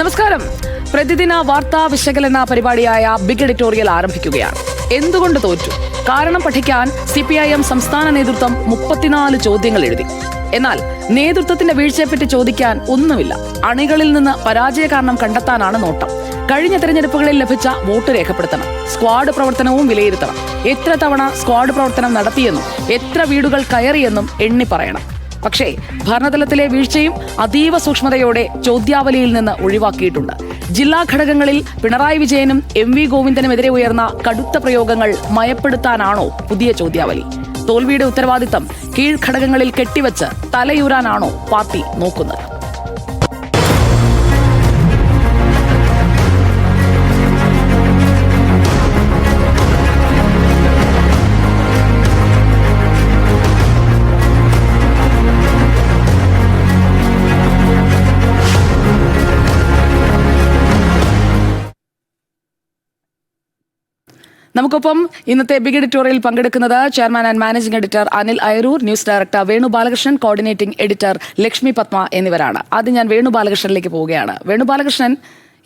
നമസ്കാരം. പ്രതിദിന വാർത്താ വിശകലന പരിപാടിയായ ബിഗ് എഡിറ്റോറിയൽ ആരംഭിക്കുകയാണ്. എന്തുകൊണ്ട് തോറ്റു? കാരണം പഠിക്കാൻ CPIM സംസ്ഥാന നേതൃത്വം 34 ചോദ്യങ്ങൾ എഴുതി. എന്നാൽ നേതൃത്വത്തിന്റെ വീഴ്ചയെപ്പറ്റി ചോദിക്കാൻ ഒന്നുമില്ല. അണികളിൽ നിന്ന് പരാജയ കാരണം കണ്ടെത്താനാണ് നോട്ടം. കഴിഞ്ഞ തെരഞ്ഞെടുപ്പുകളിൽ ലഭിച്ച വോട്ട് രേഖപ്പെടുത്തണം. സ്ക്വാഡ് പ്രവർത്തനവും വിലയിരുത്തണം. എത്ര തവണ സ്ക്വാഡ് പ്രവർത്തനം നടത്തിയെന്നും എത്ര വീടുകൾ കയറിയെന്നും എണ്ണി പറയണം. പക്ഷേ ഭരണതലത്തിലെ വീഴ്ചയും അതീവ സൂക്ഷ്മതയോടെ ചോദ്യാവലിയിൽ നിന്ന് ഒഴിവാക്കിയിട്ടുണ്ട്. ജില്ലാ ഘടകങ്ങളിൽ പിണറായി വിജയനും MV ഗോവിന്ദനുമെതിരെ ഉയർന്ന കടുത്ത പ്രയോഗങ്ങൾ മയപ്പെടുത്താനാണോ പുതിയ ചോദ്യാവലി? തോൽവിയുടെ ഉത്തരവാദിത്തം കീഴ്ഘടകങ്ങളിൽ കെട്ടിവെച്ച് തലയൂരാനാണോ പാർട്ടി നോക്കുന്നത്? നമുക്കൊപ്പം ഇന്നത്തെ ബിഗ് എഡിറ്റോറിയൽ പങ്കെടുക്കുന്നത് chairman and managing editor Anil Ayarur, news director Venu Balakrishnan, coordinating editor Lakshmi Padma എന്നിവരാണ്. ആദ്യം ഞാൻ വേണു ബാലകൃഷ്ണനിലേക്ക് പോവുകയാണ്. വേണു ബാലകൃഷ്ണൻ,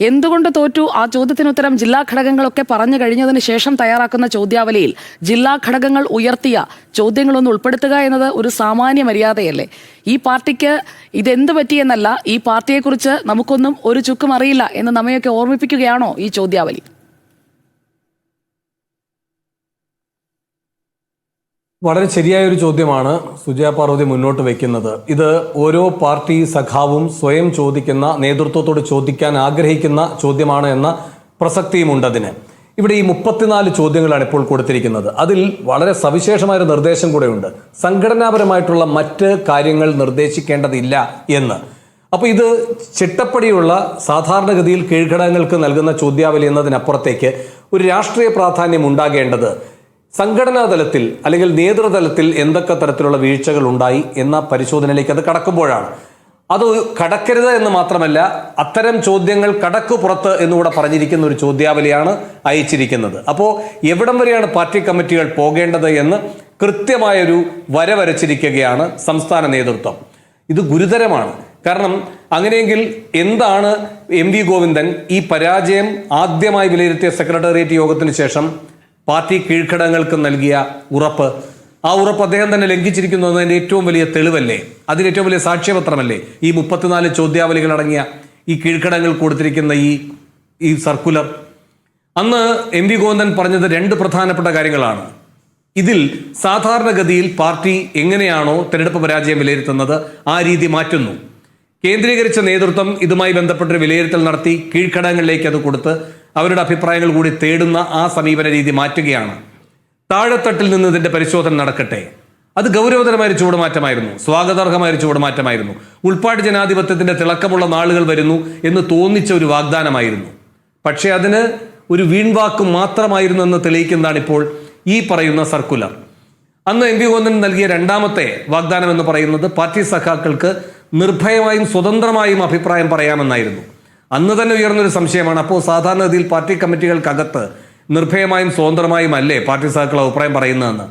എന്തുകൊണ്ട് തോറ്റു? ആ ചോദ്യത്തിന് ഉത്തരം ജില്ലാ ഘടകങ്ങളൊക്കെ പറഞ്ഞു കഴിഞ്ഞതിന് ശേഷം തയ്യാറാക്കുന്ന ചോദ്യാവലിയിൽ ജില്ലാ ഘടകങ്ങൾ ഉയർത്തിയ ചോദ്യങ്ങളൊന്നും ഉൾപ്പെടുത്തുക എന്നത് ഒരു സാമാന്യ മര്യാദയല്ലേ? ഈ പാർട്ടിക്ക് ഇതെന്ത് പറ്റിയെന്നല്ല, ഈ പാർട്ടിയെക്കുറിച്ച് നമുക്കൊന്നും ഒരു ചുക്കും അറിയില്ല എന്ന് നമ്മയൊക്കെ ഓർമ്മിപ്പിക്കുകയാണോ ഈ ചോദ്യാവലി? വളരെ ശരിയായൊരു ചോദ്യമാണ് സുജയ പാർവതി മുന്നോട്ട് വയ്ക്കുന്നത്. ഇത് ഓരോ പാർട്ടി സഖാവും സ്വയം ചോദിക്കുന്ന, നേതൃത്വത്തോട് ചോദിക്കാൻ ആഗ്രഹിക്കുന്ന ചോദ്യമാണ് എന്ന പ്രസക്തിയുമുണ്ട് അതിന്. ഇവിടെ ഈ 34 ചോദ്യങ്ങളാണ് ഇപ്പോൾ കൊടുത്തിരിക്കുന്നത്. അതിൽ വളരെ സവിശേഷമായൊരു നിർദ്ദേശം കൂടെയുണ്ട്. സംഘടനാപരമായിട്ടുള്ള മറ്റ് കാര്യങ്ങൾ നിർദ്ദേശിക്കേണ്ടതില്ല എന്ന്. അപ്പോൾ ഇത് ചിട്ടപ്പടിയുള്ള സാധാരണഗതിയിൽ കീഴ്ഘടകങ്ങൾക്ക് നൽകുന്ന ചോദ്യാവലി എന്നതിനപ്പുറത്തേക്ക് ഒരു രാഷ്ട്രീയ പ്രാധാന്യം ഉണ്ടാകേണ്ടത് സംഘടനാ തലത്തിൽ അല്ലെങ്കിൽ നേതൃതലത്തിൽ എന്തൊക്കെ തരത്തിലുള്ള വീഴ്ചകൾ ഉണ്ടായി എന്ന പരിശോധനയിലേക്ക് അത് കടക്കുമ്പോഴാണ്. അത് കടക്കരുത് എന്ന് മാത്രമല്ല, അത്തരം ചോദ്യങ്ങൾ കടക്കു പുറത്ത് എന്നുകൂടെ പറഞ്ഞിരിക്കുന്ന ഒരു ചോദ്യാവലിയാണ് അയച്ചിരിക്കുന്നത്. അപ്പോൾ എവിടം വരെയാണ് പാർട്ടി കമ്മിറ്റികൾ പോകേണ്ടത് എന്ന് കൃത്യമായൊരു വര വരച്ചിരിക്കുകയാണ് സംസ്ഥാന നേതൃത്വം. ഇത് ഗുരുതരമാണ്. കാരണം അങ്ങനെയെങ്കിൽ എന്താണ് MV ഗോവിന്ദൻ ഈ പരാജയം ആദ്യമായി വിലയിരുത്തിയ സെക്രട്ടേറിയറ്റ് യോഗത്തിന് ശേഷം പാർട്ടി കീഴ്ഘടകങ്ങൾക്ക് നൽകിയ ഉറപ്പ്? ആ ഉറപ്പ് അദ്ദേഹം തന്നെ ലംഘിച്ചിരിക്കുന്നു എന്നതിൻ്റെ ഏറ്റവും വലിയ തെളിവല്ലേ? അതിന് ഏറ്റവും വലിയ സാക്ഷ്യപത്രമല്ലേ ഈ 34 ചോദ്യാവലികൾ അടങ്ങിയ ഈ കീഴ്ഘടകങ്ങൾ കൊടുത്തിരിക്കുന്ന ഈ സർക്കുലർ? അന്ന് MV ഗോവിന്ദൻ പറഞ്ഞത് 2 പ്രധാനപ്പെട്ട കാര്യങ്ങളാണ്. ഇതിൽ സാധാരണഗതിയിൽ പാർട്ടി എങ്ങനെയാണോ തെരഞ്ഞെടുപ്പ് പരാജയം വിലയിരുത്തുന്നത് ആ രീതി മാറ്റുന്നു. കേന്ദ്രീകരിച്ച നേതൃത്വം ഇതുമായി ബന്ധപ്പെട്ടൊരു വിലയിരുത്തൽ നടത്തി കീഴ്ഘടകങ്ങളിലേക്ക് അത് കൊടുത്ത് അവരുടെ അഭിപ്രായങ്ങൾ കൂടി തേടുന്ന ആ സമീപന രീതി മാറ്റുകയാണ്. താഴെത്തട്ടിൽ നിന്ന് ഇതിന്റെ പരിശോധന നടക്കട്ടെ. അത് ഗൗരവതരമായൊരു ചുവടുമാറ്റമായിരുന്നു, സ്വാഗതാർഹമായൊരു ചുവടുമാറ്റമായിരുന്നു. ഉൾപ്പാട് ജനാധിപത്യത്തിന്റെ തിളക്കമുള്ള നാളുകൾ വരുന്നു എന്ന് തോന്നിച്ച ഒരു വാഗ്ദാനമായിരുന്നു. പക്ഷേ അതിന് ഒരു വീൺവാക്ക് മാത്രമായിരുന്നു എന്ന് തെളിയിക്കുന്നതാണ് ഇപ്പോൾ ഈ പറയുന്ന സർക്കുലർ. അന്ന് MV ഗോവിന്ദൻ നൽകിയ രണ്ടാമത്തെ വാഗ്ദാനം എന്ന് പറയുന്നത് പാർട്ടി സഖാക്കൾക്ക് നിർഭയമായും സ്വതന്ത്രമായും അഭിപ്രായം പറയാമെന്നായിരുന്നു. അന്ന് തന്നെ ഉയർന്നൊരു സംശയമാണ്, അപ്പോൾ സാധാരണഗതിയിൽ പാർട്ടി കമ്മിറ്റികൾക്കകത്ത് നിർഭയമായും സ്വതന്ത്രമായും അല്ലേ പാർട്ടി സഖാക്കൾ അഭിപ്രായം പറയുന്നതെന്ന്?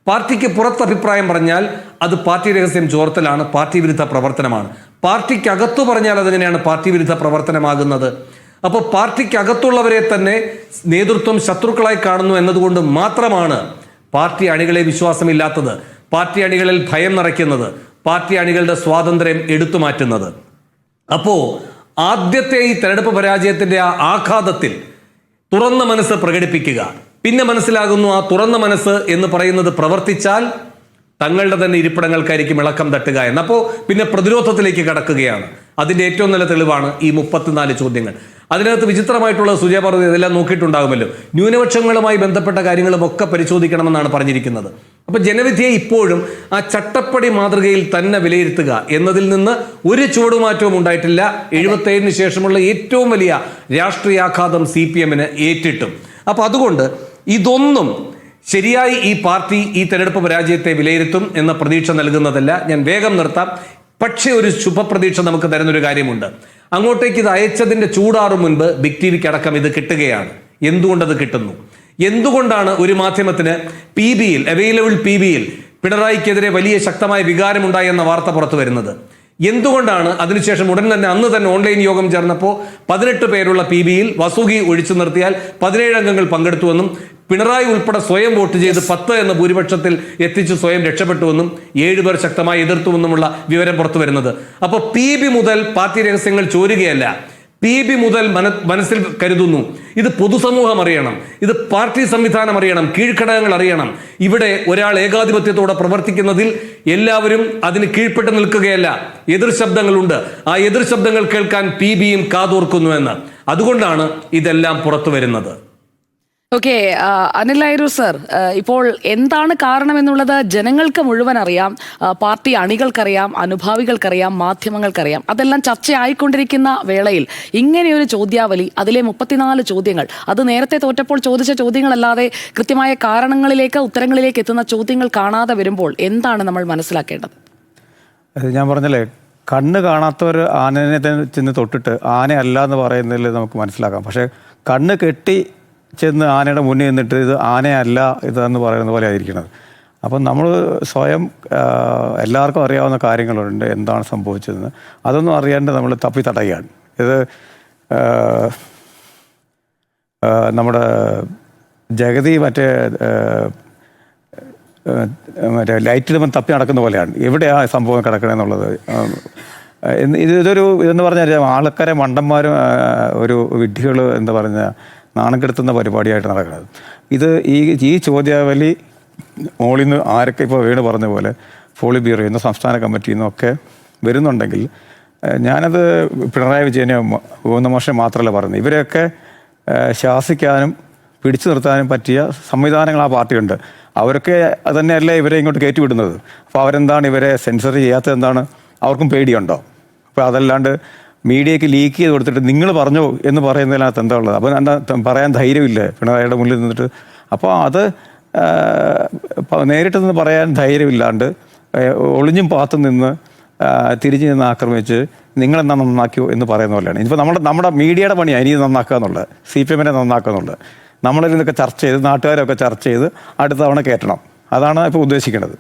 പാർട്ടിക്ക് പുറത്ത് അഭിപ്രായം പറഞ്ഞാൽ അത് പാർട്ടി രഹസ്യം ചോർത്തലാണ്, പാർട്ടി വിരുദ്ധ പ്രവർത്തനമാണ്. പാർട്ടിക്കകത്തു പറഞ്ഞാൽ അതെങ്ങനെയാണ് പാർട്ടി വിരുദ്ധ പ്രവർത്തനമാകുന്നത്? അപ്പോൾ പാർട്ടിക്കകത്തുള്ളവരെ തന്നെ നേതൃത്വം ശത്രുക്കളായി കാണുന്നു എന്നതുകൊണ്ട് മാത്രമാണ് പാർട്ടി അണികളെ വിശ്വാസമില്ലാത്തത്, പാർട്ടി അണികളിൽ ഭയം നിറയ്ക്കുന്നത്, പാർട്ടി അണികളുടെ സ്വാതന്ത്ര്യം എടുത്തു മാറ്റുന്നത്. അപ്പോൾ ആദ്യത്തെ ഈ തെരഞ്ഞെടുപ്പ് പരാജയത്തിന്റെ ആ ആഘാതത്തിൽ തുറന്ന മനസ്സ് പ്രകടിപ്പിക്കുക. പിന്നെ മനസ്സിലാകുന്നു ആ തുറന്ന മനസ്സ് എന്ന് പറയുന്നത് പ്രവർത്തിച്ചാൽ തങ്ങളുടെ തന്നെ ഇരിപ്പിടങ്ങൾക്കായിരിക്കും ഇളക്കം തട്ടുക എന്ന്. അപ്പോൾ പിന്നെ പ്രതിരോധത്തിലേക്ക് കടക്കുകയാണ്. അതിന്റെ ഏറ്റവും നല്ല തെളിവാണ് ഈ 34 ചോദ്യങ്ങൾ. അതിനകത്ത് വിചിത്രമായിട്ടുള്ള സുജയ പാർവതി ഇതെല്ലാം നോക്കിയിട്ടുണ്ടാകുമല്ലോ. ന്യൂനപക്ഷങ്ങളുമായി ബന്ധപ്പെട്ട കാര്യങ്ങളും ഒക്കെ പരിശോധിക്കണമെന്നാണ് പറഞ്ഞിരിക്കുന്നത്. അപ്പൊ ജനവിധിയെ ഇപ്പോഴും ആ ചട്ടപ്പടി മാതൃകയിൽ തന്നെ വിലയിരുത്തുക എന്നതിൽ നിന്ന് ഒരു ചുവടുമാറ്റവും ഉണ്ടായിട്ടില്ല. 77-ന് ശേഷമുള്ള ഏറ്റവും വലിയ രാഷ്ട്രീയാഘാതം CPM-ന് ഏറ്റിട്ടും. അപ്പൊ അതുകൊണ്ട് ഇതൊന്നും ശരിയായി ഈ പാർട്ടി ഈ തെരഞ്ഞെടുപ്പ് പരാജയത്തെ വിലയിരുത്തും എന്ന പ്രതീക്ഷ നൽകുന്നതല്ല. ഞാൻ വേഗം നിർത്താം. പക്ഷേ ഒരു ശുഭപ്രതീക്ഷ നമുക്ക് തരുന്നൊരു കാര്യമുണ്ട്. അങ്ങോട്ടേക്ക് ഇത് അയച്ചതിന്റെ ചൂടാറും മുൻപ് ബിഗ് ടിവിക്ക് അടക്കം ഇത് കിട്ടുകയാണ്. എന്തുകൊണ്ടത് കിട്ടുന്നു? എന്തുകൊണ്ടാണ് ഒരു മാധ്യമത്തിന് അവൈലബിൾ PBയിൽ പിണറായിക്കെതിരെ വലിയ ശക്തമായ വികാരമുണ്ടായി എന്ന വാർത്ത പുറത്തു വരുന്നത്? എന്തുകൊണ്ടാണ് അതിനുശേഷം ഉടൻ തന്നെ അന്ന് തന്നെ ഓൺലൈൻ യോഗം ചേർന്നപ്പോൾ 18 പേരുള്ള PBയിൽ വസുകി ഒഴിച്ചു നിർത്തിയാൽ 17 അംഗങ്ങൾ പങ്കെടുത്തുവെന്നും പിണറായി ഉൾപ്പെടെ സ്വയം വോട്ട് ചെയ്ത് 10 എന്ന ഭൂരിപക്ഷത്തിൽ എത്തിച്ച് സ്വയം രക്ഷപ്പെട്ടുവെന്നും 7 പേർ ശക്തമായി എതിർത്തുവെന്നുമുള്ള വിവരം പുറത്തു വരുന്നത്. അപ്പോൾ PB മുതൽ പാർട്ടി രഹസ്യങ്ങൾ ചോരുകയല്ല, PB മുതൽ മനസ്സിൽ കരുതുന്നു. ഇത് പൊതുസമൂഹം അറിയണം, ഇത് പാർട്ടി സംവിധാനം അറിയണം, കീഴ്ഘടകങ്ങൾ അറിയണം. ഇവിടെ ഒരാൾ ഏകാധിപത്യത്തോടെ പ്രവർത്തിക്കുന്നതിൽ എല്ലാവരും അതിന് കീഴ്പ്പെട്ട് നിൽക്കുകയല്ല. എതിർ ശബ്ദങ്ങളുണ്ട്. ആ എതിർ ശബ്ദങ്ങൾ കേൾക്കാൻ PBയും കാതോർക്കുന്നുവെന്ന്. അതുകൊണ്ടാണ് ഇതെല്ലാം പുറത്തു വരുന്നത്. ഓക്കെ, അനിൽ നായർ സർ, ഇപ്പോൾ എന്താണ് കാരണമെന്നുള്ളത് ജനങ്ങൾക്ക് മുഴുവൻ അറിയാം, പാർട്ടി അണികൾക്കറിയാം, അനുഭാവികൾക്കറിയാം, മാധ്യമങ്ങൾക്കറിയാം. അതെല്ലാം ചർച്ചയായിക്കൊണ്ടിരിക്കുന്ന വേളയിൽ ഇങ്ങനെയൊരു ചോദ്യാവലി, അതിലെ 34 ചോദ്യങ്ങൾ, അത് നേരത്തെ തോറ്റപ്പോൾ ചോദിച്ച ചോദ്യങ്ങളല്ലാതെ കൃത്യമായ കാരണങ്ങളിലേക്ക്, ഉത്തരങ്ങളിലേക്ക് എത്തുന്ന ചോദ്യങ്ങൾ കാണാതെ വരുമ്പോൾ എന്താണ് നമ്മൾ മനസ്സിലാക്കേണ്ടത്? ഞാൻ പറഞ്ഞല്ലേ, കണ്ണ് കാണാത്തവർ ആനനെ ചെന്ന് തൊട്ടിട്ട് ആനയല്ല എന്ന് പറയുന്നതിൽ നമുക്ക് മനസ്സിലാക്കാം. പക്ഷേ കണ്ണ് കെട്ടി ചെന്ന് ആനയുടെ മുന്നിൽ നിന്നിട്ട് ഇത് ആനയല്ല ഇതെന്ന് പറയുന്ന പോലെ ആയിരിക്കുന്നത്. അപ്പം നമ്മൾ സ്വയം എല്ലാവർക്കും അറിയാവുന്ന കാര്യങ്ങളുണ്ട്, എന്താണ് സംഭവിച്ചതെന്ന്. അതൊന്നും അറിയാണ്ട് നമ്മൾ തപ്പി തടയുകയാണ്. ഇത് നമ്മുടെ ജഗതി മറ്റേ ലൈറ്റിടുമ്പം തപ്പി നടക്കുന്ന പോലെയാണ്. എവിടെയാണ് സംഭവം കിടക്കണമെന്നുള്ളത്. ഇതെന്ന് പറഞ്ഞാൽ ആൾക്കാരെ മണ്ടന്മാരും ഒരു വിഡ്ഢികൾ എന്താ പറഞ്ഞാൽ നാണം കെടുത്തുന്ന പരിപാടിയായിട്ട് നടക്കുന്നത്. ഈ ചോദ്യാവലി മോളിൽ നിന്ന് ആരൊക്കെ ഇപ്പോൾ വീണ് പറഞ്ഞ പോലെ പോളിറ്റ് ബ്യൂറോയിൽ നിന്ന്, സംസ്ഥാന കമ്മിറ്റിയിൽ നിന്നൊക്കെ വരുന്നുണ്ടെങ്കിൽ, ഞാനത് പിണറായി വിജയനെ മോശം മാത്രമല്ല പറയുന്നത്, ഇവരെയൊക്കെ ശാസിക്കാനും പിടിച്ചു നിർത്താനും പറ്റിയ സംവിധാനങ്ങൾ ആ പാർട്ടിയുണ്ട്. അവരൊക്കെ തന്നെയല്ലേ ഇവരെ ഇങ്ങോട്ട് കയറ്റിവിടുന്നത്. അപ്പോൾ അവരെന്താണ് ഇവരെ സെൻസർ ചെയ്യാത്തത്? എന്താണ്? അവർക്കും പേടിയുണ്ടോ? അപ്പോൾ അതല്ലാണ്ട് മീഡിയയ്ക്ക് ലീക്ക് ചെയ്ത് കൊടുത്തിട്ട് നിങ്ങൾ പറഞ്ഞോ എന്ന് പറയുന്നതിനകത്ത് എന്താ ഉള്ളത്? അപ്പോൾ എന്താ പറയാൻ ധൈര്യമില്ല പിണറായിയുടെ മുന്നിൽ നിന്നിട്ട്? അപ്പോൾ അത് നേരിട്ട് നിന്ന് പറയാൻ ധൈര്യമില്ലാണ്ട് ഒളിഞ്ഞും പാത്തും നിന്ന് തിരിഞ്ഞു നിന്ന് ആക്രമിച്ച് നിങ്ങളെന്നാ നന്നാക്കിയോ എന്ന് പറയുന്ന പോലെയാണ്. ഇപ്പോൾ നമ്മുടെ മീഡിയയുടെ പണിയാണ് ഇനി നന്നാക്കുക എന്നുള്ളത്, CPM-നെ നന്നാക്കുക എന്നുള്ളത്. നമ്മളിതൊക്കെ ചർച്ച ചെയ്ത്, നാട്ടുകാരൊക്കെ ചർച്ച ചെയ്ത് അടുത്ത തവണ കയറ്റണം. അതാണ് ഇപ്പോൾ ഉദ്ദേശിക്കുന്നത്.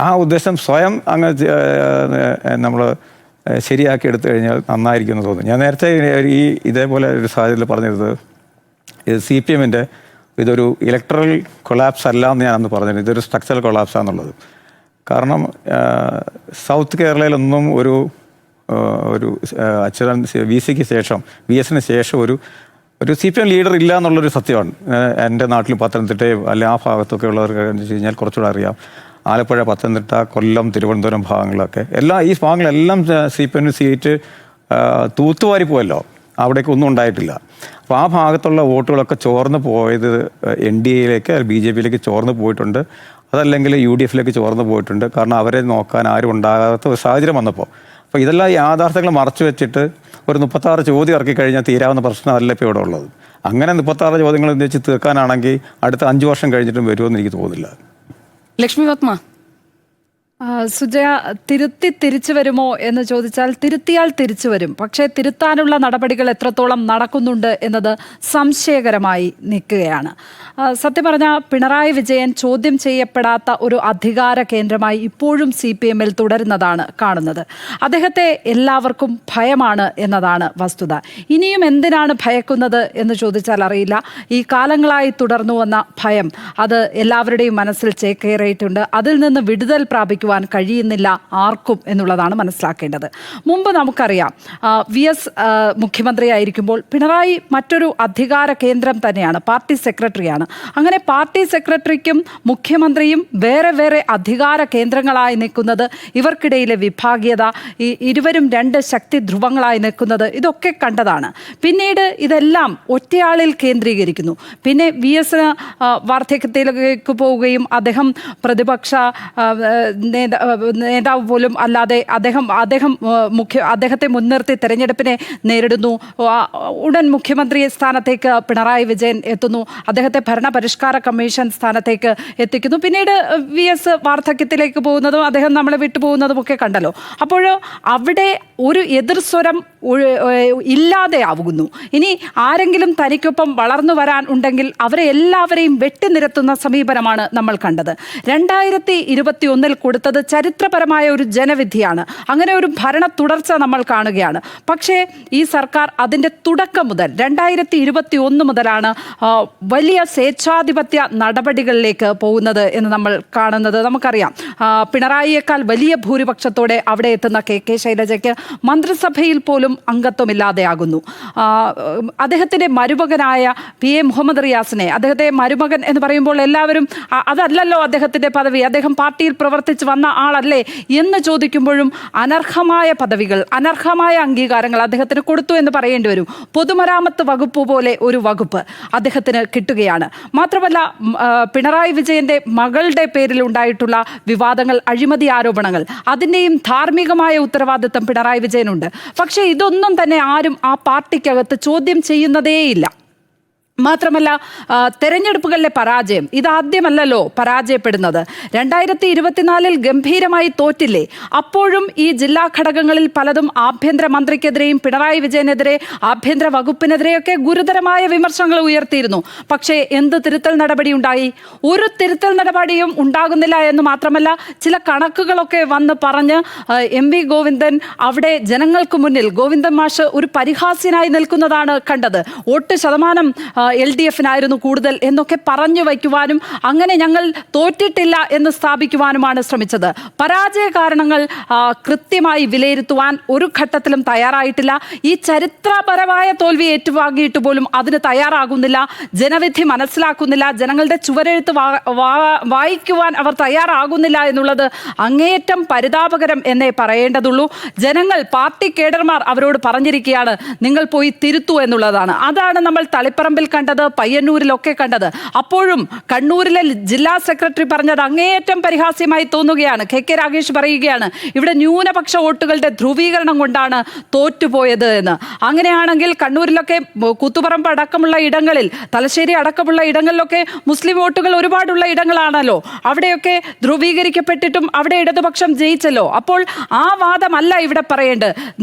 ആ ഉദ്ദേശം സ്വയം അങ്ങ് നമ്മൾ ശരിയാക്കി എടുത്തു കഴിഞ്ഞാൽ നന്നായിരിക്കും എന്ന് തോന്നുന്നു. ഞാൻ നേരത്തെ ഇതേപോലെ ഒരു സാഹചര്യത്തിൽ പറഞ്ഞിരുന്നത്, ഇത് CPM-ൻ്റെ ഇതൊരു ഇലക്ട്രൽ കൊളാപ്സ് അല്ല എന്ന് ഞാനന്ന് പറഞ്ഞത്, ഇതൊരു സ്ട്രക്ചറൽ കൊളാപ്സാന്നുള്ളത്. കാരണം സൗത്ത് കേരളയിലൊന്നും ഒരു അച്യുതൻ VC-ക്ക് ശേഷം, VS-ന് ശേഷം ഒരു CPM ലീഡർ ഇല്ല എന്നുള്ളൊരു സത്യമാണ്. എൻ്റെ നാട്ടിലും പത്തനംതിട്ടയും അല്ലെ ആ ഭാഗത്തൊക്കെ ഉള്ളവർക്ക് എന്ന് വെച്ച് കഴിഞ്ഞാൽ കുറച്ചുകൂടെ അറിയാം. ആലപ്പുഴ, പത്തനംതിട്ട, കൊല്ലം, തിരുവനന്തപുരം ഭാഗങ്ങളൊക്കെ ഈ ഭാഗങ്ങളെല്ലാം CPM സീറ്റ് തൂത്തുവാരി പോയല്ലോ. അവിടേക്ക് ഒന്നും ഉണ്ടായിട്ടില്ല. അപ്പോൾ ആ ഭാഗത്തുള്ള വോട്ടുകളൊക്കെ ചോർന്ന് പോയത് NDA-യിലേക്ക്, BJP-യിലേക്ക് ചോർന്ന് പോയിട്ടുണ്ട്. അതല്ലെങ്കിൽ UDF-ലേക്ക് ചോർന്ന് പോയിട്ടുണ്ട്. കാരണം അവരെ നോക്കാൻ ആരും ഉണ്ടാകാത്ത ഒരു സാഹചര്യം വന്നപ്പോൾ. അപ്പോൾ ഇതെല്ലാം യാഥാർത്ഥ്യങ്ങൾ മറച്ചു വെച്ചിട്ട് ഒരു 36 ചോദ്യം ഇറക്കി കഴിഞ്ഞാൽ തീരാവുന്ന പ്രശ്നമല്ല ഇപ്പോൾ ഇവിടെ ഉള്ളത്. അങ്ങനെ 36 ചോദ്യങ്ങൾ വെച്ച് തീർക്കാനാണെങ്കിൽ അടുത്ത 5 വർഷം കഴിഞ്ഞിട്ടും വരുമെന്ന് എനിക്ക് തോന്നുന്നില്ല. ലക്ഷ്മി പത്മ, സുജയ, തിരിച്ചു വരുമോ എന്ന് ചോദിച്ചാൽ തിരുത്തിയാൽ തിരിച്ചു വരും. പക്ഷേ തിരുത്താനുള്ള നടപടികൾ എത്രത്തോളം നടക്കുന്നുണ്ട് എന്നത് സംശയകരമായി നിൽക്കുകയാണ്. സത്യം പറഞ്ഞാൽ പിണറായി വിജയൻ ചോദ്യം ചെയ്യപ്പെടാത്ത ഒരു അധികാര കേന്ദ്രമായി ഇപ്പോഴും CPM-ൽ തുടരുന്നതാണ് കാണുന്നത്. അദ്ദേഹത്തെ എല്ലാവർക്കും ഭയമാണ് എന്നതാണ് വസ്തുത. ഇനിയും എന്തിനാണ് ഭയക്കുന്നത് എന്ന് ചോദിച്ചാൽ അറിയില്ല. ഈ കാലങ്ങളായി തുടർന്നു വന്ന ഭയം, അത് എല്ലാവരുടെയും മനസ്സിൽ ചേക്കേറിയിട്ടുണ്ട്. അതിൽ നിന്ന് വിടുതൽ പ്രാപിക്കുവാൻ കഴിയുന്നില്ല ആർക്കും എന്നുള്ളതാണ് മനസ്സിലാക്കേണ്ടത്. മുമ്പ് നമുക്കറിയാം, VS മുഖ്യമന്ത്രിയായിരിക്കുമ്പോൾ പിണറായി മറ്റൊരു അധികാര കേന്ദ്രം തന്നെയാണ്, പാർട്ടി സെക്രട്ടറിയാണ്. അങ്ങനെ പാർട്ടി സെക്രട്ടറിക്കും മുഖ്യമന്ത്രിയും വേറെ വേറെ അധികാര കേന്ദ്രങ്ങളായി നിൽക്കുന്നത്, ഇവർക്കിടയിലെ വിഭാഗീയത, ഇരുവരും 2 ശക്തി ധ്രുവങ്ങളായി നിൽക്കുന്നത്, ഇതൊക്കെ കണ്ടതാണ്. പിന്നീട് ഇതെല്ലാം ഒറ്റയാളിൽ കേന്ദ്രീകരിക്കുന്നു. പിന്നെ VS വാർദ്ധക്യത്തിലേക്ക് പോവുകയും അദ്ദേഹം പ്രതിപക്ഷ നേതാവ് പോലും അല്ലാതെ അദ്ദേഹത്തെ മുൻനിർത്തി തെരഞ്ഞെടുപ്പിനെ നേരിടുന്നു. ഉടൻ മുഖ്യമന്ത്രി സ്ഥാനത്തേക്ക് പിണറായി വിജയൻ എത്തുന്നു. അദ്ദേഹത്തെ ഭരണപരിഷ്കാര കമ്മീഷൻ സ്ഥാനത്തേക്ക് എത്തിക്കുന്നു. പിന്നീട് VS വാർദ്ധക്യത്തിലേക്ക് പോകുന്നതും അദ്ദേഹം നമ്മളെ വിട്ടുപോകുന്നതും ഒക്കെ കണ്ടല്ലോ. അപ്പോൾ അവിടെ ഒരു എതിർസ്വരം ഇല്ലാതെയാവുന്നു. ഇനി ആരെങ്കിലും തനിക്കൊപ്പം വളർന്നു വരാൻ ഉണ്ടെങ്കിൽ അവരെ എല്ലാവരെയും വെട്ടിനിരത്തുന്ന സമീപനമാണ് നമ്മൾ കണ്ടത്. 2021 കൊടുത്ത കൊടുത്തത് ചരിത്രപരമായ ഒരു ജനവിധിയാണ്. അങ്ങനെ ഒരു ഭരണ തുടർച്ച നമ്മൾ കാണുകയാണ്. പക്ഷേ ഈ സർക്കാർ അതിൻ്റെ തുടക്കം മുതൽ 2021 മുതലാണ് വലിയ സ്വേച്ഛാധിപത്യ നടപടികളിലേക്ക് പോകുന്നത് എന്ന് നമ്മൾ കാണുന്നത്. നമുക്കറിയാം, പിണറായിയേക്കാൾ വലിയ ഭൂരിപക്ഷത്തോടെ അവിടെ എത്തുന്ന കെ ശൈലജയ്ക്ക് മന്ത്രിസഭയിൽ പോലും അംഗത്വമില്ലാതെയാകുന്നു. അദ്ദേഹത്തിൻ്റെ മരുമകനായ PA മുഹമ്മദ് റിയാസിനെ, അദ്ദേഹത്തെ മരുമകൻ എന്ന് പറയുമ്പോൾ എല്ലാവരും അതല്ലല്ലോ അദ്ദേഹത്തിൻ്റെ പദവി, അദ്ദേഹം പാർട്ടിയിൽ പ്രവർത്തിച്ച് വന്ന ആളല്ലേ എന്ന് ചോദിക്കുമ്പോഴും അനർഹമായ പദവികൾ, അനർഹമായ അംഗീകാരങ്ങൾ അദ്ദേഹത്തിന് കൊടുത്തു എന്ന് പറയേണ്ടി വരും. പൊതുമരാമത്ത് വകുപ്പ് പോലെ ഒരു വകുപ്പ് അദ്ദേഹത്തിന് കിട്ടുകയാണ്. മാത്രമല്ല, പിണറായി വിജയന്റെ മകളുടെ പേരിൽ ഉണ്ടായിട്ടുള്ള വിവാദങ്ങൾ, അഴിമതി ആരോപണങ്ങൾ, അതിൻ്റെയും ധാർമ്മികമായ ഉത്തരവാദിത്തം പിണറായി വിജയനുണ്ട്. പക്ഷേ ഇതൊന്നും തന്നെ ആരും ആ പാർട്ടിക്കകത്ത് ചോദ്യം ചെയ്യുന്നതേയില്ല. മാത്രമല്ല, തെരഞ്ഞെടുപ്പുകളിലെ പരാജയം ഇതാദ്യമല്ലല്ലോ പരാജയപ്പെടുന്നത്. 2024 ഗംഭീരമായി തോറ്റില്ലേ? അപ്പോഴും ഈ ജില്ലാ ഘടകങ്ങളിൽ പലതും ആഭ്യന്തര മന്ത്രിക്കെതിരെയും പിണറായി വിജയനെതിരെ, ആഭ്യന്തര വകുപ്പിനെതിരെയൊക്കെ ഗുരുതരമായ വിമർശനങ്ങൾ ഉയർത്തിയിരുന്നു. പക്ഷേ എന്ത് തിരുത്തൽ നടപടി ഉണ്ടായി? ഒരു തിരുത്തൽ നടപടിയും ഉണ്ടാകുന്നില്ല എന്ന് മാത്രമല്ല, ചില കണക്കുകളൊക്കെ വന്ന് പറഞ്ഞ് MV ഗോവിന്ദൻ അവിടെ ജനങ്ങൾക്ക് മുന്നിൽ, ഗോവിന്ദൻ മാഷ് ഒരു പരിഹാസ്യനായി നിൽക്കുന്നതാണ് കണ്ടത്. വോട്ട് ശതമാനം LDF-നായിരുന്നു കൂടുതൽ എന്നൊക്കെ പറഞ്ഞു വയ്ക്കുവാനും അങ്ങനെ ഞങ്ങൾ തോറ്റിട്ടില്ല എന്ന് സ്ഥാപിക്കുവാനുമാണ് ശ്രമിച്ചത്. പരാജയ കാരണങ്ങൾ കൃത്യമായി വിലയിരുത്തുവാൻ ഒരു ഘട്ടത്തിലും തയ്യാറായിട്ടില്ല. ഈ ചരിത്രപരമായ തോൽവി ഏറ്റുവാങ്ങിയിട്ട് പോലും അതിന് തയ്യാറാകുന്നില്ല. ജനവിധി മനസ്സിലാക്കുന്നില്ല. ജനങ്ങളുടെ ചുവരെഴുത്ത് വായിക്കുവാൻ അവർ തയ്യാറാകുന്നില്ല എന്നുള്ളത് അങ്ങേയറ്റം പരിതാപകരം എന്നേ പറയേണ്ടതുള്ളൂ. ജനങ്ങൾ, പാർട്ടി കേഡർമാർ അവരോട് പറഞ്ഞിരിക്കുകയാണ്, നിങ്ങൾ പോയി തിരുത്തൂ എന്നുള്ളതാണ്. അതാണ് നമ്മൾ തളിപ്പറമ്പിൽ കണ്ടത്, പയ്യന്നൂരിലൊക്കെ കണ്ടത്. അപ്പോഴും കണ്ണൂരിലെ ജില്ലാ സെക്രട്ടറി പറഞ്ഞത് അങ്ങേയറ്റം പരിഹാസ്യമായി തോന്നുകയാണ്. KK രാഗേഷ് പറയുകയാണ്, ഇവിടെ ന്യൂനപക്ഷ വോട്ടുകളുടെ ധ്രുവീകരണം കൊണ്ടാണ് തോറ്റുപോയത് എന്ന്. അങ്ങനെയാണെങ്കിൽ കണ്ണൂരിലൊക്കെ കൂത്തുപറമ്പ് അടക്കമുള്ള ഇടങ്ങളിൽ, തലശ്ശേരി അടക്കമുള്ള ഇടങ്ങളിലൊക്കെ മുസ്ലിം വോട്ടുകൾ ഒരുപാടുള്ള ഇടങ്ങളാണല്ലോ. അവിടെയൊക്കെ ധ്രുവീകരിക്കപ്പെട്ടിട്ടും അവിടെ ഇടതുപക്ഷം ജയിച്ചല്ലോ. അപ്പോൾ ആ വാദമല്ല ഇവിടെ പറയേണ്ടത്.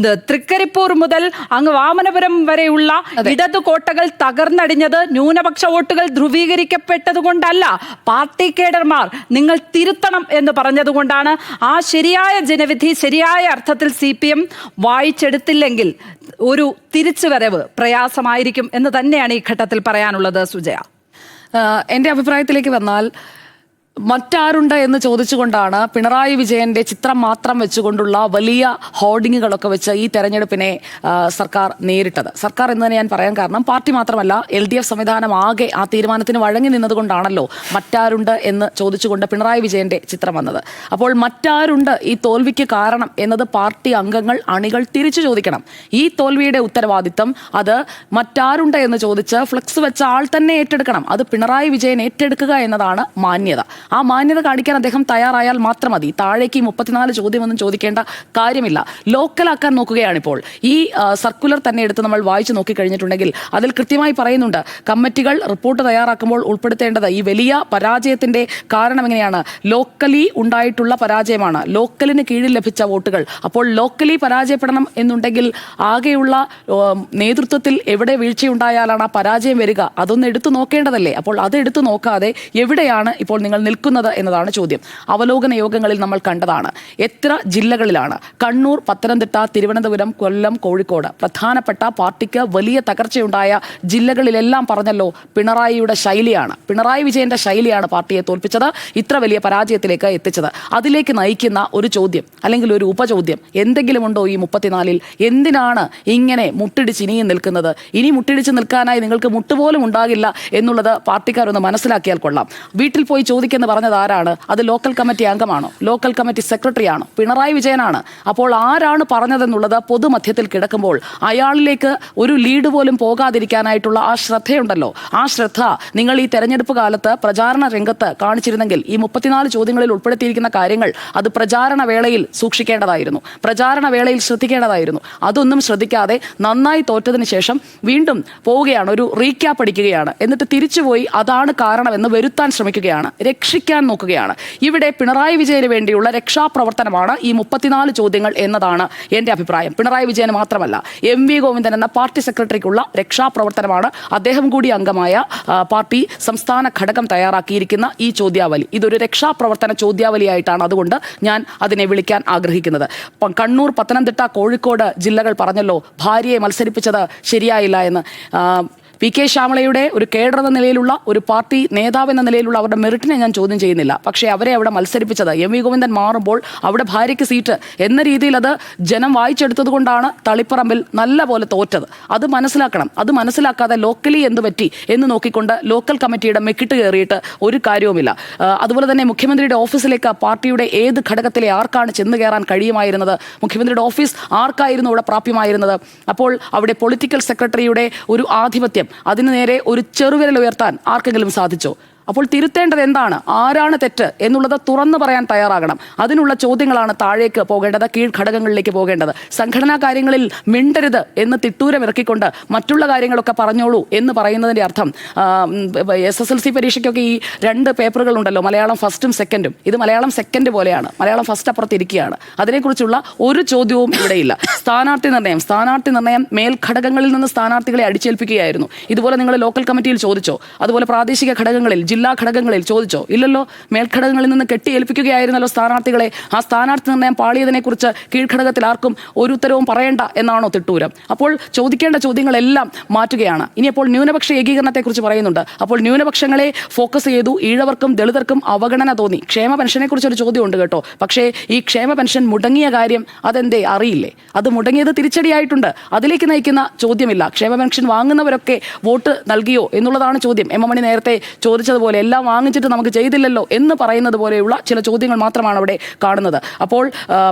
തൃക്കരിപ്പൂർ മുതൽ അങ്ങ് വാമനപുരം വരെയുള്ള ഇടതു കോട്ടകൾ തകർന്നടിഞ്ഞത് ന്യൂനപക്ഷ വോട്ടുകൾ ധ്രുവീകരിക്കപ്പെട്ടത് കൊണ്ടല്ല, പാർട്ടി കേഡർമാർ നിങ്ങൾ തിരുത്തണം എന്ന് പറഞ്ഞതുകൊണ്ടാണ്. ആ ശരിയായ ജനവിധി ശരിയായ അർത്ഥത്തിൽ CPM വായിച്ചെടുത്തില്ലെങ്കിൽ ഒരു തിരിച്ചുവരവ് പ്രയാസമായിരിക്കും എന്ന് തന്നെയാണ് ഈ ഘട്ടത്തിൽ പറയാനുള്ളത്. സുജയ, എൻ്റെ അഭിപ്രായത്തിലേക്ക് വന്നാൽ, മറ്റാരുണ്ട് എന്ന് ചോദിച്ചുകൊണ്ടാണ് പിണറായി വിജയന്റെ ചിത്രം മാത്രം വെച്ചുകൊണ്ടുള്ള വലിയ ഹോർഡിങ്ങുകളൊക്കെ വെച്ച് ഈ തെരഞ്ഞെടുപ്പിനെ സർക്കാർ നേരിട്ടത്. സർക്കാർ എന്ന് തന്നെ ഞാൻ പറയാൻ കാരണം, പാർട്ടി മാത്രമല്ല LDF സംവിധാനം ആകെ ആ തീരുമാനത്തിന് വഴങ്ങി നിന്നതുകൊണ്ടാണല്ലോ മറ്റാരുണ്ട് എന്ന് ചോദിച്ചുകൊണ്ട് പിണറായി വിജയന്റെ ചിത്രം വന്നത്. അപ്പോൾ മറ്റാരുണ്ട് ഈ തോൽവിക്ക് കാരണം എന്നത് പാർട്ടി അംഗങ്ങൾ, അണികൾ തിരിച്ചു ചോദിക്കണം. ഈ തോൽവിയുടെ ഉത്തരവാദിത്തം അത് മറ്റാരുണ്ട് എന്ന് ചോദിച്ച് ഫ്ലെക്സ് വെച്ച ആൾ തന്നെ ഏറ്റെടുക്കണം. അത് പിണറായി വിജയൻ ഏറ്റെടുക്കുക എന്നതാണ് മാന്യത. ആ മാന്യത കാണിക്കാൻ അദ്ദേഹം തയ്യാറായാൽ മാത്രം മതി. താഴേക്ക് 34 ചോദ്യമൊന്നും ചോദിക്കേണ്ട കാര്യമില്ല. ലോക്കലാക്കാൻ നോക്കുകയാണിപ്പോൾ. ഈ സർക്കുലർ തന്നെ എടുത്ത് നമ്മൾ വായിച്ചു നോക്കിക്കഴിഞ്ഞിട്ടുണ്ടെങ്കിൽ അതിൽ കൃത്യമായി പറയുന്നുണ്ട്, കമ്മിറ്റികൾ റിപ്പോർട്ട് തയ്യാറാക്കുമ്പോൾ ഉൾപ്പെടുത്തേണ്ടത് ഈ വലിയ പരാജയത്തിന്റെ കാരണം എങ്ങനെയാണ്, ലോക്കലി ഉണ്ടായിട്ടുള്ള പരാജയമാണ്, ലോക്കലിന് കീഴിൽ ലഭിച്ച വോട്ടുകൾ. അപ്പോൾ ലോക്കലി പരാജയപ്പെടണം എന്നുണ്ടെങ്കിൽ ആകെയുള്ള നേതൃത്വത്തിൽ എവിടെ വീഴ്ചയുണ്ടായാലാണ് ആ പരാജയം വരിക, അതൊന്ന് എടുത്തു നോക്കേണ്ടതല്ലേ. അപ്പോൾ അത് എടുത്തു നോക്കാതെ എവിടെയാണ് ഇപ്പോൾ നിങ്ങൾ നിൽക്കുന്നത് എന്നതാണ് ചോദ്യം. അവലോകന യോഗങ്ങളിൽ നമ്മൾ കണ്ടതാണ്. എത്ര ജില്ലകളിലാണ്, കണ്ണൂർ, പത്തനംതിട്ട, തിരുവനന്തപുരം, കൊല്ലം, കോഴിക്കോട്, പ്രധാനപ്പെട്ട പാർട്ടിക്ക് വലിയ തകർച്ചയുണ്ടായ ജില്ലകളിലെല്ലാം പറഞ്ഞല്ലോ പിണറായിയുടെ ശൈലിയാണ്, പിണറായി വിജയന്റെ ശൈലിയാണ് പാർട്ടിയെ തോൽപ്പിച്ചത്, ഇത്ര വലിയ പരാജയത്തിലേക്ക് എത്തിച്ചത്. അതിലേക്ക് നയിക്കുന്ന ഒരു ചോദ്യം അല്ലെങ്കിൽ ഒരു ഉപചോദ്യം എന്തെങ്കിലും ഉണ്ടോ ഈ 34-ൽ? എന്തിനാണ് ഇങ്ങനെ മുട്ടിടിച്ച് ഇനിയും നിൽക്കുന്നത്? ഇനി മുട്ടിടിച്ച് നിൽക്കാനായി നിങ്ങൾക്ക് മുട്ടുപോലും ഉണ്ടാകില്ല എന്നുള്ളത് പാർട്ടിക്കാരൊന്ന് മനസ്സിലാക്കിയാൽ കൊള്ളാം. വീട്ടിൽ പോയി ചോദിക്കുന്ന പറഞ്ഞത് ആരാണ്? അത് ലോക്കൽ കമ്മിറ്റി അംഗമാണോ? ലോക്കൽ കമ്മിറ്റി സെക്രട്ടറി ആണോ? പിണറായി വിജയനാണ്. അപ്പോൾ ആരാണ് പറഞ്ഞതെന്നുള്ളത് പൊതുമധ്യത്തിൽ കിടക്കുമ്പോൾ അയാളിലേക്ക് ഒരു ലീഡ് പോലും പോകാതിരിക്കാനായിട്ടുള്ള ആ ശ്രദ്ധയുണ്ടല്ലോ, ആ ശ്രദ്ധ നിങ്ങൾ ഈ തെരഞ്ഞെടുപ്പ് കാലത്ത് പ്രചാരണ രംഗത്ത് കാണിച്ചിരുന്നെങ്കിൽ ഈ 34 ചോദ്യങ്ങളിൽ ഉൾപ്പെടുത്തിയിരിക്കുന്ന കാര്യങ്ങൾ അത് പ്രചാരണ വേളയിൽ സൂക്ഷിക്കേണ്ടതായിരുന്നു, പ്രചാരണ വേളയിൽ ശ്രദ്ധിക്കേണ്ടതായിരുന്നു. അതൊന്നും ശ്രദ്ധിക്കാതെ നന്നായി തോറ്റതിന് ശേഷം വീണ്ടും പോവുകയാണ്, ഒരു റീക്യാപ്പ് അടിക്കുകയാണ്, എന്നിട്ട് തിരിച്ചുപോയി അതാണ് കാരണമെന്ന് വരുത്താൻ ശ്രമിക്കുകയാണ്. രക്ഷ സ്പർശിക്കാൻ നോക്കുകയാണ്. ഇവിടെ പിണറായി വിജയന് വേണ്ടിയുള്ള രക്ഷാപ്രവർത്തനമാണ് ഈ 34 ചോദ്യങ്ങൾ എന്നതാണ് എൻ്റെ അഭിപ്രായം. പിണറായി വിജയന് മാത്രമല്ല, MV ഗോവിന്ദൻ എന്ന പാർട്ടി സെക്രട്ടറിക്കുള്ള രക്ഷാപ്രവർത്തനമാണ്. അദ്ദേഹം കൂടി അംഗമായ പാർട്ടി സംസ്ഥാന ഘടകം തയ്യാറാക്കിയിരിക്കുന്ന ഈ ചോദ്യാവലി ഇതൊരു രക്ഷാപ്രവർത്തന ചോദ്യാവലിയായിട്ടാണ് അതുകൊണ്ട് ഞാൻ അതിനെ വിളിക്കാൻ ആഗ്രഹിക്കുന്നത്. കണ്ണൂർ, പത്തനംതിട്ട, കോഴിക്കോട് ജില്ലകൾ പറഞ്ഞല്ലോ ഭാര്യയെ മത്സരിപ്പിച്ചത് ശരിയായില്ല എന്ന്. PK ശ്യാമളയുടെ ഒരു കേഡർ എന്ന നിലയിലുള്ള ഒരു പാർട്ടി നേതാവ് എന്ന നിലയിലുള്ള അവരുടെ മെറിറ്റിനെ ഞാൻ ചോദ്യം ചെയ്യുന്നില്ല. പക്ഷേ അവരെ അവിടെ മത്സരിപ്പിച്ചത് MV ഗോവിന്ദൻ മാറുമ്പോൾ അവിടെ ഭാര്യയ്ക്ക് സീറ്റ് എന്ന രീതിയിൽ അത് ജനം വായിച്ചെടുത്തത് കൊണ്ടാണ് തളിപ്പറമ്പിൽ നല്ല പോലെ തോറ്റത്. അത് മനസ്സിലാക്കണം. അത് മനസ്സിലാക്കാതെ ലോക്കലി എന്ത് പറ്റി എന്ന് നോക്കിക്കൊണ്ട് ലോക്കൽ കമ്മിറ്റിയുടെ മെക്കിട്ട് കയറിയിട്ട് ഒരു കാര്യവുമില്ല. അതുപോലെ തന്നെ മുഖ്യമന്ത്രിയുടെ ഓഫീസിലേക്ക് പാർട്ടിയുടെ ഏത് ഘടകത്തിലെ ആർക്കാണ് ചെന്ന് കയറാൻ കഴിയുമായിരുന്നത്? മുഖ്യമന്ത്രിയുടെ ഓഫീസ് ആർക്കായിരുന്നു അവിടെ പ്രാപ്യമായിരുന്നത്? അപ്പോൾ അവിടെ പൊളിറ്റിക്കൽ സെക്രട്ടറിയുടെ ഒരു ആധിപത്യം, അതിന് നേരെ ഒരു ചെറുവിരൽ ഉയർത്താൻ ആർക്കെങ്കിലും സാധിച്ചോ? അപ്പോൾ തിരുത്തേണ്ടത് എന്താണ്, ആരാണ് തെറ്റ് എന്നുള്ളത് തുറന്നു പറയാൻ തയ്യാറാകണം. അതിനുള്ള ചോദ്യങ്ങളാണ് താഴേക്ക് പോകേണ്ടത്, കീഴ്ഘടകങ്ങളിലേക്ക് പോകേണ്ടത്. സംഘടനാ കാര്യങ്ങളിൽ മിണ്ടരുത് എന്ന് തിട്ടൂരമിറക്കിക്കൊണ്ട് മറ്റുള്ള കാര്യങ്ങളൊക്കെ പറഞ്ഞോളൂ എന്ന് പറയുന്നതിൻ്റെ അർത്ഥം SSLC പരീക്ഷയ്ക്കൊക്കെ ഈ 2 പേപ്പറുകൾ ഉണ്ടല്ലോ, മലയാളം ഫസ്റ്റും സെക്കൻഡും. ഇത് മലയാളം സെക്കൻഡ് പോലെയാണ്, മലയാളം ഫസ്റ്റ് അപ്പുറത്തിരിക്കുകയാണ്. അതിനെക്കുറിച്ചുള്ള ഒരു ചോദ്യവും ഇവിടെയില്ല. സ്ഥാനാർത്ഥി നിർണയം മേൽഘടകങ്ങളിൽ നിന്ന് സ്ഥാനാർത്ഥികളെ അടിച്ചേൽപ്പിക്കുകയായിരുന്നു. ഇതുപോലെ നിങ്ങൾ ലോക്കൽ കമ്മിറ്റിയിൽ ചോദിച്ചോ? അതുപോലെ പ്രാദേശിക ഘടകങ്ങളിൽ, ജില്ലാ ഘടകങ്ങളിൽ ചോദിച്ചോ? ഇല്ലല്ലോ. മേൽഘടകങ്ങളിൽ നിന്ന് കെട്ടിയേൽപ്പിക്കുകയായിരുന്നല്ലോ സ്ഥാനാർത്ഥികളെ. ആ സ്ഥാനാർത്ഥി നിർണയം പാളിയതിനെ കുറിച്ച് കീഴ്ഘടകത്തിൽ ആർക്കും ഒരു ഉത്തരവും പറയേണ്ട എന്നാണോ തിട്ടൂരം? അപ്പോൾ ചോദിക്കേണ്ട ചോദ്യങ്ങളെല്ലാം മാറ്റുകയാണ്. ഇനിയപ്പോൾ ന്യൂനപക്ഷ ഏകീകരണത്തെക്കുറിച്ച് പറയുന്നുണ്ട്. അപ്പോൾ ന്യൂനപക്ഷങ്ങളെ ഫോക്കസ് ചെയ്തു, ഈഴവർക്കും ദളിതർക്കും അവഗണന തോന്നി. ക്ഷേമ പെൻഷനെ കുറിച്ചൊരു ചോദ്യമുണ്ട് കേട്ടോ. പക്ഷേ ഈ ക്ഷേമ പെൻഷൻ മുടങ്ങിയ കാര്യം അതെന്തേ അറിയില്ലേ? അത് മുടങ്ങിയത് തിരിച്ചടിയായിട്ടുണ്ട്. അതിലേക്ക് നയിക്കുന്ന ചോദ്യമില്ല. ക്ഷേമ പെൻഷൻ വാങ്ങുന്നവരൊക്കെ വോട്ട് നൽകിയോ എന്നുള്ളതാണ് ചോദ്യം. M. മണി നേരത്തെ ചോദിച്ചതുപോലെ എല്ലാം വാങ്ങിച്ചിട്ട് നമുക്ക് ചെയ്തില്ലല്ലോ എന്ന് പറയുന്നത് പോലെയുള്ള ചില ചോദ്യങ്ങൾ മാത്രമാണ് അവിടെ കാണുന്നത്. അപ്പോൾ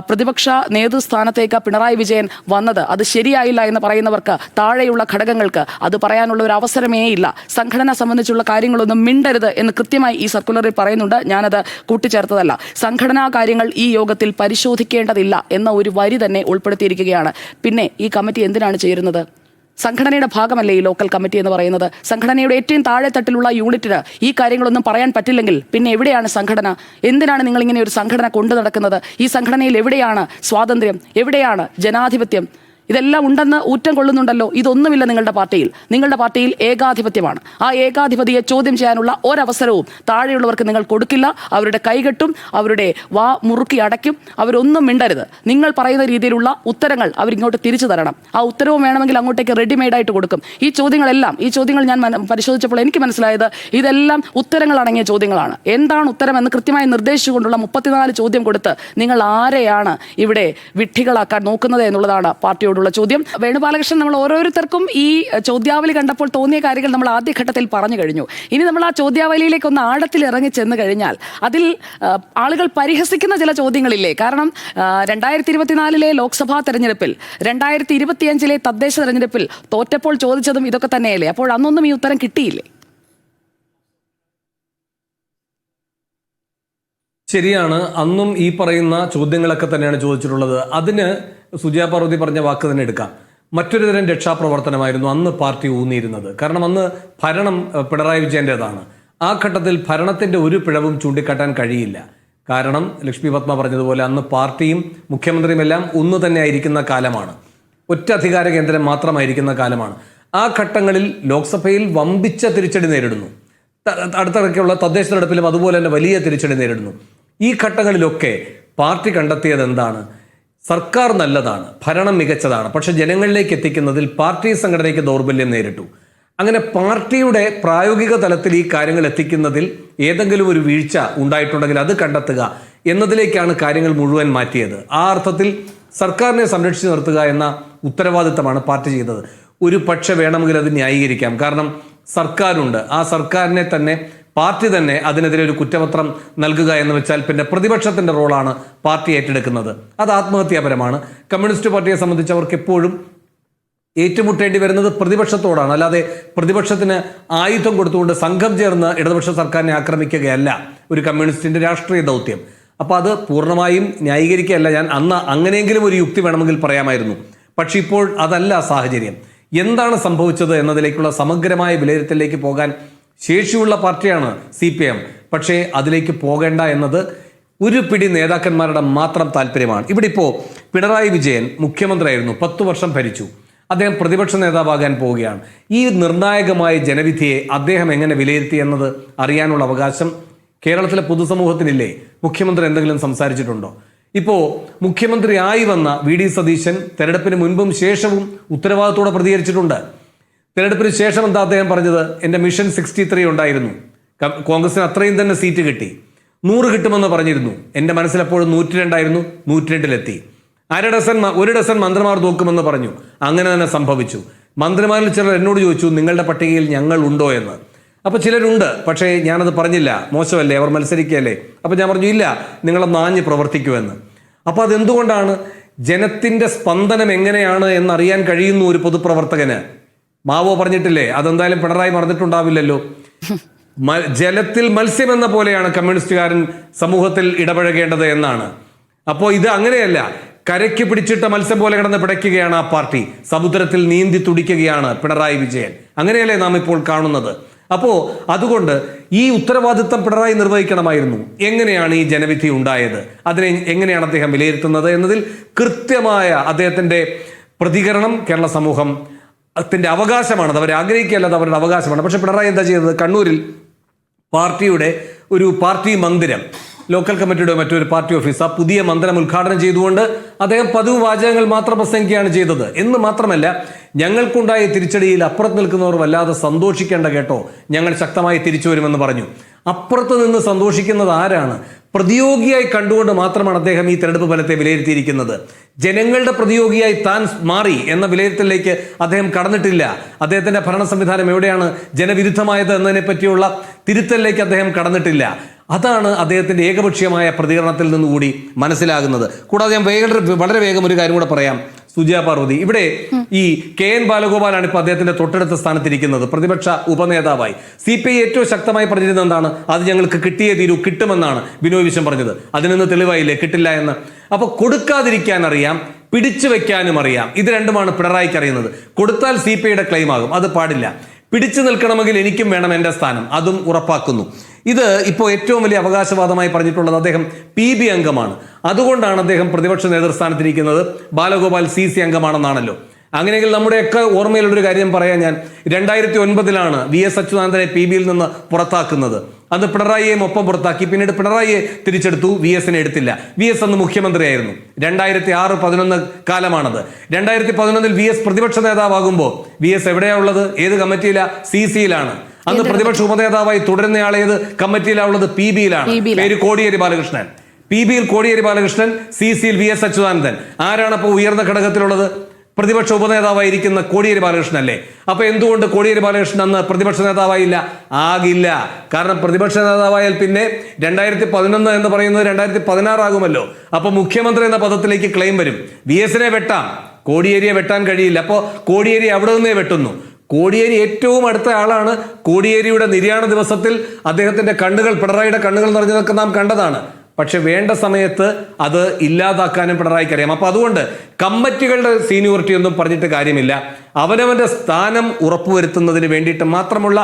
പ്രതിപക്ഷ നേതൃസ്ഥാനത്തേക്ക് പിണറായി വിജയൻ വന്നത് അത് ശരിയായില്ല എന്ന് പറയുന്നവർക്ക്, താഴെയുള്ള ഘടകങ്ങൾക്ക് അത് പറയാനുള്ള ഒരു അവസരമേ ഇല്ല. സംഘടന സംബന്ധിച്ചുള്ള കാര്യങ്ങളൊന്നും മിണ്ടരുത് എന്ന് കൃത്യമായി ഈ സർക്കുലറിൽ പറയുന്നുണ്ട്. ഞാനത് കൂട്ടിച്ചേർത്തതല്ല. സംഘടനാ കാര്യങ്ങൾ ഈ യോഗത്തിൽ പരിശോധിക്കേണ്ടതില്ല എന്ന ഒരു വരി തന്നെ ഉൾപ്പെടുത്തിയിരിക്കുകയാണ്. പിന്നെ ഈ കമ്മിറ്റി എന്തിനാണ് ചേരുന്നത്? സംഘടനയുടെ ഭാഗമല്ലേ ഈ ലോക്കൽ കമ്മിറ്റി എന്ന് പറയുന്നത്? സംഘടനയുടെ ഏറ്റവും താഴെത്തട്ടിലുള്ള യൂണിറ്റിന് ഈ കാര്യങ്ങളൊന്നും പറയാൻ പറ്റില്ലെങ്കിൽ പിന്നെ എവിടെയാണ് സംഘടന? എന്തിനാണ് നിങ്ങളിങ്ങനെ ഒരു സംഘടന കൊണ്ടു നടക്കുന്നത്? ഈ സംഘടനയിൽ എവിടെയാണ് സ്വാതന്ത്ര്യം? എവിടെയാണ് ജനാധിപത്യം? ഇതെല്ലാം ഉണ്ടെന്ന് ഊറ്റം കൊള്ളുന്നുണ്ടല്ലോ. ഇതൊന്നുമില്ല നിങ്ങളുടെ പാർട്ടിയിൽ. നിങ്ങളുടെ പാർട്ടിയിൽ ഏകാധിപത്യമാണ്. ആ ഏകാധിപതിയെ ചോദ്യം ചെയ്യാനുള്ള ഒരവസരവും താഴെയുള്ളവർക്ക് നിങ്ങൾ കൊടുക്കില്ല. അവരുടെ കൈകെട്ടും, അവരുടെ വാ മുറുക്കി അടയ്ക്കും. അവരൊന്നും മിണ്ടരുത്. നിങ്ങൾ പറയുന്ന രീതിയിലുള്ള ഉത്തരങ്ങൾ അവരിങ്ങോട്ട് തിരിച്ചു തരണം. ആ ഉത്തരവും വേണമെങ്കിൽ അങ്ങോട്ടേക്ക് റെഡിമെയ്ഡായിട്ട് കൊടുക്കും. ഈ ചോദ്യങ്ങൾ ഞാൻ പരിശോധിച്ചപ്പോൾ എനിക്ക് മനസ്സിലായത് ഇതെല്ലാം ഉത്തരങ്ങൾ അടങ്ങിയ ചോദ്യങ്ങളാണ്. എന്താണ് ഉത്തരം എന്ന് കൃത്യമായി നിർദ്ദേശിച്ചുകൊണ്ടുള്ള 34 ചോദ്യം കൊടുത്ത് നിങ്ങൾ ആരെയാണ് ഇവിടെ വിഡ്ഢികളാക്കാൻ നോക്കുന്നത് എന്നുള്ളതാണ് പാർട്ടിയോട് ചോദ്യം. വേണുഗോപാലകൃഷ്ണൻ, നമ്മൾ ഓരോരുത്തർക്കും ഈ ചോദ്യാവലി കണ്ടപ്പോൾ തോന്നിയ കാര്യങ്ങൾ നമ്മൾ ആദ്യഘട്ടത്തിൽ പറഞ്ഞു കഴിഞ്ഞു. ഇനി നമ്മൾ ആ ചോദ്യാവലിയിലേക്ക് ഒന്ന് ആഴത്തിൽ ഇറങ്ങി ചെന്ന് കഴിഞ്ഞാൽ അതിൽ ആളുകൾ പരിഹസിക്കുന്ന ചില ചോദ്യങ്ങളില്ലേ? കാരണം 2024 ലോക്സഭാ തെരഞ്ഞെടുപ്പിൽ, 2025 തദ്ദേശ തെരഞ്ഞെടുപ്പിൽ തോറ്റപ്പോൾ ചോദിച്ചതും ഇതൊക്കെ തന്നെയല്ലേ? അപ്പോൾ അന്നൊന്നും ഈ ഉത്തരം കിട്ടിയില്ലേ? ശരിയാണ്, അന്നും ഈ പറയുന്ന ചോദ്യങ്ങളൊക്കെ തന്നെയാണ് ചോദിച്ചിട്ടുള്ളത്. അതിന് സുജയ പാർവതി പറഞ്ഞ വാക്ക് തന്നെ എടുക്കാം. മറ്റൊരു തരം രക്ഷാപ്രവർത്തനമായിരുന്നു അന്ന് പാർട്ടി ഊന്നിയിരുന്നത്. കാരണം അന്ന് ഭരണം പിണറായി വിജയൻ്റെതാണ്. ആ ഘട്ടത്തിൽ ഭരണത്തിൻ്റെ ഒരു പിഴവും ചൂണ്ടിക്കാട്ടാൻ കഴിയില്ല. കാരണം ലക്ഷ്മി പത്മ പറഞ്ഞതുപോലെ അന്ന് പാർട്ടിയും മുഖ്യമന്ത്രിയും എല്ലാം ഒന്ന് തന്നെ ആയിരിക്കുന്ന കാലമാണ്. ഒറ്റ അധികാര കേന്ദ്രം മാത്രമായിരിക്കുന്ന കാലമാണ്. ആ ഘട്ടങ്ങളിൽ ലോക്സഭയിൽ വമ്പിച്ച തിരിച്ചടി നേരിടുന്നു. അടുത്തിടയ്ക്കുള്ള തദ്ദേശ തെരഞ്ഞെടുപ്പിലും അതുപോലെ തന്നെ വലിയ തിരിച്ചടി നേരിടുന്നു. ഈ ഘട്ടങ്ങളിലൊക്കെ പാർട്ടി കണ്ടെത്തിയത് എന്താണ്? സർക്കാർ നല്ലതാണ്, ഭരണം മികച്ചതാണ്, പക്ഷെ ജനങ്ങളിലേക്ക് എത്തിക്കുന്നതിൽ പാർട്ടി സംഘടനയ്ക്ക് ദൗർബല്യം നേരിട്ടു. അങ്ങനെ പാർട്ടിയുടെ പ്രായോഗിക തലത്തിൽ ഈ കാര്യങ്ങൾ എത്തിക്കുന്നതിൽ ഏതെങ്കിലും ഒരു വീഴ്ച ഉണ്ടായിട്ടുണ്ടെങ്കിൽ അത് കണ്ടെത്തുക എന്നതിലേക്കാണ് കാര്യങ്ങൾ മുഴുവൻ മാറ്റിയത്. ആ അർത്ഥത്തിൽ സർക്കാരിനെ സംരക്ഷിച്ചു നിർത്തുക എന്ന ഉത്തരവാദിത്തമാണ് പാർട്ടി ചെയ്തത്. ഒരു പക്ഷെ വേണമെങ്കിൽ അത് ന്യായീകരിക്കാം. കാരണം സർക്കാരുണ്ട്, ആ സർക്കാരിനെ തന്നെ പാർട്ടി തന്നെ അതിനെതിരെ ഒരു കുറ്റപത്രം നൽകുക എന്ന് വെച്ചാൽ പിന്നെ പ്രതിപക്ഷത്തിന്റെ റോളാണ് പാർട്ടി ഏറ്റെടുക്കുന്നത്. അത് ആത്മഹത്യാപരമാണ്. കമ്മ്യൂണിസ്റ്റ് പാർട്ടിയെ സംബന്ധിച്ച് അവർക്ക് എപ്പോഴും ഏറ്റുമുട്ടേണ്ടി വരുന്നത് പ്രതിപക്ഷത്തോടാണ്. അല്ലാതെ പ്രതിപക്ഷത്തിന് ആയുധം കൊടുത്തുകൊണ്ട് സംഘം ചേർന്ന് ഇടതുപക്ഷ സർക്കാരിനെ ആക്രമിക്കുകയല്ല ഒരു കമ്മ്യൂണിസ്റ്റിന്റെ രാഷ്ട്രീയ ദൗത്യം. അപ്പോൾ അത് പൂർണ്ണമായും ന്യായീകരിക്കുകയല്ല ഞാൻ. അന്ന് അങ്ങനെയെങ്കിലും ഒരു യുക്തി വേണമെങ്കിൽ പറയാമായിരുന്നു. പക്ഷെ ഇപ്പോൾ അതല്ല സാഹചര്യം. എന്താണ് സംഭവിച്ചത് എന്നതിലേക്കുള്ള സമഗ്രമായ വിലയിരുത്തലിലേക്ക് പോകാൻ ശേഷിയുള്ള പാർട്ടിയാണ് CPM. പക്ഷേ അതിലേക്ക് പോകേണ്ട എന്നത് ഒരു പിടി നേതാക്കന്മാരുടെ മാത്രം താല്പര്യമാണ്. ഇവിടെ ഇപ്പോൾ പിണറായി വിജയൻ മുഖ്യമന്ത്രിയായിരുന്നു, 10 വർഷം ഭരിച്ചു. അദ്ദേഹം പ്രതിപക്ഷ നേതാവാകാൻ പോവുകയാണ്. ഈ നിർണായകമായ ജനവിധിയെ അദ്ദേഹം എങ്ങനെ വിലയിരുത്തി എന്നത് അറിയാനുള്ള അവകാശം കേരളത്തിലെ പൊതുസമൂഹത്തിനില്ലേ? മുഖ്യമന്ത്രി എന്തെങ്കിലും സംസാരിച്ചിട്ടുണ്ടോ? ഇപ്പോൾ മുഖ്യമന്ത്രിയായി വന്ന VD സതീശൻ തെരഞ്ഞെടുപ്പിന് മുൻപും ശേഷവും ഉത്തരവാദിത്തോടെ പ്രതികരിച്ചിട്ടുണ്ട്. തെരഞ്ഞെടുപ്പിന് ശേഷം എന്താ അദ്ദേഹം പറഞ്ഞത്? എൻ്റെ മിഷൻ 63 ഉണ്ടായിരുന്നു, കോൺഗ്രസിന് അത്രയും തന്നെ സീറ്റ് കിട്ടി, 100 കിട്ടുമെന്ന് പറഞ്ഞിരുന്നു. എൻ്റെ മനസ്സിലെപ്പോഴും 102 ആയിരുന്നു, 102-ലെത്തി. ഒരു ഡസൻ മന്ത്രിമാർ നോക്കുമെന്ന് പറഞ്ഞു, അങ്ങനെ തന്നെ സംഭവിച്ചു. മന്ത്രിമാരിൽ ചിലർ എന്നോട് ചോദിച്ചു, നിങ്ങളുടെ പട്ടികയിൽ ഞങ്ങൾ ഉണ്ടോ എന്ന്. അപ്പോൾ ചിലരുണ്ട്, പക്ഷേ ഞാനത് പറഞ്ഞില്ല, മോശമല്ലേ, അവർ മത്സരിക്കുകയല്ലേ. അപ്പോൾ ഞാൻ പറഞ്ഞു, ഇല്ല, നിങ്ങളൊന്ന് ആഞ്ഞ് പ്രവർത്തിക്കുമെന്ന്. അപ്പോൾ അതെന്തുകൊണ്ടാണ്? ജനത്തിൻ്റെ സ്പന്ദനം എങ്ങനെയാണ് എന്നറിയാൻ കഴിയുന്നു ഒരു പൊതുപ്രവർത്തകന്. മാവോ പറഞ്ഞിട്ടില്ലേ, അതെന്തായാലും പിണറായി മറന്നിട്ടുണ്ടാവില്ലല്ലോ. ജലത്തിൽ മത്സ്യം എന്ന പോലെയാണ് കമ്മ്യൂണിസ്റ്റുകാരൻ സമൂഹത്തിൽ ഇടപഴകേണ്ടത് എന്നാണ്. അപ്പോൾ ഇത് അങ്ങനെയല്ല, കരയ്ക്ക് പിടിച്ചിട്ട മത്സ്യം പോലെ കിടന്ന് പിടയ്ക്കുകയാണ് ആ പാർട്ടി, സമുദ്രത്തിൽ നീന്തി തുടിക്കുകയാണ് പിണറായി വിജയൻ. അങ്ങനെയല്ലേ നാം ഇപ്പോൾ കാണുന്നത്? അപ്പോൾ അതുകൊണ്ട് ഈ ഉത്തരവാദിത്തം പിണറായി നിർവഹിക്കണമായിരുന്നു. എങ്ങനെയാണ് ഈ ജനവിധി ഉണ്ടായത്, അതിനെ എങ്ങനെയാണ് അദ്ദേഹം വിലയിരുത്തുന്നത് എന്നതിൽ കൃത്യമായ അദ്ദേഹത്തിൻ്റെ പ്രതികരണം കേരള സമൂഹം അതിൻ്റെ അവകാശമാണ്. അവർ ആഗ്രഹിക്കുകയല്ല, അത് അവരുടെ അവകാശമാണ്. പക്ഷെ പിണറായി എന്താ ചെയ്തത്? കണ്ണൂരിൽ പാർട്ടിയുടെ ഒരു പാർട്ടി മന്ദിരം, ലോക്കൽ കമ്മിറ്റിയുടെ മറ്റൊരു പാർട്ടി ഓഫീസ്, ആ പുതിയ മന്ദിരം ഉദ്ഘാടനം ചെയ്തുകൊണ്ട് അദ്ദേഹം പതിവ് വാചകങ്ങൾ മാത്രം പ്രസംഗിക്കുകയാണ് ചെയ്തത്. എന്ന് മാത്രമല്ല, ഞങ്ങൾക്കുണ്ടായ തിരിച്ചടിയിൽ അപ്പുറത്ത് നിൽക്കുന്നവർ വല്ലാതെ സന്തോഷിക്കേണ്ട കേട്ടോ, ഞങ്ങൾ ശക്തമായി തിരിച്ചു വരുമെന്ന് പറഞ്ഞു. അപ്പുറത്ത് നിന്ന് സന്തോഷിക്കുന്നത് ആരാണ്? പ്രതിയോഗിയായി കണ്ടുകൊണ്ട് മാത്രമാണ് അദ്ദേഹം ഈ തെരഞ്ഞെടുപ്പ് ഫലത്തെ വിലയിരുത്തിയിരിക്കുന്നത്. ജനങ്ങളുടെ പ്രതിയോഗിയായി താൻ മാറി എന്ന വിലയിരുത്തലിലേക്ക് അദ്ദേഹം കടന്നിട്ടില്ല. അദ്ദേഹത്തിന്റെ ഭരണ സംവിധാനം എവിടെയാണ് ജനവിരുദ്ധമായത് എന്നതിനെ പറ്റിയുള്ള തിരുത്തലിലേക്ക് അദ്ദേഹം കടന്നിട്ടില്ല. അതാണ് അദ്ദേഹത്തിന്റെ ഏകപക്ഷീയമായ പ്രതികരണത്തിൽ നിന്നുകൂടി മനസ്സിലാകുന്നത്. കൂടാതെ ഞാൻ വളരെ വേഗം ഒരു കാര്യം കൂടെ പറയാം. സുജയ പാർവതി, ഇവിടെ ഈ KN ബാലഗോപാലാണ് ഇപ്പോൾ അദ്ദേഹത്തിന്റെ തൊട്ടടുത്ത സ്ഥാനത്തിരിക്കുന്നത്, പ്രതിപക്ഷ ഉപനേതാവായി. CPI ഏറ്റവും ശക്തമായി പറഞ്ഞിരുന്നത് എന്താണ്? അത് ഞങ്ങൾക്ക് കിട്ടിയേ തീരൂ, കിട്ടുമെന്നാണ് ബിനോയ് വിശ്വം പറഞ്ഞത്. അതിനൊന്ന് തെളിവായില്ലേ കിട്ടില്ല എന്ന്? അപ്പൊ കൊടുക്കാതിരിക്കാൻ അറിയാം, പിടിച്ചു വെക്കാനും അറിയാം. ഇത് രണ്ടുമാണ് പിണറായിക്ക് അറിയുന്നത്. കൊടുത്താൽ CPIയുടെ ക്ലെയിം ആകും, അത് പാടില്ല. പിടിച്ചു നിൽക്കണമെങ്കിൽ എനിക്കും വേണം എൻ്റെ സ്ഥാനം, അതും ഉറപ്പാക്കുന്നു. ഇത് ഇപ്പോൾ ഏറ്റവും വലിയ അവകാശവാദമായി പറഞ്ഞിട്ടുള്ളത് അദ്ദേഹം PB അംഗമാണ്. അതുകൊണ്ടാണ് അദ്ദേഹം പ്രതിപക്ഷ നേതൃസ്ഥാനത്തിരിക്കുന്നത്. ബാലഗോപാൽ CC അംഗമാണെന്നാണല്ലോ. അങ്ങനെയെങ്കിൽ നമ്മുടെയൊക്കെ ഓർമ്മയിലുള്ളൊരു കാര്യം പറയാൻ ഞാൻ, 2009-ലാണ് VS അച്യുതാനന്ദനെ PBയിൽ നിന്ന് പുറത്താക്കുന്നത്. അന്ന് പിണറായിയെയും ഒപ്പം പുറത്താക്കി. പിന്നീട് പിണറായിയെ തിരിച്ചെടുത്തു, VS-നെ എടുത്തില്ല. VS അന്ന് മുഖ്യമന്ത്രിയായിരുന്നു. 2006-11 കാലമാണത്. 2011-ൽ VS പ്രതിപക്ഷ നേതാവാകുമ്പോൾ VS എവിടെയാ ഉള്ളത്? ഏത് കമ്മിറ്റിയിലാ? CC-യിലാണ്. അന്ന് പ്രതിപക്ഷ ഉപനേതാവായി തുടരുന്നയാൾ ഏത് കമ്മിറ്റിയിലാണ് ഉള്ളത്? PB-യിലാണ്. പേര് കോടിയേരി ബാലകൃഷ്ണൻ. PB-യിൽ കോടിയേരി ബാലകൃഷ്ണൻ, CC-യിൽ VS അച്യുതാനന്ദൻ. ആരാണ് അപ്പോൾ ഉയർന്ന ഘടകത്തിലുള്ളത്? പ്രതിപക്ഷ ഉപനേതാവായിരിക്കുന്ന കോടിയേരി ബാലകൃഷ്ണൻ അല്ലേ? അപ്പൊ എന്തുകൊണ്ട് കോടിയേരി ബാലകൃഷ്ണൻ അന്ന് പ്രതിപക്ഷ നേതാവായില്ല? ആകില്ല. കാരണം പ്രതിപക്ഷ നേതാവായാൽ പിന്നെ 2011 എന്ന് പറയുന്നത് 2016 ആകുമല്ലോ. അപ്പൊ മുഖ്യമന്ത്രി എന്ന പദത്തിലേക്ക് ക്ലെയിം വരും. VS-നെ വെട്ടാം, കോടിയേരിയെ വെട്ടാൻ കഴിയില്ല. അപ്പോൾ കോടിയേരി അവിടെ നിന്നേ വെട്ടുന്നു. കോടിയേരി ഏറ്റവും അടുത്ത ആളാണ്. കോടിയേരിയുടെ നിര്യാണ ദിവസത്തിൽ അദ്ദേഹത്തിന്റെ കണ്ണുകൾ, പിണറായിയുടെ കണ്ണുകൾ നിറഞ്ഞതൊക്കെ നാം കണ്ടതാണ്. പക്ഷെ വേണ്ട സമയത്ത് അത് ഇല്ലാതാക്കാനും പിണറായിക്ക് അറിയാം. അപ്പൊ അതുകൊണ്ട് കമ്മിറ്റികളുടെ സീനിയോറിറ്റി ഒന്നും പറഞ്ഞിട്ട് കാര്യമില്ല. അവനവന്റെ സ്ഥാനം ഉറപ്പുവരുത്തുന്നതിന് വേണ്ടിയിട്ട് മാത്രമുള്ള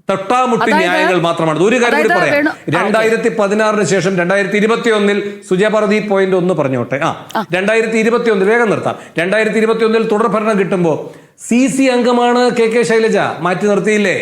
തൊട്ടാമുട്ടി ന്യായങ്ങൾ മാത്രമാണ്. ഒരു കാര്യം കൂടി പറയാം. 2016-ന് ശേഷം 2021-ൽ സുജയ പാർവതി പോയിന്റ് ഒന്ന് പറഞ്ഞോട്ടെ. 2021 വേഗം നിർത്താം. 2021-ൽ തുടർ ഭരണം കിട്ടുമ്പോൾ CC അംഗമാണ് KK ശൈലജ, മാറ്റി നിർത്തിയില്ലേ?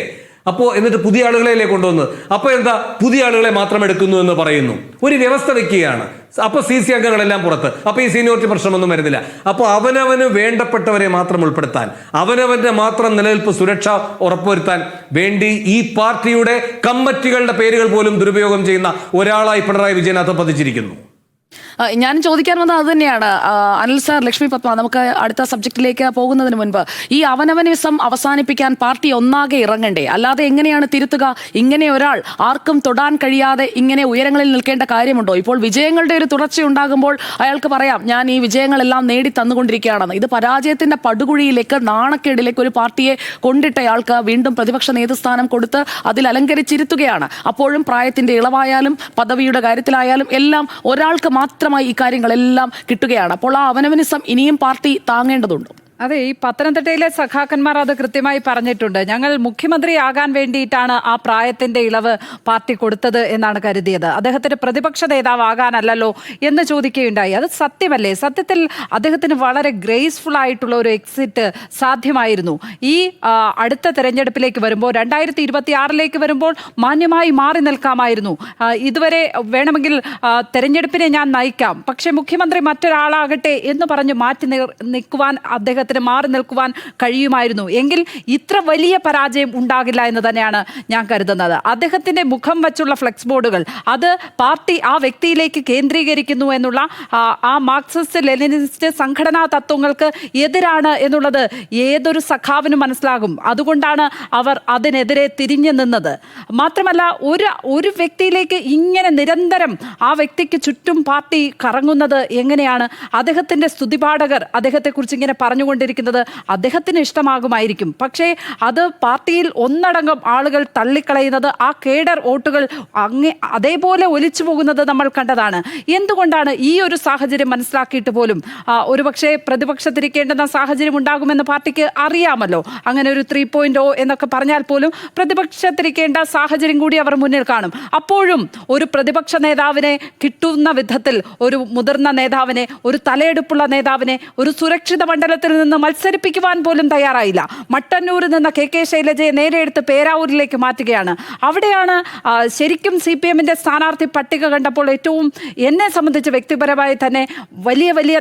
അപ്പോൾ എന്നിട്ട് പുതിയ ആളുകളെയല്ലേ കൊണ്ടുവന്ന്. അപ്പൊ എന്താ, പുതിയ ആളുകളെ മാത്രം എടുക്കുന്നു എന്ന് പറയുന്നു, ഒരു വ്യവസ്ഥ വെക്കുകയാണ്. അപ്പൊ CC അംഗങ്ങളെല്ലാം പുറത്ത്. അപ്പൊ ഈ സീനിയോറിറ്റി പ്രശ്നമൊന്നും വരുന്നില്ല. അപ്പോൾ അവനവന് വേണ്ടപ്പെട്ടവരെ മാത്രം ഉൾപ്പെടുത്താൻ, അവനവന്റെ മാത്രം നിലനിൽപ്പ് സുരക്ഷ ഉറപ്പുവരുത്താൻ വേണ്ടി ഈ പാർട്ടിയുടെ കമ്മിറ്റികളുടെ പേരുകൾ പോലും ദുരുപയോഗം ചെയ്യുന്ന ഒരാളായി പിണറായി വിജയൻ അധപ്പതിച്ചിരിക്കുന്നു. ഞാൻ ചോദിക്കാൻ വന്നത് അത് തന്നെയാണ്. അനിൽ സാർ, ലക്ഷ്മി പത്മ, നമുക്ക് അടുത്ത സബ്ജക്റ്റിലേക്ക് പോകുന്നതിന് മുൻപ് ഈ അവനവനിസം അവസാനിപ്പിക്കാൻ പാർട്ടി ഒന്നാകെ ഇറങ്ങണ്ടേ? അല്ലാതെ എങ്ങനെയാണ് തിരുത്തുക? ഇങ്ങനെ ഒരാൾ ആർക്കും തൊടാൻ കഴിയാതെ ഇങ്ങനെ ഉയരങ്ങളിൽ നിൽക്കേണ്ട കാര്യമുണ്ടോ? ഇപ്പോൾ വിജയങ്ങളുടെ ഒരു തുടർച്ചയുണ്ടാകുമ്പോൾ അയാൾക്ക് പറയാം, ഞാൻ ഈ വിജയങ്ങളെല്ലാം നേടി തന്നുകൊണ്ടിരിക്കുകയാണെന്ന്. ഇത് പരാജയത്തിന്റെ പടുകുഴിയിലേക്ക്, നാണക്കേടിലേക്ക് ഒരു പാർട്ടിയെ കൊണ്ടിട്ടയാൾക്ക് വീണ്ടും പ്രതിപക്ഷ നേതൃസ്ഥാനം കൊടുത്ത് അതിൽ അലങ്കരിച്ചിരുത്തുകയാണ്. അപ്പോഴും പ്രായത്തിന്റെ ഇളവായാലും പദവിയുടെ കാര്യത്തിലായാലും എല്ലാം ഒരാൾക്ക് മാത്രമായി ഈ കാര്യങ്ങളെല്ലാം കിട്ടുകയാണ്. അപ്പോൾ ആ അവനവനിസം ഇനിയും പാർട്ടി താങ്ങേണ്ടതുണ്ട്. അതെ, ഈ പത്തനംതിട്ടയിലെ സഖാക്കന്മാർ അത് കൃത്യമായി പറഞ്ഞിട്ടുണ്ട്. ഞങ്ങൾ മുഖ്യമന്ത്രിയാകാൻ വേണ്ടിയിട്ടാണ് ആ പ്രായത്തിന്റെ ഇളവ് പാർട്ടി കൊടുത്തത് എന്നാണ് കരുതിയത്. അദ്ദേഹത്തിന് പ്രതിപക്ഷ നേതാവാകാനല്ലല്ലോ എന്ന് ചോദിക്കുകയുണ്ടായി. അത് സത്യമല്ലേ? സത്യത്തിൽ അദ്ദേഹത്തിന് വളരെ ഗ്രേസ്ഫുൾ ആയിട്ടുള്ള ഒരു എക്സിറ്റ് സാധ്യമായിരുന്നു. ഈ അടുത്ത തെരഞ്ഞെടുപ്പിലേക്ക് വരുമ്പോൾ 2026 വരുമ്പോൾ മാന്യമായി മാറി നിൽക്കാമായിരുന്നു. ഇതുവരെ വേണമെങ്കിൽ തെരഞ്ഞെടുപ്പിനെ ഞാൻ നയിക്കാം, പക്ഷെ മുഖ്യമന്ത്രി മറ്റൊരാളാകട്ടെ എന്ന് പറഞ്ഞ് മാറ്റി നിൽക്കുവാൻ അദ്ദേഹത്തിന് മാറി നിൽക്കുവാൻ കഴിയുമായിരുന്നു. എങ്കിൽ ഇത്ര വലിയ പരാജയം ഉണ്ടാകില്ല എന്ന് തന്നെയാണ് ഞാൻ കരുതുന്നത്. അദ്ദേഹത്തിന്റെ മുഖം വച്ചുള്ള ഫ്ലെക്സ് ബോർഡുകൾ അത് പാർട്ടി ആ വ്യക്തിയിലേക്ക് കേന്ദ്രീകരിക്കുന്നു എന്നുള്ള ആ മാർക്സിസ്റ്റ് ലെനിനിസ്റ്റ് സംഘടനാ തത്വങ്ങൾക്ക് എതിരാണ് എന്നുള്ളത് ഏതൊരു സഖാവിനും മനസ്സിലാകും. അതുകൊണ്ടാണ് അവർ അതിനെതിരെ തിരിഞ്ഞു നിന്നത്. മാത്രമല്ല ഒരു വ്യക്തിയിലേക്ക് ഇങ്ങനെ നിരന്തരം ആ വ്യക്തിക്ക് ചുറ്റും പാർട്ടി കറങ്ങുന്നത് എങ്ങനെയാണ്? അദ്ദേഹത്തിന്റെ സ്തുതിപാഠകർ അദ്ദേഹത്തെക്കുറിച്ച് ഇങ്ങനെ പറഞ്ഞുകൊണ്ടിരിക്കുന്നത് അദ്ദേഹത്തിന് ഇഷ്ടമാകുമായിരിക്കും, പക്ഷേ അത് പാർട്ടിയിൽ ഒന്നടങ്കം ആളുകൾ തള്ളിക്കളയുന്നത്, ആ കേഡർ വോട്ടുകൾ അതേപോലെ ഒലിച്ചു പോകുന്നത് നമ്മൾ കണ്ടതാണ്. എന്തുകൊണ്ടാണ് ഈ ഒരു സാഹചര്യം മനസ്സിലാക്കിയിട്ട് പോലും ഒരുപക്ഷെ പ്രതിപക്ഷത്തിരിക്കേണ്ടുന്ന സാഹചര്യം ഉണ്ടാകുമെന്ന് പാർട്ടിക്ക് അറിയാമല്ലോ. അങ്ങനെ ഒരു 3.0 എന്നൊക്കെ പറഞ്ഞാൽ പോലും പ്രതിപക്ഷത്തിരിക്കേണ്ട സാഹചര്യം കൂടി അവർ മുന്നിൽ കാണും. അപ്പോഴും ഒരു പ്രതിപക്ഷ നേതാവിനെ കിട്ടുന്ന വിധത്തിൽ ഒരു മുതിർന്ന നേതാവിനെ, ഒരു തലയെടുപ്പുള്ള നേതാവിനെ ഒരു സുരക്ഷിത മണ്ഡലത്തിൽ നിന്ന് മത്സരിപ്പിക്കുവാൻ പോലും തയ്യാറായില്ല. മട്ടന്നൂരിൽ നിന്ന് KK ശൈലജയെ നേരെ എടുത്ത് പേരാവൂരിലേക്ക് മാറ്റുകയാണ്. അവിടെയാണ് ശരിക്കും CPM-ന്റെ സ്ഥാനാർത്ഥി പട്ടിക കണ്ടപ്പോൾ ഏറ്റവും എന്നെ സംബന്ധിച്ച് വ്യക്തിപരമായി തന്നെ വലിയ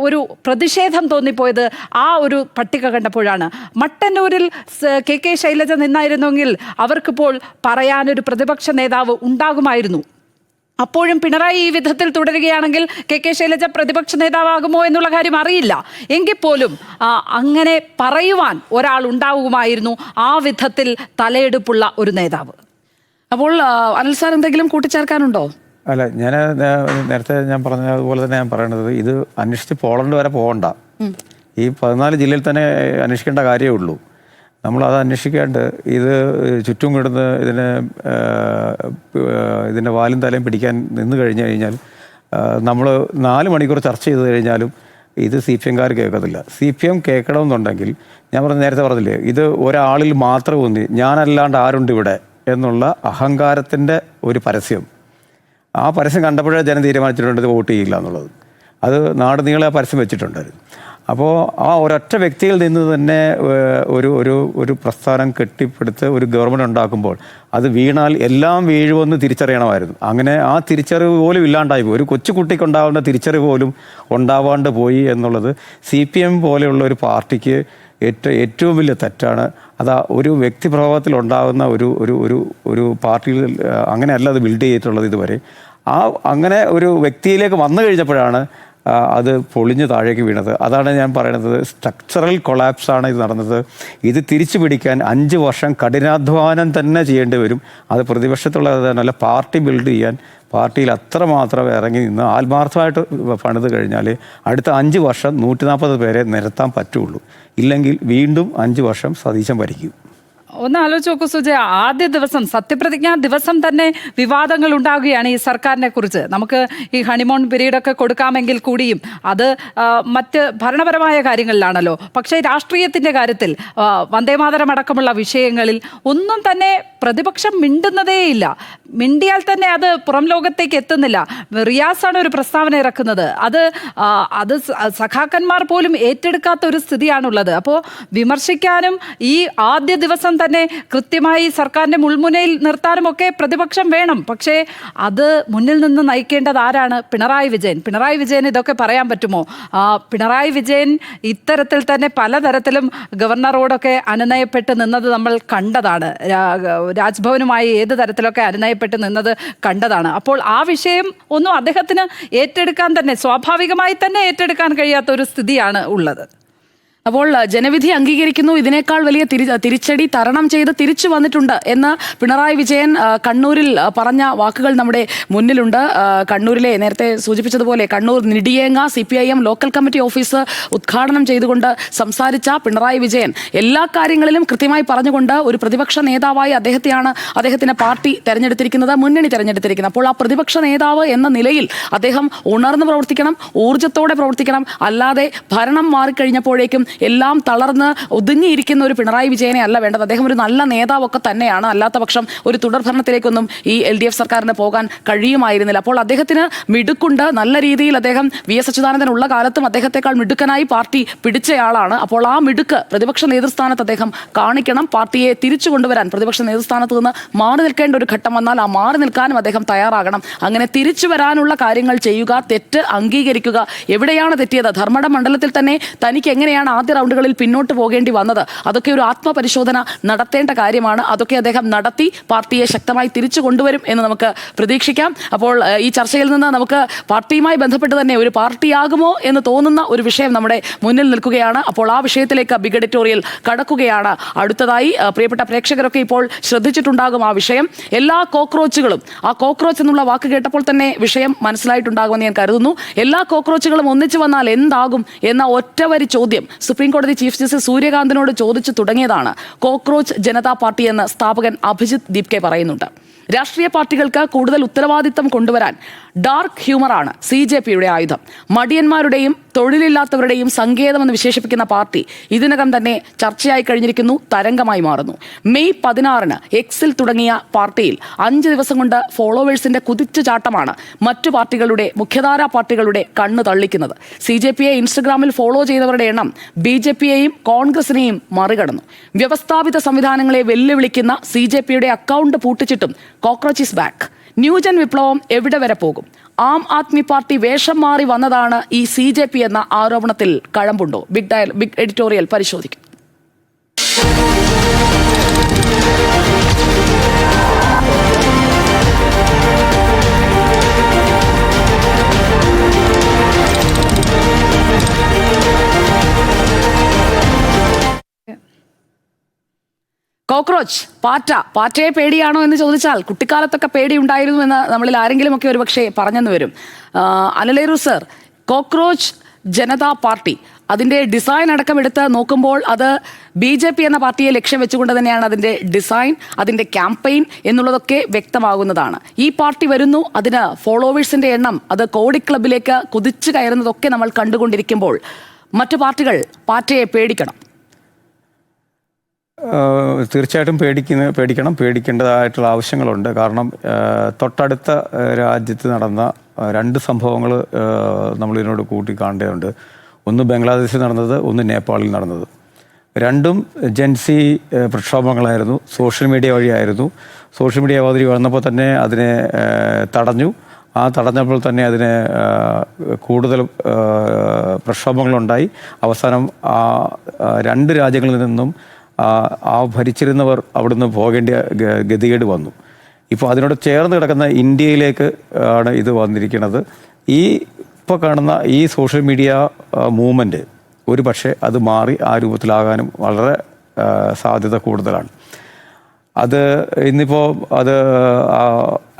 ഒരു പ്രതിഷേധം തോന്നിപ്പോയത് ആ ഒരു പട്ടിക കണ്ടപ്പോഴാണ്. മട്ടന്നൂരിൽ KK ശൈലജ നിന്നായിരുന്നെങ്കിൽ അവർക്കിപ്പോൾ പറയാനൊരു പ്രതിപക്ഷ നേതാവ് ഉണ്ടാകുമായിരുന്നു. അപ്പോഴും പിണറായി ഈ വിധത്തിൽ തുടരുകയാണെങ്കിൽ KK ശൈലജ പ്രതിപക്ഷ നേതാവാകുമോ എന്നുള്ള കാര്യം അറിയില്ല. എങ്കിൽ പോലും അങ്ങനെ പറയുവാൻ ഒരാൾ ഉണ്ടാവുമായിരുന്നു, ആ വിധത്തിൽ തലയെടുപ്പുള്ള ഒരു നേതാവ്. അപ്പോൾ അനിൽ സാർ എന്തെങ്കിലും കൂട്ടിച്ചേർക്കാനുണ്ടോ? അല്ല, ഞാൻ നേരത്തെ ഞാൻ പറഞ്ഞതുപോലെ തന്നെ ഞാൻ പറയണത്, ഇത് അന്വേഷിച്ച് പോളണ്ട് വരെ പോകണ്ട. ഈ 14 ജില്ലയിൽ തന്നെ അന്വേഷിക്കേണ്ട കാര്യമേ ഉള്ളൂ. നമ്മളത് അന്വേഷിക്കാണ്ട് ഇത് ചുറ്റും കിടന്ന് ഇതിൻ്റെ വാലും തലയും പിടിക്കാൻ നിന്ന് കഴിഞ്ഞാൽ നമ്മൾ 4 മണിക്കൂർ ചർച്ച ചെയ്ത് കഴിഞ്ഞാലും ഇത് CPM-കാർ കേൾക്കത്തില്ല. CPM കേൾക്കണമെന്നുണ്ടെങ്കിൽ ഞാൻ നേരത്തെ പറഞ്ഞില്ലേ, ഇത് ഒരാളിൽ മാത്രം ഊന്നി ഞാനല്ലാണ്ട് ആരുണ്ട് ഇവിടെ എന്നുള്ള അഹങ്കാരത്തിൻ്റെ ഒരു പരസ്യം, ആ പരസ്യം കണ്ടപ്പോഴേ ജനം തീരുമാനിച്ചിട്ടുണ്ട് ഇത് വോട്ട് ചെയ്യില്ല എന്നുള്ളത്. അത് നാട് നീളെ പരസ്യം വെച്ചിട്ടുണ്ടായിരുന്നു. അപ്പോൾ ആ ഒരൊറ്റ വ്യക്തിയിൽ നിന്ന് തന്നെ ഒരു പ്രസ്ഥാനം കെട്ടിപ്പടുത്ത് ഒരു ഗവൺമെൻറ് ഉണ്ടാക്കുമ്പോൾ അത് വീണാൽ എല്ലാം വീഴുമെന്ന് തിരിച്ചറിയണമായിരുന്നു. അങ്ങനെ ആ തിരിച്ചറിവ് പോലും ഇല്ലാണ്ടായി പോയി. ഒരു കൊച്ചുകുട്ടിക്കുണ്ടാവേണ്ട തിരിച്ചറിവ് പോലും ഉണ്ടാവാണ്ട് പോയി എന്നുള്ളത് CPM പോലെയുള്ള ഒരു പാർട്ടിക്ക് ഏറ്റവും വലിയ തെറ്റാണ്. അതാ ഒരു വ്യക്തിപ്രഭാവത്തിൽ ഉണ്ടാകുന്ന ഒരു പാർട്ടിയിൽ അങ്ങനെയല്ല അത് ബിൽഡ് ചെയ്തിട്ടുള്ളത് ഇതുവരെ. അങ്ങനെ ഒരു വ്യക്തിയിലേക്ക് വന്നു കഴിഞ്ഞപ്പോഴാണ് അത് പൊളിഞ്ഞ് താഴേക്ക് വീണത്. അതാണ് ഞാൻ പറയുന്നത്, സ്ട്രക്ചറൽ കൊളാപ്സാണ് ഇത് നടന്നത്. ഇത് തിരിച്ചു പിടിക്കാൻ 5 വർഷം കഠിനാധ്വാനം തന്നെ ചെയ്യേണ്ടി വരും. അത് പ്രതിപക്ഷത്തുള്ളതല്ല, പാർട്ടി ബിൽഡ് ചെയ്യാൻ പാർട്ടിയിൽ അത്രമാത്രം ഇറങ്ങി നിന്ന് ആത്മാർത്ഥമായിട്ട് പണിത് കഴിഞ്ഞാൽ അടുത്ത 5 വർഷം 140 പേരെ നിരത്താൻ പറ്റുള്ളൂ. ഇല്ലെങ്കിൽ വീണ്ടും 5 വർഷം സതീശൻ ഭരിക്കും. ഒന്ന് ആലോചിച്ച് നോക്കൂ സുജയ, ആദ്യ ദിവസം സത്യപ്രതിജ്ഞാ ദിവസം തന്നെ വിവാദങ്ങൾ ഉണ്ടാകുകയാണ് ഈ സർക്കാരിനെ കുറിച്ച്. നമുക്ക് ഈ ഹണിമൂൺ പീരീഡൊക്കെ കൊടുക്കാമെങ്കിൽ കൂടിയും അത് മറ്റ് ഭരണപരമായ കാര്യങ്ങളിലാണല്ലോ. പക്ഷേ രാഷ്ട്രീയത്തിൻ്റെ കാര്യത്തിൽ വന്ദേമാതരം അടക്കമുള്ള വിഷയങ്ങളിൽ ഒന്നും തന്നെ പ്രതിപക്ഷം മിണ്ടുന്നതേയില്ല. മിണ്ടിയാൽ തന്നെ അത് പുറം ലോകത്തേക്ക് എത്തുന്നില്ല. റിയാസാണ് ഒരു പ്രസ്താവന ഇറക്കുന്നത്, അത് സഖാക്കന്മാർ പോലും ഏറ്റെടുക്കാത്ത ഒരു സ്ഥിതിയാണുള്ളത്. അപ്പോൾ വിമർശിക്കാനും ഈ ആദ്യ ദിവസം തന്നെ കൃത്യമായി സർക്കാരിന്റെ മുൾമുനയിൽ നിർത്താനും ഒക്കെ പ്രതിപക്ഷം വേണം. പക്ഷേ അത് മുന്നിൽ നിന്ന് നയിക്കേണ്ടത് ആരാണ്? പിണറായി വിജയൻ. പിണറായി വിജയൻ ഇതൊക്കെ പറയാൻ പറ്റുമോ? പിണറായി വിജയൻ ഇത്തരത്തിൽ തന്നെ പലതരത്തിലും ഗവർണറോടൊക്കെ അനുനയപ്പെട്ട് നിന്നത് നമ്മൾ കണ്ടതാണ്. രാജ്ഭവനുമായി ഏത് തരത്തിലൊക്കെ അനുനയപ്പെട്ട് നിന്നത് കണ്ടതാണ്. അപ്പോൾ ആ വിഷയം ഒന്നും അദ്ദേഹത്തിന് ഏറ്റെടുക്കാൻ തന്നെ സ്വാഭാവികമായി തന്നെ ഏറ്റെടുക്കാൻ കഴിയാത്ത ഒരു സ്ഥിതിയാണ് ഉള്ളത്. അപ്പോൾ ജനവിധി അംഗീകരിക്കുന്നു, ഇതിനേക്കാൾ വലിയ തിരിച്ചടി തരണം ചെയ്ത് തിരിച്ചു വന്നിട്ടുണ്ട് എന്ന് പിണറായി വിജയൻ കണ്ണൂരിൽ പറഞ്ഞ വാക്കുകൾ നമ്മുടെ മുന്നിലുണ്ട്. കണ്ണൂരിലെ നേരത്തെ സൂചിപ്പിച്ചതുപോലെ Kannur Nidiyenga CPIM local committee office ഉദ്ഘാടനം ചെയ്തുകൊണ്ട് സംസാരിച്ച പിണറായി വിജയൻ എല്ലാ കാര്യങ്ങളിലും കൃത്യമായി പറഞ്ഞുകൊണ്ട് ഒരു പ്രതിപക്ഷ നേതാവായി അദ്ദേഹത്തിന് പാർട്ടി തെരഞ്ഞെടുത്തിരിക്കുന്നത്, മുന്നണി തെരഞ്ഞെടുത്തിരിക്കുന്നത്. അപ്പോൾ ആ പ്രതിപക്ഷ നേതാവ് എന്ന നിലയിൽ അദ്ദേഹം ഉണർന്ന് പ്രവർത്തിക്കണം, ഊർജ്ജത്തോടെ പ്രവർത്തിക്കണം. അല്ലാതെ ഭരണം മാറിക്കഴിഞ്ഞപ്പോഴേക്കും എല്ലാം തളർന്ന് ഒതുങ്ങിയിരിക്കുന്ന ഒരു പിണറായി വിജയനെ അല്ല വേണ്ടത്. അദ്ദേഹം ഒരു നല്ല നേതാവൊക്കെ തന്നെയാണ്. അല്ലാത്ത പക്ഷം ഒരു തുടർഭരണത്തിലേക്കൊന്നും ഈ LDF സർക്കാരിന് പോകാൻ കഴിയുമായിരുന്നില്ല. അപ്പോൾ അദ്ദേഹത്തിന് മിടുക്കുണ്ട്. നല്ല രീതിയിൽ അദ്ദേഹം VS അച്യുതാനന്ദൻ ഉള്ള കാലത്തും അദ്ദേഹത്തെക്കാൾ മിടുക്കനായി പാർട്ടി പിടിച്ചയാളാണ്. അപ്പോൾ ആ മിടുക്ക് പ്രതിപക്ഷ നേതൃസ്ഥാനത്ത് അദ്ദേഹം കാണിക്കണം. പാർട്ടിയെ തിരിച്ചു കൊണ്ടുവരാൻ പ്രതിപക്ഷ നേതൃസ്ഥാനത്ത് നിന്ന് മാറി നിൽക്കേണ്ട ഒരു ഘട്ടം വന്നാൽ ആ മാറി നിൽക്കാനും അദ്ദേഹം തയ്യാറാകണം. അങ്ങനെ തിരിച്ചു വരാനുള്ള കാര്യങ്ങൾ ചെയ്യുക, തെറ്റ് അംഗീകരിക്കുക. എവിടെയാണ് തെറ്റിയത്? ധർമ്മടം മണ്ഡലത്തിൽ തന്നെ തനിക്ക് എങ്ങനെയാണ് ആദ്യ റൗണ്ടുകളിൽ പിന്നോട്ട് പോകേണ്ടി വന്നത്? അതൊക്കെ ഒരു ആത്മപരിശോധന നടത്തേണ്ട കാര്യമാണ്. അതൊക്കെ അദ്ദേഹം നടത്തി പാർട്ടിയെ ശക്തമായി തിരിച്ചു കൊണ്ടുവരും എന്ന് നമുക്ക് പ്രതീക്ഷിക്കാം. അപ്പോൾ ഈ ചർച്ചയിൽ നിന്ന് നമുക്ക് പാർട്ടിയുമായി ബന്ധപ്പെട്ട് തന്നെ ഒരു പാർട്ടിയാകുമോ എന്ന് തോന്നുന്ന ഒരു വിഷയം നമ്മുടെ മുന്നിൽ നിൽക്കുകയാണ്. അപ്പോൾ ആ വിഷയത്തിലേക്ക് ബിഗ് എഡിറ്റോറിയൽ കടക്കുകയാണ്. അടുത്തതായി പ്രിയപ്പെട്ട പ്രേക്ഷകരൊക്കെ ഇപ്പോൾ ശ്രദ്ധിച്ചിട്ടുണ്ടാകും ആ വിഷയം. എല്ലാ കോക്രോച്ചുകളും, ആ കോക്രോച്ച് എന്നുള്ള വാക്ക് കേട്ടപ്പോൾ തന്നെ വിഷയം മനസ്സിലായിട്ടുണ്ടാകുമെന്ന് ഞാൻ കരുതുന്നു. എല്ലാ കോക്രോച്ചുകളും ഒന്നിച്ചു വന്നാൽ എന്താകും എന്ന ഒറ്റവരി ചോദ്യം സുപ്രീം കോടതി ചീഫ് ജസ്റ്റിസ് സൂര്യകാന്തിനോട് ചോദിച്ചു തുടങ്ങിയതാണ് കോക്രോച്ച് ജനതാ പാർട്ടി എന്ന് സ്ഥാപകൻ അഭിജിത്ത് ദീപ്കെ പറയുന്നുണ്ട്. രാഷ്ട്രീയ പാർട്ടികൾക്ക് കൂടുതൽ ഉത്തരവാദിത്തം കൊണ്ടുവരാൻ ഡാർക്ക് ഹ്യൂമറാണ് CJPയുടെ ആയുധം. മടിയന്മാരുടെയും തൊഴിലില്ലാത്തവരുടെയും സങ്കേതമെന്ന് വിശേഷിപ്പിക്കുന്ന പാർട്ടി ഇതിനകം തന്നെ ചർച്ചയായി കഴിഞ്ഞിരിക്കുന്നു, തരംഗമായി മാറുന്നു. മെയ് 16 എക്സിൽ തുടങ്ങിയ പാർട്ടിയിൽ 5 ദിവസം കൊണ്ട് ഫോളോവേഴ്സിന്റെ കുതിച്ചുചാട്ടമാണ് മറ്റു പാർട്ടികളുടെ, മുഖ്യധാരാ പാർട്ടികളുടെ കണ്ണ് തള്ളിക്കുന്നത്. CJPയെ ഇൻസ്റ്റഗ്രാമിൽ ഫോളോ ചെയ്തവരുടെ എണ്ണം BJPയെയും കോൺഗ്രസിനെയും മറികടന്നു. വ്യവസ്ഥാപിത സംവിധാനങ്ങളെ വെല്ലുവിളിക്കുന്ന CJPയുടെ അക്കൗണ്ട് പൂട്ടിച്ചിട്ടും കോക്രോച്ച് ഈസ് ബാക്ക്. ന്യൂജൻ വിപ്ലവം എവിടെ വരെ പോകും? ആം ആദ്മി പാർട്ടി വേഷം മാറി വന്നതാണ് ഈ CJP എന്ന ആരോപണത്തിൽ കഴമ്പുണ്ടോ? ബിഗ് എഡിറ്റോറിയൽ പരിശോധിക്കും. കോക്രോച്ച്, പാറ്റയെ പേടിയാണോ എന്ന് ചോദിച്ചാൽ കുട്ടിക്കാലത്തൊക്കെ പേടി ഉണ്ടായിരുന്നു എന്ന് നമ്മളിൽ ആരെങ്കിലുമൊക്കെ ഒരു പക്ഷേ പറഞ്ഞെന്ന് വരും. അനിലേറു സർ, കോക്രോച്ച് ജനതാ പാർട്ടി അതിൻ്റെ ഡിസൈൻ അടക്കം എടുത്ത് നോക്കുമ്പോൾ അത് BJP എന്ന പാർട്ടിയെ ലക്ഷ്യം വെച്ചുകൊണ്ട് തന്നെയാണ് അതിൻ്റെ ഡിസൈൻ, അതിൻ്റെ ക്യാമ്പയിൻ എന്നുള്ളതൊക്കെ വ്യക്തമാകുന്നതാണ്. ഈ പാർട്ടി വരുന്നു, അതിന് ഫോളോവേഴ്സിൻ്റെ എണ്ണം അത് കോടി ക്ലബിലേക്ക് കുതിച്ചു കയറുന്നതൊക്കെ നമ്മൾ കണ്ടുകൊണ്ടിരിക്കുമ്പോൾ മറ്റു പാർട്ടികൾ പാറ്റയെ പേടിക്കണം. തീർച്ചയായിട്ടും പേടിക്കേണ്ടതായിട്ടുള്ള ആവശ്യങ്ങളുണ്ട്. കാരണം തൊട്ടടുത്ത രാജ്യത്ത് നടന്ന 2 സംഭവങ്ങൾ നമ്മൾ ഇതിനോട് കൂട്ടി കാണേണ്ടതുണ്ട്. ഒന്ന് ബംഗ്ലാദേശിൽ നടന്നത്, ഒന്ന് നേപ്പാളിൽ നടന്നത്. രണ്ടും ജൻസി പ്രക്ഷോഭങ്ങളായിരുന്നു. സോഷ്യൽ മീഡിയ വഴിയായിരുന്നു. സോഷ്യൽ മീഡിയ വഴി വന്നപ്പോൾ തന്നെ അതിനെ തടഞ്ഞു. തടഞ്ഞപ്പോൾ തന്നെ അതിന് കൂടുതൽ പ്രക്ഷോഭങ്ങളുണ്ടായി. അവസാനം 2 രാജ്യങ്ങളിൽ നിന്നും ഭരിച്ചിരുന്നവർ അവിടുന്ന് പോകേണ്ട ഗതികേട് വന്നു. ഇപ്പോൾ അതിനോട് ചേർന്ന് കിടക്കുന്ന ഇന്ത്യയിലേക്ക് ആണ് ഇത് വന്നിരിക്കുന്നത്. ഇപ്പോൾ കാണുന്ന ഈ സോഷ്യൽ മീഡിയ മൂവ്മെൻറ്റ് ഒരു പക്ഷേ അത് മാറി ആ രൂപത്തിലാകാനും വളരെ സാധ്യത കൂടുതലാണ്. അത് ഇന്നിപ്പോൾ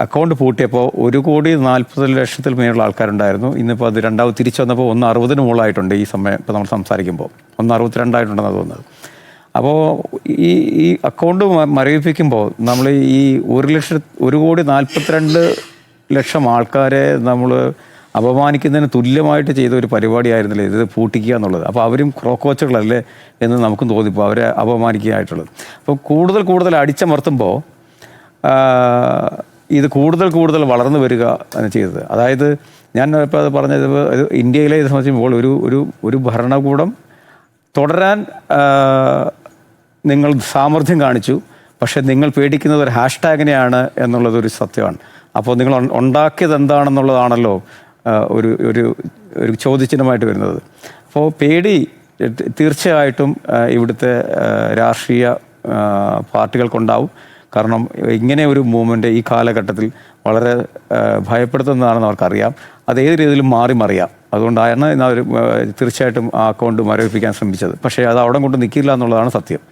അക്കൗണ്ട് പൂട്ടിയപ്പോൾ 1,40,00,000 മേലുള്ള ആൾക്കാരുണ്ടായിരുന്നു. ഇന്നിപ്പോൾ അത് രണ്ടാമത് തിരിച്ചു വന്നപ്പോൾ 160 മുകളിലായിട്ടുണ്ട്. ഈ സമയം ഇപ്പോൾ നമ്മൾ സംസാരിക്കുമ്പോൾ 162 തോന്നുന്നത്. അപ്പോൾ ഈ അക്കൗണ്ട് മരവിപ്പിക്കുമ്പോൾ നമ്മൾ ഈ 1,42,00,000 ആൾക്കാരെ നമ്മൾ അപമാനിക്കുന്നതിന് തുല്യമായിട്ട് ചെയ്ത ഒരു പരിപാടിയായിരുന്നില്ലേ ഇത് പൂട്ടിക്കുക എന്നുള്ളത്. അപ്പോൾ അവരും ക്രോക്കോച്ചുകളല്ലേ എന്ന് നമുക്കും തോന്നിപ്പോൾ അവരെ അപമാനിക്കുകയായിട്ടുള്ളത്. അപ്പോൾ കൂടുതൽ അടിച്ചമർത്തുമ്പോൾ ഇത് കൂടുതൽ വളർന്നു വരിക എന്ന് ചെയ്തത്. അതായത് ഞാൻ ഇപ്പോൾ അത് പറഞ്ഞത് ഇന്ത്യയിലെ ഇത് സംബന്ധിക്കുമ്പോൾ ഒരു ഭരണകൂടം തുടരാൻ നിങ്ങൾ സാമർഥ്യം കാണിച്ചു, പക്ഷെ നിങ്ങൾ പേടിക്കുന്നത് ഒരു ഹാഷ്ടാഗിനെയാണ് എന്നുള്ളതൊരു സത്യമാണ്. അപ്പോൾ നിങ്ങൾ ഉണ്ടാക്കിയത് എന്താണെന്നുള്ളതാണല്ലോ ഒരു ചോദ്യചിഹ്നമായിട്ട് വരുന്നത്. അപ്പോൾ പേടി തീർച്ചയായിട്ടും ഇവിടുത്തെ രാഷ്ട്രീയ പാർട്ടികൾക്കുണ്ടാവും. കാരണം ഇങ്ങനെ ഒരു മൂവ്മെൻറ്റ് ഈ കാലഘട്ടത്തിൽ വളരെ ഭയപ്പെടുത്തുന്നതാണെന്ന് അവർക്കറിയാം. അത് ഏത് രീതിയിലും മറിയാം. അതുകൊണ്ടാണ് അവർ തീർച്ചയായിട്ടും ആ അക്കൗണ്ട് മരവിപ്പിക്കാൻ ശ്രമിച്ചത്. പക്ഷേ അത് അവിടെ കൊണ്ട് നിൽക്കില്ല എന്നുള്ളതാണ് സത്യം.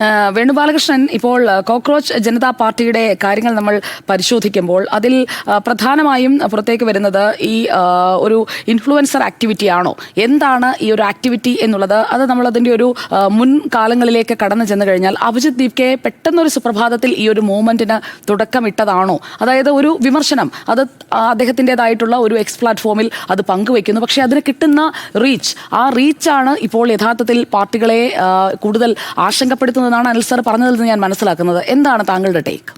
വേണുഗോപാലകൃഷ്ണൻ, ഇപ്പോൾ കോക്രോച്ച് ജനതാ പാർട്ടിയുടെ കാര്യങ്ങൾ നമ്മൾ പരിശോധിക്കുമ്പോൾ അതിൽ പ്രധാനമായും പുറത്തേക്ക് വരുന്നത് ഈ ഒരു ഇൻഫ്ലുവൻസർ ആക്ടിവിറ്റി ആണോ, എന്താണ് ഈ ഒരു ആക്ടിവിറ്റി എന്നുള്ളത്. അത് നമ്മളതിൻ്റെ ഒരു മുൻകാലങ്ങളിലേക്ക് കടന്നു ചെന്ന് കഴിഞ്ഞാൽ അഭിജിത്ത് ദീപ്കെ പെട്ടെന്നൊരു സുപ്രഭാതത്തിൽ ഈ ഒരു മൂവ്മെന്റിന് തുടക്കമിട്ടതാണോ? അതായത് ഒരു വിമർശനം, അത് അദ്ദേഹത്തിൻ്റെതായിട്ടുള്ള ഒരു എക്സ് പ്ലാറ്റ്ഫോമിൽ അത് പങ്കുവെക്കുന്നു. പക്ഷേ അതിന് കിട്ടുന്ന ആ റീച്ചാണ് ഇപ്പോൾ യഥാർത്ഥത്തിൽ പാർട്ടികളെ കൂടുതൽ ആശങ്കപ്പെടുത്തുന്നത് ാണ് അനിൽ സാർ പറഞ്ഞതിൽ നിന്ന് ഞാൻ മനസ്സിലാക്കുന്നത്. എന്താണ് താങ്കളുടെ ടേക്ക്?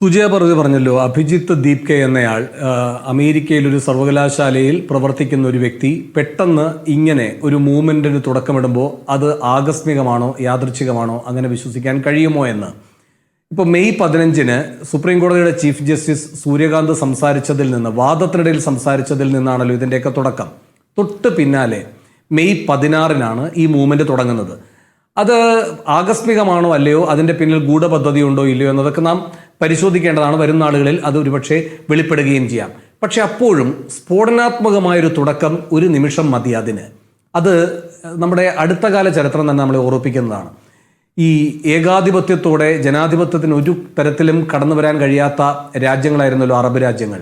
സുജയ പാർവതി പറഞ്ഞല്ലോ, അഭിജിത്ത് ദീപ്കെ എന്നയാൾ അമേരിക്കയിൽ ഒരു സർവകലാശാലയിൽ പ്രവർത്തിക്കുന്ന ഒരു വ്യക്തി പെട്ടെന്ന് ഇങ്ങനെ ഒരു മൂവ്മെന്റിന് തുടക്കമിടുമ്പോൾ അത് ആകസ്മികമാണോ യാദൃച്ഛികമാണോ, അങ്ങനെ വിശ്വസിക്കാൻ കഴിയുമോ എന്ന്. ഇപ്പോൾ മെയ് 15 സുപ്രീം കോടതിയുടെ ചീഫ് ജസ്റ്റിസ് സൂര്യകാന്ത് സംസാരിച്ചതിൽ നിന്ന്, വാദത്തിനിടയിൽ സംസാരിച്ചതിൽ നിന്നാണല്ലോ ഇതിൻ്റെയൊക്കെ തുടക്കം. തൊട്ട് പിന്നാലെ മെയ് 16 ഈ മൂവ്മെന്റ് തുടങ്ങുന്നത്. അത് ആകസ്മികമാണോ അല്ലയോ, അതിൻ്റെ പിന്നിൽ ഗൂഢപദ്ധതി ഉണ്ടോ ഇല്ലയോ എന്നതൊക്കെ നാം പരിശോധിക്കേണ്ടതാണ്. വരുന്ന നാളുകളിൽ അത് ഒരുപക്ഷെ വെളിപ്പെടുകയും ചെയ്യാം. പക്ഷെ അപ്പോഴും സ്ഫോടനാത്മകമായൊരു തുടക്കം ഒരു നിമിഷം മതി അതിന്. അത് നമ്മുടെ അടുത്ത കാല ചരിത്രം തന്നെ നമ്മളെ ഓർപ്പിക്കുന്നതാണ്. ഈ ഏകാധിപത്യത്തോടെ ജനാധിപത്യത്തിന് ഒരു തരത്തിലും കടന്നു വരാൻ കഴിയാത്ത രാജ്യങ്ങളായിരുന്നല്ലോ അറബ് രാജ്യങ്ങൾ.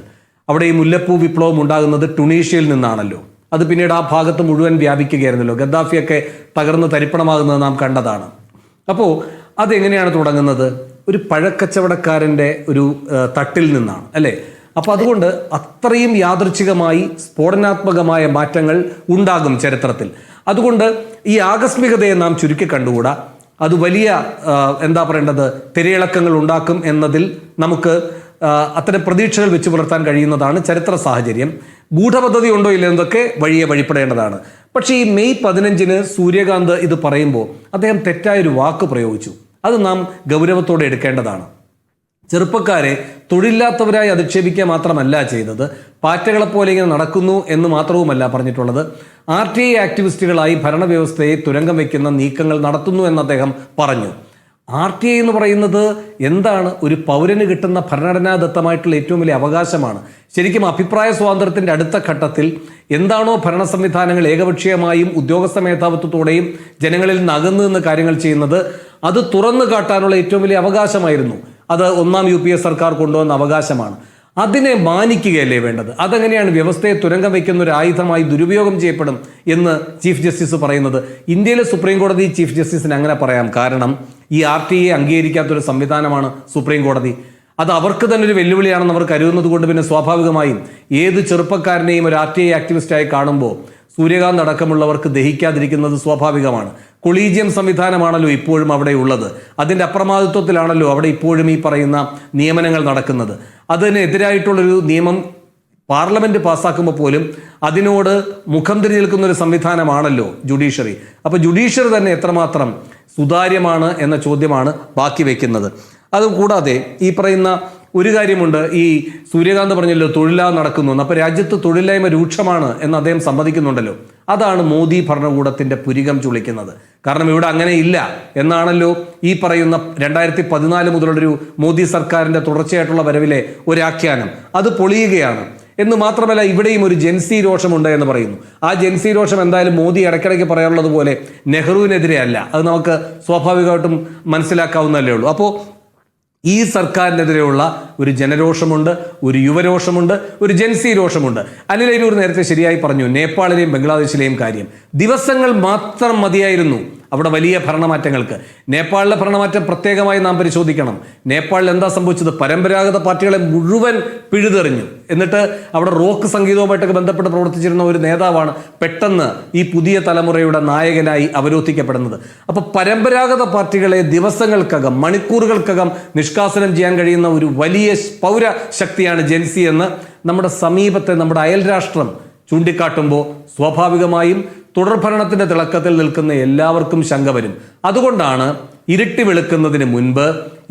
അവിടെ ഈ മുല്ലപ്പൂ വിപ്ലവം ഉണ്ടാകുന്നത് ടുണീഷ്യയിൽ നിന്നാണല്ലോ. അത് പിന്നീട് ആ ഭാഗത്ത് മുഴുവൻ വ്യാപിക്കുകയായിരുന്നല്ലോ. ഗദ്ദാഫിയൊക്കെ തകർന്ന് തരിപ്പണമാകുന്നത് നാം കണ്ടതാണ്. അപ്പോൾ അതെങ്ങനെയാണ് തുടങ്ങുന്നത്? ഒരു പഴക്കച്ചവടക്കാരൻ്റെ ഒരു തട്ടിൽ നിന്നാണ്, അല്ലേ? അപ്പോൾ അതുകൊണ്ട് അത്രയും യാദൃച്ഛികമായി സ്ഫോടനാത്മകമായ മാറ്റങ്ങൾ ഉണ്ടാകും ചരിത്രത്തിൽ. അതുകൊണ്ട് ഈ ആകസ്മികതയെ നാം ചുരുക്കി കണ്ടുകൂടാ. അത് വലിയ എന്താ പറയേണ്ടത്, തിരയിളക്കങ്ങൾ ഉണ്ടാക്കും എന്നതിൽ നമുക്ക് അത്തരം പ്രതീക്ഷകൾ വെച്ച് പുലർത്താൻ കഴിയുന്നതാണ് ചരിത്ര സാഹചര്യം. ഗൂഢപദ്ധതി ഉണ്ടോ ഇല്ല എന്നതൊക്കെ വഴിയെ വഴിപ്പെടേണ്ടതാണ്. പക്ഷേ ഈ മെയ് 15 സൂര്യകാന്ത് ഇത് പറയുമ്പോൾ അദ്ദേഹം തെറ്റായൊരു വാക്ക് പ്രയോഗിച്ചു. അത് നാം ഗൗരവത്തോടെ എടുക്കേണ്ടതാണ്. ചെറുപ്പക്കാരെ തൊഴിലില്ലാത്തവരായി അധിക്ഷേപിക്കുക മാത്രമല്ല ചെയ്തത്, പാറ്റകളെപ്പോലെ ഇങ്ങനെ നടക്കുന്നു എന്ന് മാത്രവുമല്ല പറഞ്ഞിട്ടുള്ളത്, RTI ആക്ടിവിസ്റ്റുകളായി ഭരണവ്യവസ്ഥയെ തുരങ്കം വയ്ക്കുന്ന നീക്കങ്ങൾ നടത്തുന്നു എന്ന് അദ്ദേഹം പറഞ്ഞു. RTI എന്ന് പറയുന്നത് എന്താണ്? ഒരു പൗരന് കിട്ടുന്ന ഭരണഘടനാദത്തമായിട്ടുള്ള ഏറ്റവും വലിയ അവകാശമാണ്. ശരിക്കും അഭിപ്രായ സ്വാതന്ത്ര്യത്തിൻ്റെ അടുത്ത ഘട്ടത്തിൽ എന്താണോ ഭരണ സംവിധാനങ്ങൾ ഏകപക്ഷീയമായും ഉദ്യോഗസ്ഥ മേധാവിത്വത്തോടെയും ജനങ്ങളിൽ നിന്ന് അകന്നു നിന്ന് കാര്യങ്ങൾ ചെയ്യുന്നത്, അത് തുറന്നു കാട്ടാനുള്ള ഏറ്റവും വലിയ അവകാശമായിരുന്നു. അത് 1ാം UPA സർക്കാർ കൊണ്ടുവന്ന അവകാശമാണ്. അതിനെ മാനിക്കുകയല്ലേ വേണ്ടത്? അതെങ്ങനെയാണ് വ്യവസ്ഥയെ തുരങ്കം വയ്ക്കുന്ന ഒരു ആയുധമായി ദുരുപയോഗം ചെയ്യപ്പെടും എന്ന് ചീഫ് ജസ്റ്റിസ് പറയുന്നത്? ഇന്ത്യയിലെ സുപ്രീം കോടതി ചീഫ് ജസ്റ്റിസിന് അങ്ങനെ പറയാം. കാരണം ഈ RTI അംഗീകരിക്കാത്തൊരു സംവിധാനമാണ് സുപ്രീം കോടതി. അത് അവർക്ക് തന്നെ ഒരു വെല്ലുവിളിയാണെന്ന് അവർ കരുതുന്നത് കൊണ്ട് പിന്നെ സ്വാഭാവികമായും ഏത് ചെറുപ്പക്കാരനെയും ഒരു RTI ആക്ടിവിസ്റ്റായി കാണുമ്പോൾ സൂര്യകാന്ത് അടക്കമുള്ളവർക്ക് ദഹിക്കാതിരിക്കുന്നത് സ്വാഭാവികമാണ്. കൊളീജിയം സംവിധാനമാണല്ലോ ഇപ്പോഴും അവിടെ ഉള്ളത്. അതിൻ്റെ അപ്രമാദിത്വത്തിലാണല്ലോ അവിടെ ഇപ്പോഴും ഈ പറയുന്ന നിയമനങ്ങൾ നടക്കുന്നത്. അതിനെതിരായിട്ടുള്ളൊരു നിയമം പാർലമെന്റ് പാസ്സാക്കുമ്പോൾ പോലും അതിനോട് മുഖം തിരിഞ്ഞു നിൽക്കുന്ന ഒരു സംവിധാനമാണല്ലോ ജുഡീഷ്യറി. അപ്പോൾ ജുഡീഷ്യറി തന്നെ എത്രമാത്രം സുതാര്യമാണ് എന്ന ചോദ്യമാണ് ബാക്കി വയ്ക്കുന്നത്. അതുകൂടാതെ ഈ പറയുന്ന ഒരു കാര്യമുണ്ട്, ഈ സൂര്യകാന്ത് പറഞ്ഞല്ലോ തൊഴിലില്ലാതെ നടക്കുന്നു എന്ന്. അപ്പോൾ രാജ്യത്ത് തൊഴിലില്ലായ്മ രൂക്ഷമാണ് എന്ന് അദ്ദേഹം സമ്മതിക്കുന്നുണ്ടല്ലോ. അതാണ് മോദി ഭരണകൂടത്തിന്റെ പുരികം ചുളിക്കുന്നത്. കാരണം ഇവിടെ അങ്ങനെ ഇല്ല എന്നാണല്ലോ ഈ പറയുന്ന 2014 മുതലുള്ളൊരു മോദി സർക്കാരിന്റെ തുടർച്ചയായിട്ടുള്ള വരവിലെ ഒരു ആഖ്യാനം. അത് പൊളിയുകയാണ്. എന്ന് മാത്രമല്ല, ഇവിടെയും ഒരു ജൻസി രോഷമുണ്ട് എന്ന് പറയുന്നു. ആ ജൻസി രോഷം എന്തായാലും മോദി ഇടയ്ക്കിടയ്ക്ക് പറയാനുള്ളത് പോലെ നെഹ്റുവിനെതിരെ അല്ല. അത് നമുക്ക് സ്വാഭാവികമായിട്ടും മനസ്സിലാക്കാവുന്നതല്ലേ ഉള്ളൂ. അപ്പോൾ ഈ സർക്കാരിനെതിരെയുള്ള ഒരു ജനരോഷമുണ്ട്, ഒരു യുവരോഷമുണ്ട്, ഒരു ജൻസി രോഷമുണ്ട്. അനിൽ അരൂർ നേരത്തെ ശരിയായി പറഞ്ഞു, നേപ്പാളിലെയും ബംഗ്ലാദേശിലെയും കാര്യം. ദിവസങ്ങൾ മാത്രം മതിയായിരുന്നു അവിടെ വലിയ ഭരണമാറ്റങ്ങൾക്ക്. നേപ്പാളിലെ ഭരണമാറ്റം പ്രത്യേകമായി നാം പരിശോധിക്കണം. നേപ്പാളിൽ എന്താ സംഭവിച്ചത്? പരമ്പരാഗത പാർട്ടികളെ മുഴുവൻ പിഴുതെറിഞ്ഞു. എന്നിട്ട് അവിടെ റോക്ക് സംഗീതവുമായിട്ടൊക്കെ ബന്ധപ്പെട്ട് പ്രവർത്തിച്ചിരുന്ന ഒരു നേതാവാണ് പെട്ടെന്ന് ഈ പുതിയ തലമുറയുടെ നായകനായി അവരോധിക്കപ്പെടുന്നത്. അപ്പോൾ പരമ്പരാഗത പാർട്ടികളെ ദിവസങ്ങൾക്കകം, മണിക്കൂറുകൾക്കകം നിഷ്കാസനം ചെയ്യാൻ കഴിയുന്ന ഒരു വലിയ പൗരശക്തിയാണ് ജൻസി എന്ന് നമ്മുടെ സമീപത്തെ നമ്മുടെ അയൽരാഷ്ട്രം ചൂണ്ടിക്കാട്ടുമ്പോൾ സ്വാഭാവികമായും തുടർഭരണത്തിന്റെ തിളക്കത്തിൽ നിൽക്കുന്ന എല്ലാവർക്കും ശങ്ക വരും. അതുകൊണ്ടാണ് ഇരുട്ടി വെളുക്കുന്നതിന് മുൻപ്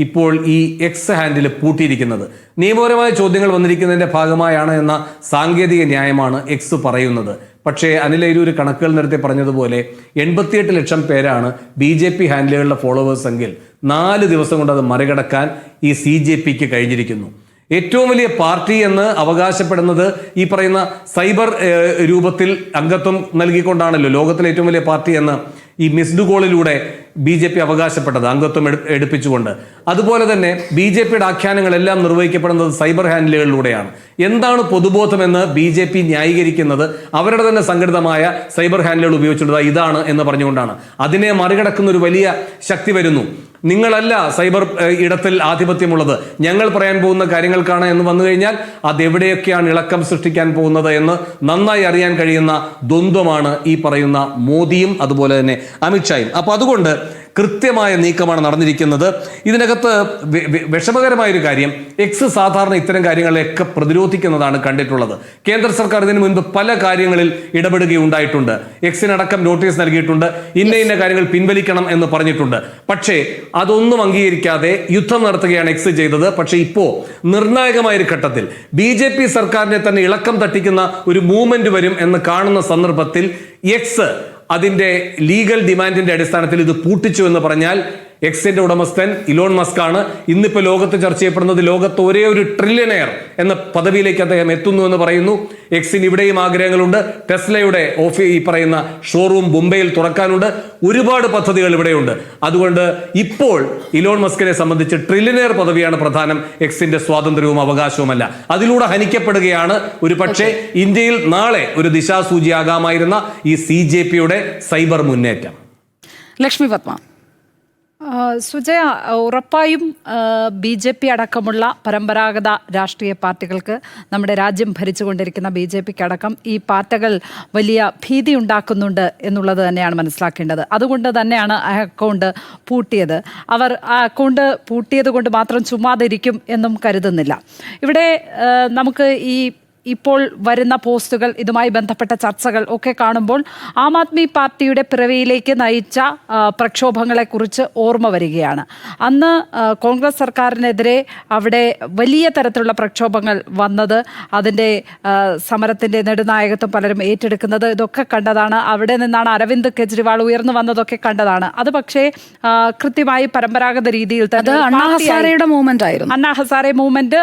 ഇപ്പോൾ ഈ എക്സ് ഹാൻഡിൽ പൂട്ടിയിരിക്കുന്നത്. നിയമപരമായ ചോദ്യങ്ങൾ വന്നിരിക്കുന്നതിന്റെ ഭാഗമായാണ് എന്ന സാങ്കേതിക ന്യായമാണ് എക്സ് പറയുന്നത്. പക്ഷേ അനിൽ അരൂർ കണക്കുകൾ നേരത്തെ പറഞ്ഞതുപോലെ 88 ലക്ഷം പേരാണ് BJP ഹാൻഡിലുകളുടെ ഫോളോവേഴ്സ് എങ്കിൽ 4 ദിവസം കൊണ്ട് അത് മറികടക്കാൻ ഈ CJPക്ക് കഴിഞ്ഞിരിക്കുന്നു. ഏറ്റവും വലിയ പാർട്ടി എന്ന് അവകാശപ്പെടുന്നത് ഈ പറയുന്ന സൈബർ രൂപത്തിൽ അംഗത്വം നൽകിക്കൊണ്ടാണല്ലോ ലോകത്തിലെ ഏറ്റവും വലിയ പാർട്ടി എന്ന് ഈ മിസ്ഡ് കോളിലൂടെ BJP അവകാശപ്പെട്ടത്, അംഗത്വം എടുപ്പിച്ചുകൊണ്ട്. അതുപോലെ തന്നെ BJPയുടെ ആഖ്യാനങ്ങളെല്ലാം നിർവഹിക്കപ്പെടുന്നത് സൈബർ ഹാൻഡിലുകളിലൂടെയാണ്. എന്താണ് പൊതുബോധമെന്ന് BJP ന്യായീകരിക്കുന്നത് അവരുടെ തന്നെ സംഘടിതമായ സൈബർ ഹാൻഡിലുകൾ ഉപയോഗിച്ചിട്ടുള്ളത് ഇതാണ് എന്ന് പറഞ്ഞുകൊണ്ടാണ്. അതിനെ മറികടക്കുന്ന ഒരു വലിയ ശക്തി വരുന്നു. നിങ്ങളല്ല സൈബർ ഇടത്തിൽ ആധിപത്യമുള്ളത്, ഞങ്ങൾ പറയാൻ പോകുന്ന കാര്യങ്ങൾക്കാണ് എന്ന് വന്നു കഴിഞ്ഞാൽ അതെവിടെയൊക്കെയാണ് ഇളക്കം സൃഷ്ടിക്കാൻ പോകുന്നത് എന്ന് നന്നായി അറിയാൻ കഴിയുന്ന ദ്വന്ദ്വമാണ് ഈ പറയുന്ന മോദിയും അതുപോലെ തന്നെ അമിത്ഷായും. അപ്പൊ അതുകൊണ്ട് കൃത്യമായ നീക്കമാണ് നടന്നിരിക്കുന്നത്. ഇതിനകത്ത് വിഷമകരമായൊരു കാര്യം, എക്സ് സാധാരണ ഇത്തരം കാര്യങ്ങളെയൊക്കെ പ്രതിരോധിക്കുന്നതാണ് കണ്ടിട്ടുള്ളത്. കേന്ദ്ര സർക്കാർ ഇതിനു മുൻപ് പല കാര്യങ്ങളിൽ ഇടപെടുകയുണ്ടായിട്ടുണ്ട്. എക്സിനടക്കം നോട്ടീസ് നൽകിയിട്ടുണ്ട്, ഇന്ന കാര്യങ്ങൾ പിൻവലിക്കണം എന്ന് പറഞ്ഞിട്ടുണ്ട്. പക്ഷേ അതൊന്നും അംഗീകരിക്കാതെ യുദ്ധം നടത്തുകയാണ് എക്സ് ചെയ്തത്. പക്ഷേ ഇപ്പോ നിർണായകമായ ഒരു ഘട്ടത്തിൽ BJP സർക്കാരിനെ തന്നെ ഇളക്കം തട്ടിക്കുന്ന ഒരു മൂവ്മെന്റ് വരും എന്ന് കാണുന്ന സന്ദർഭത്തിൽ എക്സ് അതിന്റെ ലീഗൽ ഡിമാൻഡിന്റെ അടിസ്ഥാനത്തിൽ ഇത് പൂട്ടിച്ചു എന്ന് പറഞ്ഞാൽ എക്സിന്റെ ഉടമസ്ഥൻ ഇലോൺ മസ്ക് ആണ്. ഇന്നിപ്പോ ലോകത്ത് ചർച്ച ചെയ്യപ്പെടുന്നത് ലോകത്ത് ഒരേ ഒരു ട്രില്യനെയർ എന്ന പദവിയിലേക്ക് അദ്ദേഹം എത്തുന്നു എന്ന് പറയുന്നു. എക്സിന് ഇവിടെയും ആഗ്രഹങ്ങളുണ്ട്. ടെസ്ലയുടെ ഈ പറയുന്ന ഷോറൂം മുംബൈയിൽ തുറക്കാനുണ്ട്. ഒരുപാട് പദ്ധതികൾ ഇവിടെയുണ്ട്. അതുകൊണ്ട് ഇപ്പോൾ ഇലോൺ മസ്കിനെ സംബന്ധിച്ച് ട്രില്യനെയർ പദവിയാണ് പ്രധാനം, എക്സിന്റെ സ്വാതന്ത്ര്യവും അവകാശവുമല്ല. അതിലൂടെ ഹനിക്കപ്പെടുകയാണ് ഒരു പക്ഷേ ഇന്ത്യയിൽ നാളെ ഒരു ദിശാസൂചിയാകാമായിരുന്ന ഈ CJPയുടെ സൈബർ മുന്നേറ്റം. ലക്ഷ്മി പത്മ. സുജയ, ഉറപ്പായും BJP അടക്കമുള്ള പരമ്പരാഗത രാഷ്ട്രീയ പാർട്ടികൾക്ക്, നമ്മുടെ രാജ്യം ഭരിച്ചുകൊണ്ടിരിക്കുന്ന BJPക്ക് അടക്കം ഈ പാർട്ടികൾ വലിയ ഭീതി ഉണ്ടാക്കുന്നുണ്ട് എന്നുള്ളത് തന്നെയാണ് മനസ്സിലാക്കേണ്ടത്. അതുകൊണ്ട് തന്നെയാണ് ആ അക്കൗണ്ട് പൂട്ടിയത്. അവർ ആ അക്കൗണ്ട് പൂട്ടിയത് കൊണ്ട് മാത്രം ചുമ്മാതിരിക്കും എന്നും കരുതുന്നില്ല. ഇവിടെ നമുക്ക് ഇപ്പോൾ വരുന്ന പോസ്റ്റുകൾ, ഇതുമായി ബന്ധപ്പെട്ട ചർച്ചകൾ ഒക്കെ കാണുമ്പോൾ ആം ആദ്മി പാർട്ടിയുടെ പിറവിയിലേക്ക് നയിച്ച പ്രക്ഷോഭങ്ങളെക്കുറിച്ച് ഓർമ്മ വരികയാണ്. അന്ന് കോൺഗ്രസ് സർക്കാരിനെതിരെ അവിടെ വലിയ തരത്തിലുള്ള പ്രക്ഷോഭങ്ങൾ വന്നത്, അതിൻ്റെ സമരത്തിൻ്റെ നെടുനായകത്വം പലരും ഏറ്റെടുക്കുന്നത് ഇതൊക്കെ കണ്ടതാണ്. അവിടെ നിന്നാണ് അരവിന്ദ് കെജ്രിവാൾ ഉയർന്നു വന്നതൊക്കെ കണ്ടതാണ്. അത് പക്ഷേ കൃത്യമായി പരമ്പരാഗത രീതിയിൽ തന്നെ അണ്ണാ ഹസാരയുടെ മൂവ്മെന്റ് ആയിരുന്നു. അണ്ണാ ഹസാരെ മൂവ്മെന്റ്,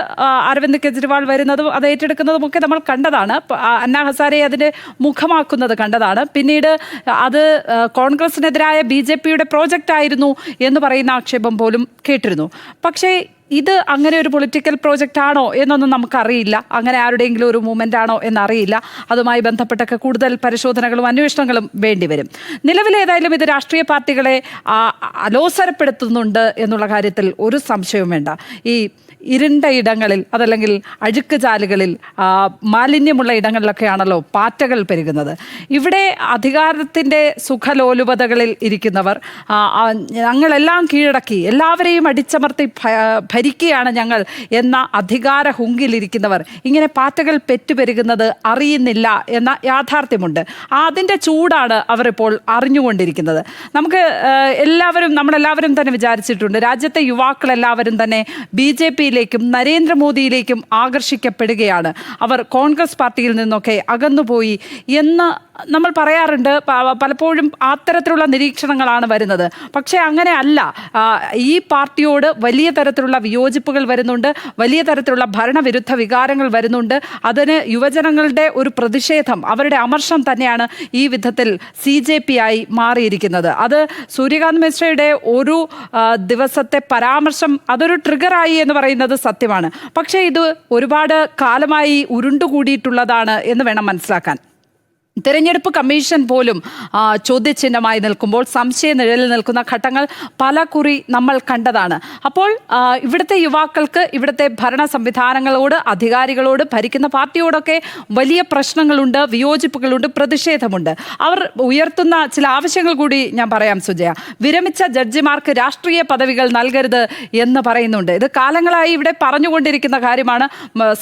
അരവിന്ദ് കെജ്രിവാൾ വരുന്നതും അത് ഏറ്റെടുക്കുന്നതും ഒക്കെ നമ്മൾ കണ്ടതാണ്. അണ്ണാ ഹസാരെ അതിന്റെ മുഖമാക്കുന്നത് കണ്ടതാണ്. പിന്നീട് അത് കോൺഗ്രസിനെതിരായ BJPയുടെ പ്രോജക്റ്റ് ആയിരുന്നു എന്ന് പറയുന്ന ആക്ഷേപം പോലും കേട്ടിരുന്നു. പക്ഷേ ഇത് അങ്ങനെ ഒരു പൊളിറ്റിക്കൽ പ്രോജക്റ്റ് ആണോ എന്നൊന്നും നമുക്കറിയില്ല. അങ്ങനെ ആരുടെയെങ്കിലും ഒരു മൂവ്മെന്റ് ആണോ എന്നറിയില്ല. അതുമായി ബന്ധപ്പെട്ടൊക്കെ കൂടുതൽ പരിശോധനകളും അന്വേഷണങ്ങളും വേണ്ടിവരും. നിലവിലേതായാലും ഇത് രാഷ്ട്രീയ പാർട്ടികളെ അലോസരപ്പെടുത്തുന്നുണ്ട് എന്നുള്ള കാര്യത്തിൽ ഒരു സംശയവും വേണ്ട. ഈ ഇരുണ്ട ഇടങ്ങളിൽ, അതല്ലെങ്കിൽ അഴുക്ക് ചാലുകളിൽ, മാലിന്യമുള്ള ഇടങ്ങളിലൊക്കെയാണല്ലോ പാറ്റകൾ പെരുകുന്നത്. ഇവിടെ അധികാരത്തിൻ്റെ സുഖലോലുപതകളിൽ ഇരിക്കുന്നവർ ഞങ്ങളെല്ലാം കീഴടക്കി, എല്ലാവരെയും അടിച്ചമർത്തി ഭരിക്കുകയാണ് ഞങ്ങൾ എന്ന അധികാര ഹുങ്കിലിരിക്കുന്നവർ ഇങ്ങനെ പാറ്റകൾ പെറ്റുപെരുകുന്നത് അറിയുന്നില്ല എന്ന യാഥാർത്ഥ്യമുണ്ട്. അതിൻ്റെ ചൂടാണ് അവരിപ്പോൾ അറിഞ്ഞുകൊണ്ടിരിക്കുന്നത്. നമുക്ക് നമ്മളെല്ലാവരും തന്നെ വിചാരിച്ചിട്ടുണ്ട്, രാജ്യത്തെ യുവാക്കളെല്ലാവരും തന്നെ BJPയിലേക്കും നരേന്ദ്രമോദിയിലേക്കും ആകർഷിക്കപ്പെടുകയാണ്. അവർ കോൺഗ്രസ് പാർട്ടിയിൽ നിന്നൊക്കെ അകന്നുപോയി എന്ന് നമ്മൾ പറയാറുണ്ട്. പലപ്പോഴും അത്തരത്തിലുള്ള നിരീക്ഷണങ്ങളാണ് വരുന്നത്. പക്ഷേ അങ്ങനെ അല്ല. ഈ പാർട്ടിയോട് വലിയ തരത്തിലുള്ള വിയോജിപ്പുകൾ വരുന്നുണ്ട്, വലിയ തരത്തിലുള്ള ഭരണവിരുദ്ധ വികാരങ്ങൾ വരുന്നുണ്ട്. അതിന് യുവജനങ്ങളുടെ ഒരു പ്രതിഷേധം, അവരുടെ അമർഷം തന്നെയാണ് ഈ വിധത്തിൽ CJPയായി മാറിയിരിക്കുന്നത്. അത് സൂര്യകാന്ത് മിശ്രയുടെ ഒരു ദിവസത്തെ പരാമർശം അതൊരു ട്രിഗറായി എന്ന് പറയുന്നത് സത്യമാണ്. പക്ഷേ ഇത് ഒരുപാട് കാലമായി ഉരുണ്ടുകൂടിയിട്ടുള്ളതാണ് എന്ന് വേണം മനസ്സിലാക്കാൻ. തെരഞ്ഞെടുപ്പ് കമ്മീഷൻ പോലും ചോദ്യചിഹ്നമായി നിൽക്കുമ്പോൾ, സംശയ നിഴലിൽ നിൽക്കുന്ന ഘട്ടങ്ങൾ പലകുറി നമ്മൾ കണ്ടതാണ്. അപ്പോൾ ഇവിടുത്തെ യുവാക്കൾക്ക് ഇവിടുത്തെ ഭരണ സംവിധാനങ്ങളോട്, അധികാരികളോട്, ഭരിക്കുന്ന പാർട്ടിയോടൊക്കെ വലിയ പ്രശ്നങ്ങളുണ്ട്, വിയോജിപ്പുകളുണ്ട്, പ്രതിഷേധമുണ്ട്. അവർ ഉയർത്തുന്ന ചില ആവശ്യങ്ങൾ കൂടി ഞാൻ പറയാം സുജയ. വിരമിച്ച ജഡ്ജിമാർക്ക് രാഷ്ട്രീയ പദവികൾ നൽകരുത് എന്ന് പറയുന്നുണ്ട്. ഇത് കാലങ്ങളായി ഇവിടെ പറഞ്ഞുകൊണ്ടിരിക്കുന്ന കാര്യമാണ്.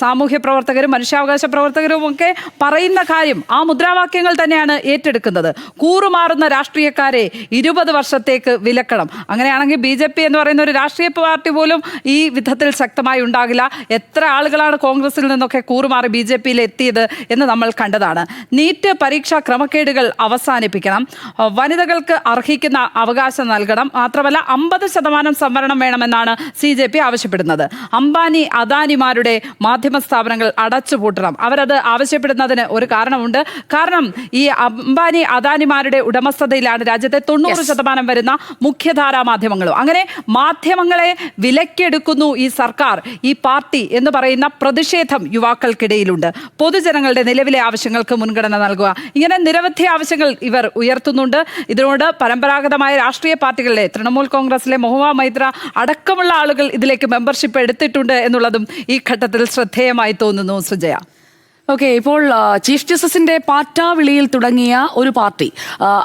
സാമൂഹ്യ പ്രവർത്തകരും മനുഷ്യാവകാശ പ്രവർത്തകരും ഒക്കെ പറയുന്ന കാര്യം, ആ മുദ്രാവാക്യം മുദ്രാവാക്യങ്ങൾ തന്നെയാണ് ഏറ്റെടുക്കുന്നത്. കൂറുമാറുന്ന രാഷ്ട്രീയക്കാരെ 20 വർഷത്തേക്ക് വിലക്കണം. അങ്ങനെയാണെങ്കിൽ BJP എന്ന് പറയുന്ന ഒരു രാഷ്ട്രീയ പാർട്ടി പോലും ഈ വിധത്തിൽ ശക്തമായി ഉണ്ടാകില്ല. എത്ര ആളുകളാണ് കോൺഗ്രസിൽ നിന്നൊക്കെ കൂറുമാറി BJPയിൽ എത്തിയത് എന്ന് നമ്മൾ കണ്ടതാണ്. നീറ്റ് പരീക്ഷാ ക്രമക്കേടുകൾ അവസാനിപ്പിക്കണം, വനിതകൾക്ക് അർഹിക്കുന്ന അവകാശം നൽകണം, മാത്രമല്ല 50% സംവരണം വേണമെന്നാണ് CJP ആവശ്യപ്പെടുന്നത്. അംബാനി അദാനിമാരുടെ മാധ്യമ സ്ഥാപനങ്ങൾ അടച്ചുപൂട്ടണം. അവരത് ആവശ്യപ്പെടുന്നതിന് ഒരു കാരണമുണ്ട്. കാരണം ഈ അംബാനി അദാനിമാരുടെ ഉടമസ്ഥതയിലാണ് രാജ്യത്തെ 90% വരുന്ന മുഖ്യധാരാ മാധ്യമങ്ങളും. അങ്ങനെ മാധ്യമങ്ങളെ വിലക്കെടുക്കുന്നു ഈ സർക്കാർ, ഈ പാർട്ടി എന്ന് പറയുന്ന പ്രതിഷേധം യുവാക്കൾക്കിടയിലുണ്ട്. പൊതുജനങ്ങളുടെ നിലവിലെ ആവശ്യങ്ങൾക്ക് മുൻഗണന നൽകുക, ഇങ്ങനെ നിരവധി ആവശ്യങ്ങൾ ഇവർ ഉയർത്തുന്നുണ്ട്. ഇതിനോട് പരമ്പരാഗതമായ രാഷ്ട്രീയ പാർട്ടികളിലെ തൃണമൂൽ കോൺഗ്രസിലെ മഹുവ മൈത്ര അടക്കമുള്ള ആളുകൾ ഇതിലേക്ക് മെമ്പർഷിപ്പ് എടുത്തിട്ടുണ്ട് എന്നുള്ളതും ഈ ഘട്ടത്തിൽ ശ്രദ്ധേയമായി തോന്നുന്നു. സുജയ. ഓക്കെ, ഇപ്പോൾ ചീഫ് ജസ്റ്റിസിന്റെ പാറ്റാവിളിയിൽ തുടങ്ങിയ ഒരു പാർട്ടി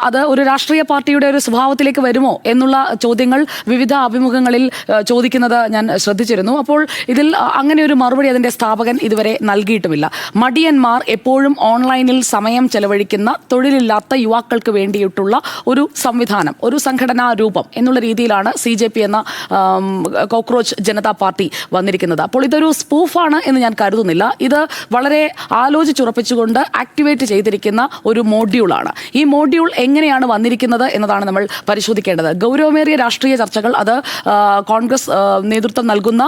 അത് ഒരു രാഷ്ട്രീയ പാർട്ടിയുടെ ഒരു സ്വഭാവത്തിലേക്ക് വരുമോ എന്നുള്ള ചോദ്യങ്ങൾ വിവിധ അഭിമുഖങ്ങളിൽ ചോദിക്കുന്നത് ഞാൻ ശ്രദ്ധിച്ചിരുന്നു. അപ്പോൾ ഇതിൽ അങ്ങനെ ഒരു മറുപടി അതിന്റെ സ്ഥാപകൻ ഇതുവരെ നൽകിയിട്ടുമില്ല. മടിയന്മാർ എപ്പോഴും ഓൺലൈനിൽ സമയം ചെലവഴിക്കുന്ന തൊഴിലില്ലാത്ത യുവാക്കൾക്ക് വേണ്ടിയിട്ടുള്ള ഒരു സംവിധാനം, ഒരു സംഘടനാ രൂപം എന്നുള്ള രീതിയിലാണ് CJP എന്ന കോക്രോച്ച് ജനതാ പാർട്ടി വന്നിരിക്കുന്നത്. അപ്പോൾ ഇതൊരു സ്പൂഫാണ് എന്ന് ഞാൻ കരുതുന്നില്ല. ഇത് വളരെ ആലോചിച്ചുറപ്പിച്ചുകൊണ്ട് ആക്ടിവേറ്റ് ചെയ്തിരിക്കുന്ന ഒരു മോഡ്യൂളാണ്. ഈ മോഡ്യൂൾ എങ്ങനെയാണ് വന്നിരിക്കുന്നത് എന്നതാണ് നമ്മൾ പരിശോധിക്കേണ്ടത്. ഗൗരവമേറിയ രാഷ്ട്രീയ ചർച്ചകൾ അത് കോൺഗ്രസ് നേതൃത്വം നൽകുന്ന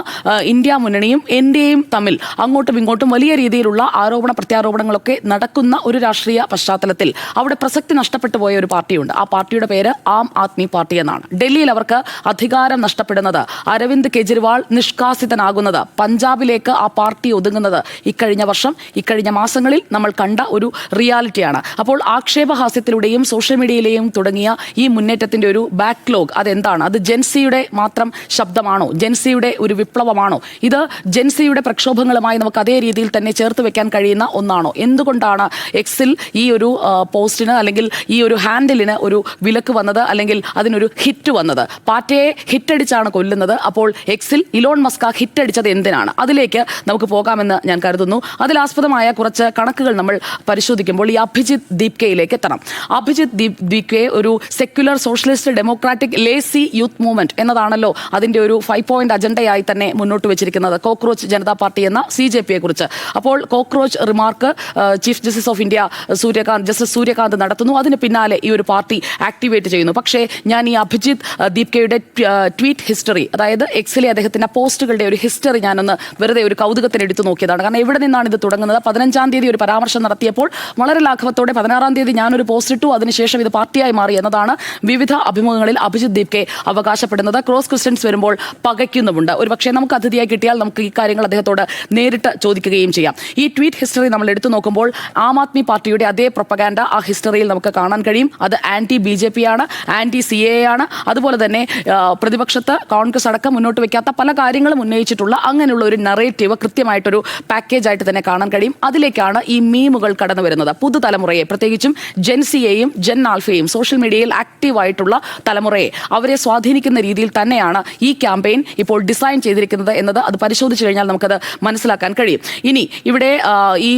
ഇന്ത്യ മുന്നണിയും NDAയും തമ്മിൽ അങ്ങോട്ടും ഇങ്ങോട്ടും വലിയ രീതിയിലുള്ള ആരോപണ പ്രത്യാരോപണങ്ങളൊക്കെ നടക്കുന്ന ഒരു രാഷ്ട്രീയ പശ്ചാത്തലത്തിൽ അവിടെ പ്രസക്തി നഷ്ടപ്പെട്ടു പോയ ഒരു പാർട്ടിയുണ്ട്. ആ പാർട്ടിയുടെ പേര് ആം ആദ്മി പാർട്ടി എന്നാണ്. ഡൽഹിയിൽ അവർക്ക് അധികാരം നഷ്ടപ്പെടുന്നത്, അരവിന്ദ് കെജ്രിവാൾ നിഷ്കാസിതനാകുന്നത്, പഞ്ചാബിലേക്ക് ആ പാർട്ടി ഒതുങ്ങുന്നത് ഇക്കഴിഞ്ഞ വർഷം, ഇക്കഴിഞ്ഞ മാസങ്ങളിൽ നമ്മൾ കണ്ട ഒരു റിയാലിറ്റിയാണ്. അപ്പോൾ ആക്ഷേപഹാസ്യത്തിലൂടെയും സോഷ്യൽ മീഡിയയിലെയും തുടങ്ങിയ ഈ മുന്നേറ്റത്തിന്റെ ഒരു ബാക്ക്ലോഗ് അതെന്താണ്? അത് ജെൻസിയുടെ മാത്രം ശബ്ദമാണോ? ജെൻസിയുടെ ഒരു വിപ്ലവമാണോ? ഇത് ജെൻസിയുടെ പ്രക്ഷോഭങ്ങളുമായി നമുക്ക് അതേ രീതിയിൽ തന്നെ ചേർത്ത് വെക്കാൻ കഴിയുന്ന ഒന്നാണോ? എന്തുകൊണ്ടാണ് എക്സിൽ ഈ ഒരു പോസ്റ്റിന് അല്ലെങ്കിൽ ഈ ഒരു ഹാൻഡിലിന് ഒരു വിലക്ക് വന്നത്, അല്ലെങ്കിൽ അതിനൊരു ഹിറ്റ് വന്നത്? പാറ്റയെ ഹിറ്റടിച്ചാണ് കൊല്ലുന്നത്. അപ്പോൾ എക്സിൽ ഇലോൺ മസ്ക് ഹിറ്റടിച്ചത് എന്തിനാണ്? അതിലേക്ക് നമുക്ക് പോകാമെന്ന് ഞാൻ കരുതുന്നു. അതിലാസ്പദമായ കുറച്ച് കണക്കുകൾ നമ്മൾ പരിശോധിക്കുമ്പോൾ ഈ അഭിജിത്ത് ദീപ്കയിലേക്ക് എത്തണം. അഭിജിത്ത് ദീപ്കെ ഒരു secular socialist democratic lazy youth movement എന്നതാണല്ലോ അതിന്റെ ഒരു 5 പോയിന്റ് അജണ്ടയായി തന്നെ മുന്നോട്ട് വെച്ചിരിക്കുന്നത് കോക്രോച്ച് ജനതാ പാർട്ടി എന്ന CJPയെ കുറിച്ച്. അപ്പോൾ cockroach remark chief justice of India justice Suryakant നടത്തുന്നു. അതിന് പിന്നാലെ ഈ ഒരു പാർട്ടി ആക്ടിവേറ്റ് ചെയ്യുന്നു. പക്ഷേ ഞാൻ ഈ അഭിജിത്ത് ദീപ്കയുടെ ട്വീറ്റ് ഹിസ്റ്ററി, അതായത് എക്സിലെ അദ്ദേഹത്തിന്റെ പോസ്റ്റുകളുടെ ഒരു ഹിസ്റ്ററി ഞാനൊന്ന് വെറുതെ ഒരു കൗതുകത്തിന് എടുത്തു നോക്കിയതാണ്. കാരണം എവിടെ നിന്നാണ് ഇത് തുടങ്ങുന്നത്? 15-ാം തീയതി ഒരു പരാമർശം നടത്തിയപ്പോൾ വളരെ ലാഘവത്തോടെ 16-ാം തീയതി ഞാനൊരു പോസ്റ്റ് ഇട്ടു, അതിനുശേഷം ഇത് പാർട്ടിയായി മാറി എന്നതാണ് വിവിധ അഭിമുഖങ്ങളിൽ അഭിജിത്ത് ദീപ്കെ അവകാശപ്പെടുന്നത്. ക്രോസ് ക്വസ്റ്റ്യൻസ് വരുമ്പോൾ പകയ്ക്കുന്നുമുണ്ട്. ഒരു പക്ഷേ നമുക്ക് അതിഥിയായി കിട്ടിയാൽ നമുക്ക് ഈ കാര്യങ്ങൾ അദ്ദേഹത്തോട് നേരിട്ട് ചോദിക്കുകയും ചെയ്യാം. ഈ ട്വീറ്റ് ഹിസ്റ്ററി നമ്മൾ എടുത്തു നോക്കുമ്പോൾ ആം ആദ്മി പാർട്ടിയുടെ അതേ പ്രൊപ്പഗാൻഡ ആ ഹിസ്റ്ററിയിൽ നമുക്ക് കാണാൻ കഴിയും. അത് BJP ആണ്, CAA ആണ്. അതുപോലെ തന്നെ പ്രതിപക്ഷത്ത് കോൺഗ്രസ് അടക്കം മുന്നോട്ട് വെക്കാത്ത പല കാര്യങ്ങളും ഉന്നയിച്ചിട്ടുള്ള അങ്ങനെയുള്ള ഒരു നറേറ്റീവ് കൃത്യമായിട്ടൊരു പാക്കേജ് ആയിട്ട് തന്നെ കാണാൻ കഴിയും. അതിലേക്കാണ് ഈ മീമുകൾ കടന്നു വരുന്നത്. പുതുതലമുറയെ, പ്രത്യേകിച്ചും ജെൻസിയെയും ജെൻ ആൽഫയെയും സോഷ്യൽ മീഡിയയിൽ ആക്റ്റീവായിട്ടുള്ള തലമുറയെ അവരെ സ്വാധീനിക്കുന്ന രീതിയിൽ തന്നെയാണ് ഈ ക്യാമ്പയിൻ ഇപ്പോൾ ഡിസൈൻ ചെയ്തിരിക്കുന്നത് എന്നത് അത് പരിശോധിച്ചു കഴിഞ്ഞാൽ നമുക്കത് മനസ്സിലാക്കാൻ കഴിയും. ഇനി ഇവിടെ ഈ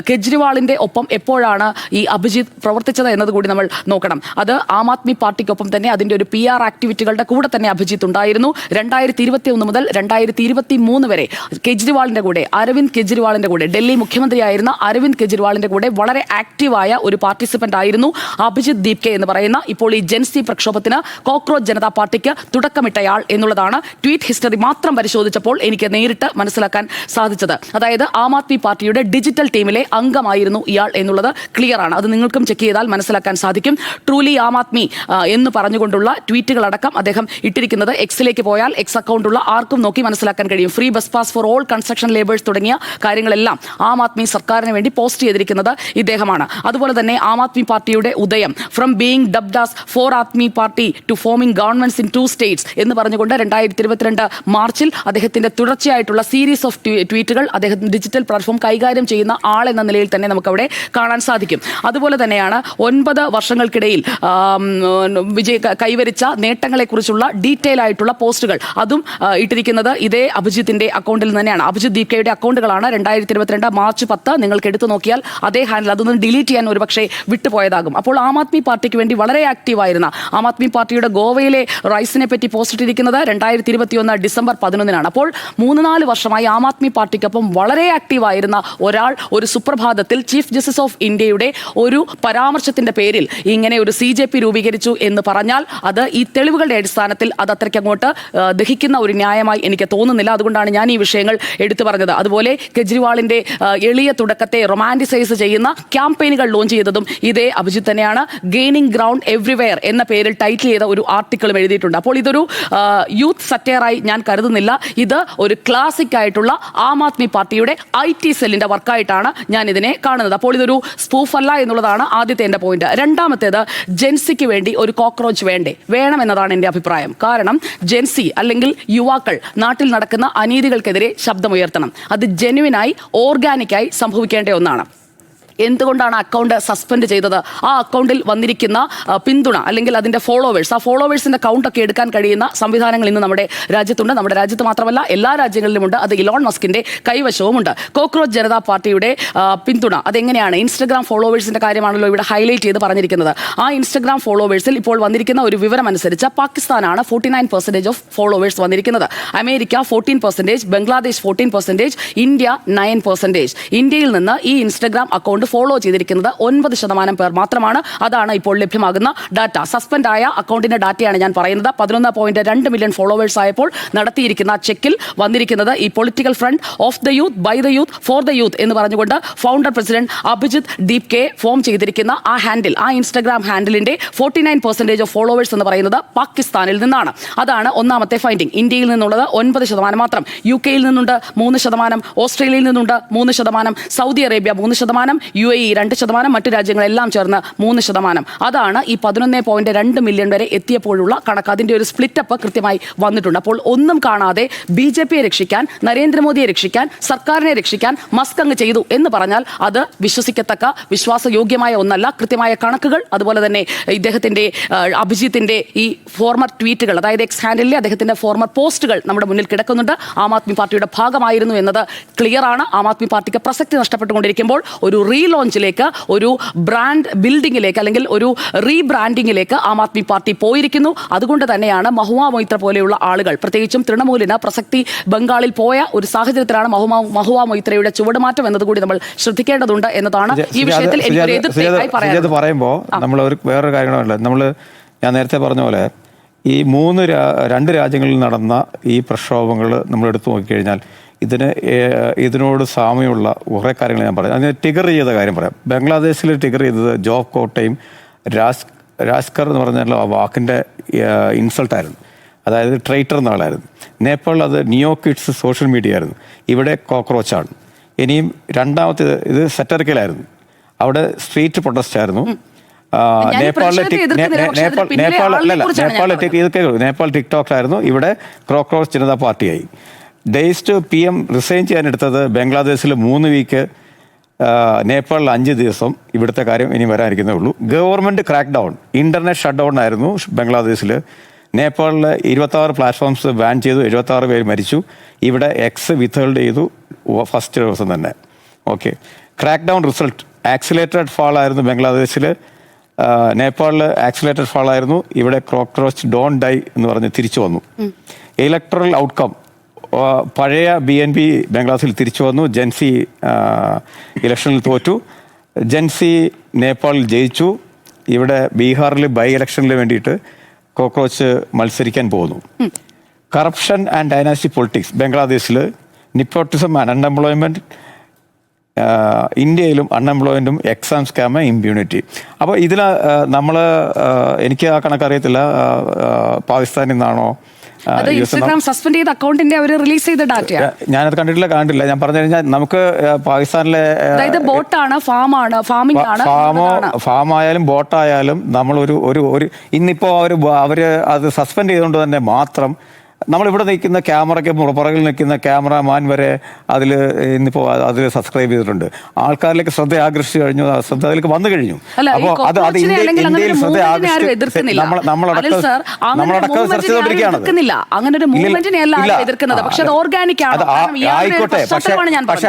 കെജ്രിവാളിന്റെ ഒപ്പം എപ്പോഴാണ് ഈ അഭിജിത്ത് പ്രവർത്തിച്ചത് എന്നതുകൂടി നമ്മൾ നോക്കണം. അത് ആം ആദ്മി പാർട്ടിക്കൊപ്പം തന്നെ അതിന്റെ ഒരു PR ആക്ടിവിറ്റികളുടെ കൂടെ തന്നെ അഭിജിത്ത് ഉണ്ടായിരുന്നു. 2021 മുതൽ 2023 വരെ കെജ്രിവാളിന്റെ കൂടെ, അരവിന്ദ് കെജ്രിവാളിന്റെ കൂടെ, ഡൽഹി മുഖ്യമന്ത്രിയായിരുന്ന അരവിന്ദ് കെജ്രിവാളിന്റെ കൂടെ വളരെ ആക്റ്റീവായ ഒരു പാർട്ടിസിപ്പന്റ് ആയിരുന്നു അഭിജിത്ത് ദീപ്കെ എന്ന് പറയുന്ന ഇപ്പോൾ ഈ ജെൻസി പ്രക്ഷോഭത്തിന് കോക്രോച്ച് ജനതാ പാർട്ടിക്ക് തുടക്കമിട്ടയാൾ എന്നുള്ളതാണ് ട്വീറ്റ് ഹിസ്റ്ററി മാത്രം പരിശോധിച്ചപ്പോൾ എനിക്ക് നേരിട്ട് മനസ്സിലാക്കാൻ സാധിച്ചത്. അതായത് ആം ആദ്മി പാർട്ടിയുടെ ഡിജിറ്റൽ ടീമിലെ അംഗമായിരുന്നു ഇയാൾ എന്നുള്ളത് ക്ലിയർ ആണ്. അത് നിങ്ങൾക്കും ചെക്ക് ചെയ്താൽ മനസ്സിലാക്കാൻ സാധിക്കും. ട്രൂലി ആം ആദ്മി എന്ന് പറഞ്ഞുകൊണ്ടുള്ള ട്വീറ്റുകളടക്കം അദ്ദേഹം ഇട്ടിരിക്കുന്നത് എക്സിലേക്ക് പോയാൽ എക്സ് അക്കൗണ്ടുള്ള ആർക്കും നോക്കി മനസ്സിലാക്കാൻ കഴിയും. Free bus pass for all construction labours തുടങ്ങിയ കാര്യങ്ങളെല്ലാം ആം ആദ്മി സർക്കാരിന് വേണ്ടി പോസ്റ്റ് ചെയ്തിരിക്കുന്നത് ഇദ്ദേഹമാണ്. അതുപോലെ തന്നെ ആം ആദ്മി പാർട്ടിയുടെ ഉദയം, from being dubbed as for Aadmi party to forming governments in 2 states എന്ന് പറഞ്ഞുകൊണ്ട് 2022 മാർച്ചിൽ അദ്ദേഹത്തിന്റെ തുടർച്ചയായിട്ടുള്ള സീരീസ് ഓഫ് ട്വീറ്റുകൾ അദ്ദേഹം ഡിജിറ്റൽ പ്ലാറ്റ്ഫോം കൈകാര്യം ചെയ്യുന്ന ആൾ എന്ന നിലയിൽ തന്നെ നമുക്കവിടെ കാണാൻ സാധിക്കും. അതുപോലെ തന്നെയാണ് 9 വർഷങ്ങൾക്കിടയിൽ കൈവരിച്ച നേട്ടങ്ങളെക്കുറിച്ചുള്ള ഡീറ്റെയിൽ ആയിട്ടുള്ള പോസ്റ്റുകൾ അതും ഇട്ടിരിക്കുന്നത് ഇതേ അഭിജിത്തിന്റെ അക്കൗണ്ടിൽ തന്നെയാണ്. അഭിജിത്ത് ദീപ്കയുടെ അക്കൗണ്ടുകളാണ് 2022 മാർച്ച് 10 നിങ്ങൾക്ക് എടുത്തു നോക്കിയാൽ അതേ ഹാൻഡിൽ, അതൊന്നും ഡിലീറ്റ് ചെയ്യാൻ ഒരു പക്ഷേ വിട്ടുപോയതാകും. അപ്പോൾ ആം ആദ്മി പാർട്ടിക്ക് വേണ്ടി വളരെ ആക്റ്റീവായിരുന്ന ആം ആദ്മി പാർട്ടിയുടെ ഗോവയിലെ റൈസിനെ പറ്റി പോസ്റ്റ് ഇട്ടിരിക്കുന്നത് 2021 ഡിസംബർ 11 അപ്പോൾ 3-4 വർഷമായി ആം ആദ്മി പാർട്ടിക്കൊപ്പം വളരെ ആക്റ്റീവായിരുന്ന ഒരാൾ ഒരു സുപ്രഭാതത്തിൽ ചീഫ് ജസ്റ്റിസ് ഓഫ് ഇന്ത്യയുടെ ഒരു പരാമർശത്തിന്റെ പേരിൽ ഇങ്ങനെ ഒരു CJP രൂപീകരിച്ചു എന്ന് പറഞ്ഞാൽ അത് ഈ തെളിവുകളുടെ അടിസ്ഥാനത്തിൽ അത് അത്രയ്ക്ക് അങ്ങോട്ട് ദഹിക്കുന്ന ഒരു ന്യായമായി എനിക്ക് തോന്നുന്നില്ല. അതുകൊണ്ടാണ് ഞാൻ ഈ വിഷയങ്ങൾ എടുത്തു പറഞ്ഞത്. അതുപോലെ കെജ്രിവാളിന്റെ എളിയ തുടക്കത്തെ റൊമാൻറ്റിസൈസ് ചെയ്യുന്ന ക്യാമ്പയിനുകൾ ലോഞ്ച് ചെയ്തതും ഇതേ അഭിജിത്ത് തന്നെയാണ്. ഗെയിനിങ് ഗ്രൗണ്ട് എവ്രിവെയർ എന്ന പേരിൽ ടൈറ്റിൽ ചെയ്ത ഒരു ആർട്ടിക്കിളും എഴുതിയിട്ടുണ്ട്. അപ്പോൾ ഇതൊരു യൂത്ത് സറ്റയറായി ഞാൻ കരുതുന്നില്ല. ഇത് ഒരു ക്ലാസിക് ആയിട്ടുള്ള ആം ആദ്മി പാർട്ടിയുടെ IT സെല്ലിന്റെ വർക്കായിട്ടാണ് ഞാൻ ഇതിനെ കാണുന്നത്. അപ്പോൾ ഇതൊരു സ്പൂഫ് അല്ല എന്നുള്ളതാണ് ആദ്യത്തെ എൻ്റെ പോയിന്റ്. രണ്ടാമത്തേത്, ജെൻസിക്ക് വേണ്ടി ഒരു കോക്രോച്ച് വേണം എന്നതാണ് എൻ്റെ അഭിപ്രായം. കാരണം ജെൻസി അല്ലെങ്കിൽ യുവാക്കൾ നാട്ടിൽ നടക്കുന്ന അനീതികൾക്കെതിരെ ശബ്ദമുയർത്തണം. അത് ജെന്യുവിനായി ഓർഗാനിക്കായി സംഭവിക്കേണ്ട ഒന്നാണ്. എന്തുകൊണ്ടാണ് അക്കൗണ്ട് സസ്പെൻഡ് ചെയ്തത്? ആ അക്കൗണ്ടിൽ വന്നിരിക്കുന്ന പിന്തുണ അല്ലെങ്കിൽ അതിൻ്റെ ഫോളോവേഴ്സ്, ആ ഫോളോവേഴ്സിൻ്റെ കൗണ്ടൊക്കെ എടുക്കാൻ കഴിയുന്ന സംവിധാനങ്ങൾ ഇന്ന് നമ്മുടെ രാജ്യത്തുണ്ട്. നമ്മുടെ രാജ്യത്ത് മാത്രമല്ല എല്ലാ രാജ്യങ്ങളിലുമുണ്ട്. അത് ഇലോൺ മസ്കിൻ്റെ കൈവശവുമുണ്ട്. കോക്രോച്ച് ജനതാ പാർട്ടിയുടെ പിന്തുണ അതെങ്ങനെയാണ്? ഇൻസ്റ്റഗ്രാം ഫോളോവേഴ്സിൻ്റെ കാര്യമാണല്ലോ ഇവിടെ ഹൈലൈറ്റ് ചെയ്ത് പറഞ്ഞിരിക്കുന്നത്. ആ ഇൻസ്റ്റഗ്രാം ഫോളോവേഴ്സിൽ ഇപ്പോൾ വന്നിരിക്കുന്ന ഒരു വിവരം അനുസരിച്ച് പാകിസ്ഥാനാണ് 49% ഓഫ് ഫോളോവേഴ്സ് വന്നിരിക്കുന്നത്. America 14%, Bangladesh 14%, India 9%. ഇന്ത്യയിൽ നിന്ന് ഈ ഇൻസ്റ്റഗ്രാം അക്കൗണ്ട് ഫോളോ ചെയ്തിരിക്കുന്നത് 9% പേർ മാത്രമാണ്. അതാണ് ഇപ്പോൾ ലഭ്യമാകുന്ന ഡാറ്റ. സസ്പെൻഡ് ആയ അക്കൗണ്ടിന്റെ ഡാറ്റയാണ് ഞാൻ പറയുന്നത്. 11.2 മില്യൺ ഫോളോവേഴ്സ് ആയപ്പോൾ നടത്തിയിരിക്കുന്ന ചെക്കിൽ വന്നിരിക്കുന്നത് ഈ political front of the youth, by the youth, for the youth എന്ന് പറഞ്ഞുകൊണ്ട് founder president Abhijit Dipke form ചെയ്തിരിക്കുന്ന ആ ഹാൻഡിൽ, ആ ഇൻസ്റ്റഗ്രാം ഹാൻഡിലിന്റെ 49% ഓഫ് ഫോളോവേഴ്സ് എന്ന് പറയുന്നത് പാകിസ്ഥാനിൽ നിന്നാണ്. അതാണ് ഒന്നാമത്തെ ഫൈൻഡിങ്. ഇന്ത്യയിൽ നിന്നുള്ളത് 9% മാത്രം. UK നിന്നുണ്ട് 3%, ഓസ്ട്രേലിയയിൽ നിന്നുണ്ട് 3%, സൗദി അറേബ്യ 3%, UAE 2%, മറ്റു രാജ്യങ്ങളെല്ലാം ചേർന്ന് 3%. അതാണ് ഈ 11.2 മില്യൺ വരെ എത്തിയപ്പോഴുള്ള കണക്ക്. അതിന്റെ ഒരു സ്പ്ലിറ്റപ്പ് കൃത്യമായി വന്നിട്ടുണ്ട്. അപ്പോൾ ഒന്നും കാണാതെ BJPയെ രക്ഷിക്കാൻ, നരേന്ദ്രമോദിയെ രക്ഷിക്കാൻ, സർക്കാരിനെ രക്ഷിക്കാൻ മസ്ക് അങ്ങ് ചെയ്തു എന്ന് പറഞ്ഞാൽ അത് വിശ്വസിക്കത്തക്ക വിശ്വാസയോഗ്യമായ ഒന്നല്ല. കൃത്യമായ കണക്കുകൾ, അതുപോലെ തന്നെ ഇദ്ദേഹത്തിന്റെ അഭിജിത്തിന്റെ ഈ ഫോർമർ ട്വീറ്റുകൾ, അതായത് എക്സ് ഹാൻഡിലെ അദ്ദേഹത്തിന്റെ ഫോർമർ പോസ്റ്റുകൾ നമ്മുടെ മുന്നിൽ കിടക്കുന്നുണ്ട്. ആം ആദ്മി പാർട്ടിയുടെ ഭാഗമായിരുന്നു എന്നത് ക്ലിയർ ആണ്. ആം ആദ്മി പാർട്ടിക്ക് പ്രസക്തി നഷ്ടപ്പെട്ടുകൊണ്ടിരിക്കുമ്പോൾ ഒരു റീലോഞ്ചിലേക്ക്, ഒരു ബ്രാൻഡ് ബിൽഡിങ്ങിലേക്ക് അല്ലെങ്കിൽ ഒരു റീബ്രാൻഡിങ്ങിലേക്ക് ആം ആദ്മി പാർട്ടി പോയിരിക്കുന്നു. അതുകൊണ്ട് തന്നെയാണ് മഹുവ മൊയ്ത്ര പോലെയുള്ള ആളുകൾ, പ്രത്യേകിച്ചും തൃണമൂലിന് പ്രസക്തി ബംഗാളിൽ പോയ ഒരു സാഹചര്യത്തിലാണ് മഹുവ മൊയ്ത്രയുടെ ചുവടുമാറ്റം എന്നതുകൂടി നമ്മൾ ശ്രദ്ധിക്കേണ്ടതുണ്ട് എന്നതാണ് ഈ വിഷയത്തിൽ എനിക്കൊരു എതിർപ്പായി പറയാനുള്ളത്. പറയുമ്പോൾ നമ്മൾ വേറൊരു കാര്യങ്ങളുണ്ട്. ഞാൻ നേരത്തെ പറഞ്ഞ പോലെ ഈ 2 രാജ്യങ്ങളിൽ നടന്ന ഈ പ്രക്ഷോഭങ്ങൾ നമ്മൾ എടുത്തു നോക്കിക്കഴിഞ്ഞാൽ ഇതിനോട് സാമ്യമുള്ള കുറേ കാര്യങ്ങൾ ഞാൻ പറയാം. അതിന് ടിഗർ ചെയ്ത കാര്യം പറയാം. ബംഗ്ലാദേശിൽ ടിഗർ ചെയ്തത് ജോബ് കോട്ടയും രാസ്കർ എന്ന് പറഞ്ഞാൽ ആ വാക്കിൻ്റെ ഇൻസൾട്ടായിരുന്നു. അതായത് ട്രൈറ്റർ എന്ന ആളായിരുന്നു. നേപ്പാളിൽ അത് നിയോ കിഡ്സ് സോഷ്യൽ മീഡിയ ആയിരുന്നു. ഇവിടെ കോക്രോച്ചാണ്. ഇനിയും രണ്ടാമത്തേത് ഇത് സെറ്ററിക്കലായിരുന്നു. അവിടെ സ്ട്രീറ്റ് പ്രൊട്ടസ്റ്റ് ആയിരുന്നു. നേപ്പാൾ ടിക്ടോക്കിലായിരുന്നു. ഇവിടെ കോക്രോച്ച് ജനതാ പാർട്ടിയായി. ഡേയ്സ്റ്റ് PM റിസൈൻ ചെയ്യാനെടുത്തത് ബംഗ്ലാദേശിൽ 3 വീക്ക്, നേപ്പാളിൽ 5 ദിവസം. ഇവിടുത്തെ കാര്യം ഇനി വരാനിരിക്കുന്നേ ഉള്ളൂ. Government crack down, internet shut down ആയിരുന്നു ബംഗ്ലാദേശിൽ. നേപ്പാളിൽ 26 പ്ലാറ്റ്ഫോംസ് ബാൻ ചെയ്തു, 76 പേര് മരിച്ചു. ഇവിടെ X വിത്ത്ഹോൾഡ് ചെയ്തു ഫസ്റ്റ് ദിവസം തന്നെ. Okay, crack down result accelerated fall ആയിരുന്നു ബംഗ്ലാദേശിൽ. നേപ്പാളിൽ ആക്സിലേറ്റഡ് ഫാൾ ആയിരുന്നു. ഇവിടെ കോക്രോച്ച് ഡോൺ ഡൈ എന്ന് പറഞ്ഞ് തിരിച്ചു വന്നു. ഇലക്ടറൽ ഔട്ട്കം, പഴയ BNP ബംഗ്ലാദേശിൽ തിരിച്ചു വന്നു. ജെൻസി ഇലക്ഷനിൽ തോറ്റു. ജെൻസി നേപ്പാളിൽ ജയിച്ചു. ഇവിടെ ബീഹാറിൽ ബൈ ഇലക്ഷനിൽ വേണ്ടിയിട്ട് കോക്രോച്ച് മത്സരിക്കാൻ പോകുന്നു. കറപ്ഷൻ ആൻഡ് ഡൈനാസ്റ്റി പൊളിറ്റിക്സ് ബംഗ്ലാദേശിൽ, നിപ്പോട്ടിസം ആൻഡ് അൺഎംപ്ലോയ്മെൻറ്റ്. ഇന്ത്യയിലും അൺഎംപ്ലോയ്മെൻറ്റും, എക്സാം സ്കാം, ഇമ്പ്യൂണിറ്റി. അപ്പോൾ ഇതിൽ എനിക്ക് ആ കണക്കറിയത്തില്ല, പാകിസ്ഥാനിൽ നിന്നാണോ ഇൻസ്റ്റാഗ്രാം സസ്പെൻഡ് ചെയ്ത അക്കൗണ്ടിന്റെ അവർ റിലീസ് ചെയ്ത ഡാറ്റയാണ്. ഞാനത് കണ്ടിട്ടില്ല. ഞാൻ പറഞ്ഞു കഴിഞ്ഞാൽ നമുക്ക് പാകിസ്ഥാനിലെ ബോട്ടാണ്, ഫാമാണ്, ഫാമിംഗ് ആണ്. ഫാമായാലും ബോട്ടായാലും നമ്മൾ ഒരു ഇന്നിപ്പോൾ അവർ അത് സസ്പെൻഡ് ചെയ്തുകൊണ്ട് തന്നെ മാത്രം നമ്മളിവിടെ നിൽക്കുന്ന ക്യാമറയ്ക്ക് പുറകിൽ നിൽക്കുന്ന ക്യാമറമാൻ വരെ ഇന്നിപ്പോൾ അതിൽ സബ്സ്ക്രൈബ് ചെയ്തിട്ടുണ്ട്. ആൾക്കാരിലേക്ക് ശ്രദ്ധ ആകർഷിച്ചു കഴിഞ്ഞു, ശ്രദ്ധ അതിലേക്ക് വന്നു കഴിഞ്ഞു. അപ്പോൾ അത് ഇന്ത്യയിൽ ശ്രദ്ധ ആകർഷിച്ച് നമ്മളടക്കം സെർച്ച് ചെയ്തുകൊണ്ടിരിക്കുകയാണ്. ആയിക്കോട്ടെ, പക്ഷെ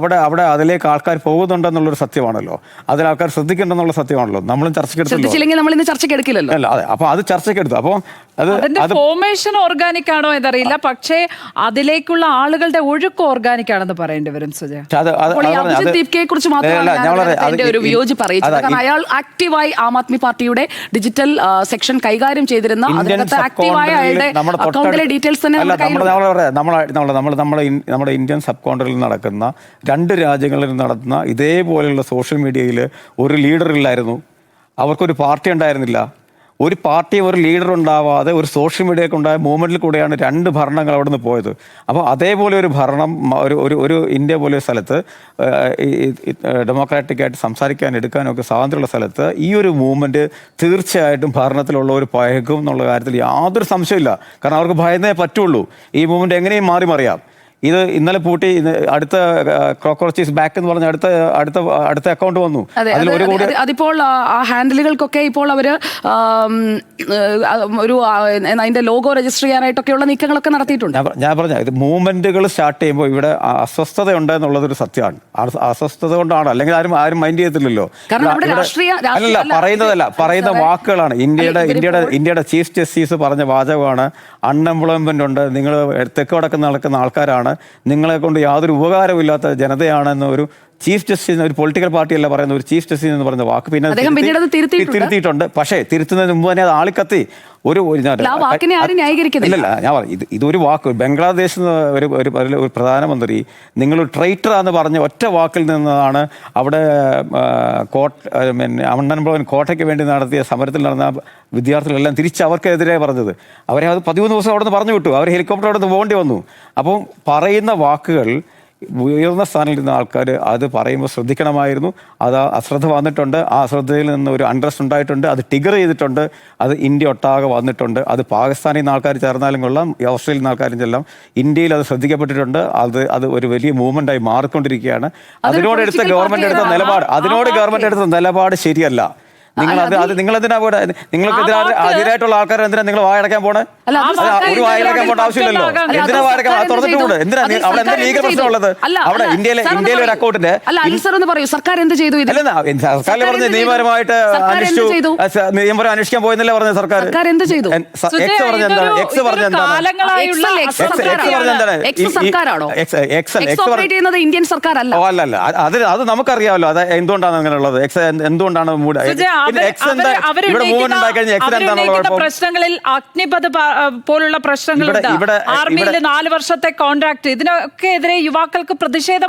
അവിടെ അതിലേക്ക് ആൾക്കാർ പോകുന്നുണ്ടെന്നുള്ളൊരു സത്യമാണല്ലോ, അതിൽ ആൾക്കാർ ശ്രദ്ധിക്കുന്നുണ്ടെന്നുള്ള സത്യമാണല്ലോ. നമ്മളും ചർച്ചയ്ക്കെടുത്തില്ലല്ലോ. അല്ല, അതെ, അപ്പൊ അത് ചർച്ചയ്ക്കെടുത്തു. അപ്പോൾ അത് ഫോർമേഷൻ ഓർഗാനിക് ആണോ എന്നറിയില്ല, പക്ഷേ അതിലേക്കുള്ള ആളുകളുടെ ഒഴുക്ക് ഓർഗാനിക് ആണെന്ന് പറയേണ്ടി വരും. സുജയ, അയാൾ ആക്റ്റീവായി ആം ആദ്മി പാർട്ടിയുടെ ഡിജിറ്റൽ സെക്ഷൻ കൈകാര്യം ചെയ്തിരുന്ന അക്കൗണ്ടിലെ ഡീറ്റെയിൽസ് തന്നെ നമ്മുടെ ഇന്ത്യൻ സബ് കോണ്ടിൽ നടക്കുന്ന 2 രാജ്യങ്ങളിൽ നടത്തുന്ന ഇതേപോലെയുള്ള സോഷ്യൽ മീഡിയയിൽ ഒരു ലീഡർ ഇല്ലായിരുന്നു, അവർക്കൊരു പാർട്ടി ഉണ്ടായിരുന്നില്ല. ഒരു പാർട്ടി, ഒരു ലീഡർ ഉണ്ടാവാതെ ഒരു സോഷ്യൽ മീഡിയയൊക്കെ ഉണ്ടായ മൂവ്മെന്റിൽ കൂടെയാണ് 2 ഭരണങ്ങൾ അവിടെ നിന്ന് പോയത്. അപ്പോൾ അതേപോലെ ഒരു ഭരണം ഒരു ഇന്ത്യ പോലെ ഒരു സ്ഥലത്ത് ഡെമോക്രാറ്റിക്കായിട്ട് സംസാരിക്കാൻ എടുക്കാനൊക്കെ സ്വാതന്ത്ര്യമുള്ള സ്ഥലത്ത് ഈ ഒരു മൂവ്മെന്റ് തീർച്ചയായിട്ടും ഭരണത്തിലുള്ള ഒരു പയകും എന്നുള്ള കാര്യത്തിൽ യാതൊരു സംശയമില്ല. കാരണം അവർക്ക് ഭയന്നേ പറ്റുള്ളൂ. ഈ മൂവ്മെന്റ് എങ്ങനെയും മാറിമറിയാം. ഇത് ഇന്നലെ പൂട്ടി അടുത്ത ക്രോക്കോച്ചീസ് ബാക്ക് എന്ന് പറഞ്ഞ അടുത്ത അക്കൗണ്ട് വന്നു. അതിപ്പോൾ ആ ഹാൻഡിലുകൾക്കൊക്കെ ഇപ്പോൾ അവര് ഒരു അതിന്റെ ലോഗോ രജിസ്റ്റർ ചെയ്യാനായിട്ടൊക്കെയുള്ള നീക്കങ്ങളൊക്കെ നടത്തിയിട്ടുണ്ട്. ഞാൻ പറഞ്ഞ ഇത് മൂവ്മെന്റുകൾ സ്റ്റാർട്ട് ചെയ്യുമ്പോൾ ഇവിടെ അസ്വസ്ഥത ഉണ്ട് എന്നുള്ളതൊരു സത്യമാണ്. അസ്വസ്ഥത കൊണ്ടാണ്, അല്ലെങ്കിൽ ആരും മൈൻഡ് ചെയ്യത്തില്ലല്ലോ. അല്ലല്ല, പറയുന്ന വാക്കുകളാണ്. ഇന്ത്യയുടെ ചീഫ് ജസ്റ്റിസ് പറഞ്ഞ വാചകമാണ്, അൺഎംപ്ലോയ്മെന്റ് ഉണ്ട്, നിങ്ങൾ തെക്ക് വടക്ക് നടക്കുന്ന ആൾക്കാരാണ്, നിങ്ങളെ കൊണ്ട് യാതൊരു ഉപകാരമില്ലാത്ത ജനതയാണെന്ന് ഒരു ചീഫ് ജസ്റ്റിസ്, ഒരു പൊളിറ്റിക്കൽ പാർട്ടിയല്ല പറയുന്ന, ഒരു ചീഫ് ജസ്റ്റിസ് എന്ന് പറയുന്ന വാക്ക് പിന്നെ തിരുത്തിയിട്ടുണ്ട്. പക്ഷേ തിരുത്തുന്നതിന് മുമ്പ് തന്നെ അത് ആളിക്കത്തി ഇല്ലല്ല. ഞാൻ പറഞ്ഞു, ഇതൊരു വാക്ക്. ബംഗ്ലാദേശ് ഒരു പ്രധാനമന്ത്രി നിങ്ങൾ ട്രൈറ്ററാന്ന് പറഞ്ഞ ഒറ്റ വാക്കിൽ നിന്നാണ് അവിടെ അൺഎംപ്ലോയ്മെന്റ് കോട്ടയ്ക്ക് വേണ്ടി നടത്തിയ സമരത്തിൽ നടന്ന വിദ്യാർത്ഥികളെല്ലാം തിരിച്ച് അവർക്കെതിരെ പറഞ്ഞത്. അവരെ അത് 13 ദിവസം അവിടെ നിന്ന് പറഞ്ഞു വിട്ടു. അവർ ഹെലികോപ്റ്റർ അവിടെ നിന്ന് പോകേണ്ടി വന്നു. അപ്പം പറയുന്ന വാക്കുകൾ ഉയർന്ന സ്ഥാനത്തിരുന്ന ആൾക്കാർ അത് പറയുമ്പോൾ ശ്രദ്ധിക്കണമായിരുന്നു. അത് അശ്രദ്ധ വന്നിട്ടുണ്ട്. ആ അശ്രദ്ധയിൽ നിന്ന് ഒരു അൺട്രസ്റ്റ് ഉണ്ടായിട്ടുണ്ട്. അത് ട്രിഗർ ചെയ്തിട്ടുണ്ട്. അത് ഇന്ത്യ ഒട്ടാകെ വന്നിട്ടുണ്ട്. അത് പാകിസ്ഥാനിൽ നിന്ന് ആൾക്കാർ ചേർന്നാലും കൊള്ളാം, ഓസ്ട്രേലിയയിൽ നിന്ന് ആൾക്കാരും ചെല്ലാം, ഇന്ത്യയിൽ അത് ശ്രദ്ധിക്കപ്പെട്ടിട്ടുണ്ട്. അത് ഒരു വലിയ മൂവ്മെന്റായി മാറിക്കൊണ്ടിരിക്കുകയാണ്. അതിനോട് ഗവൺമെന്റ് എടുത്ത നിലപാട് ശരിയല്ല. നിങ്ങളെന്തിനാ അതിരായിട്ടുള്ള ആൾക്കാർ എന്തിനാ നിങ്ങൾ വായടക്കാൻ പോണേ? ഒരു വായടക്കാൻ പോകേണ്ട ആവശ്യമില്ലല്ലോ. എന്തിനാ വായടക്കാൻ തുറന്നിട്ടുകൂടെ? എന്തിനാ അവിടെ എന്താ ലീഗൽ പ്രശ്നമുള്ളത്? അവിടെ ഇന്ത്യയിലെ ഒരു അക്കൗണ്ടിന്റെ സർക്കാരിൽ പറഞ്ഞ് നിയമപരമായിട്ട് അന്വേഷിക്കാൻ പോയെന്നല്ലേ പറഞ്ഞത് സർക്കാർ? എക്സ് പറഞ്ഞ അല്ലല്ല, അത് നമുക്കറിയാമല്ലോ. അത് എന്തുകൊണ്ടാണ് അങ്ങനെയുള്ളത്? എക്സ് എന്തുകൊണ്ടാണ് പ്രശ്നങ്ങളിൽ അഗ്നിപഥ് പോലുള്ള പ്രശ്നങ്ങളുണ്ട്. ആർമിയിൽ 4 വർഷത്തെ കോൺട്രാക്ട്, ഇതിനൊക്കെ എതിരെ യുവാക്കൾക്ക് പ്രതിഷേധം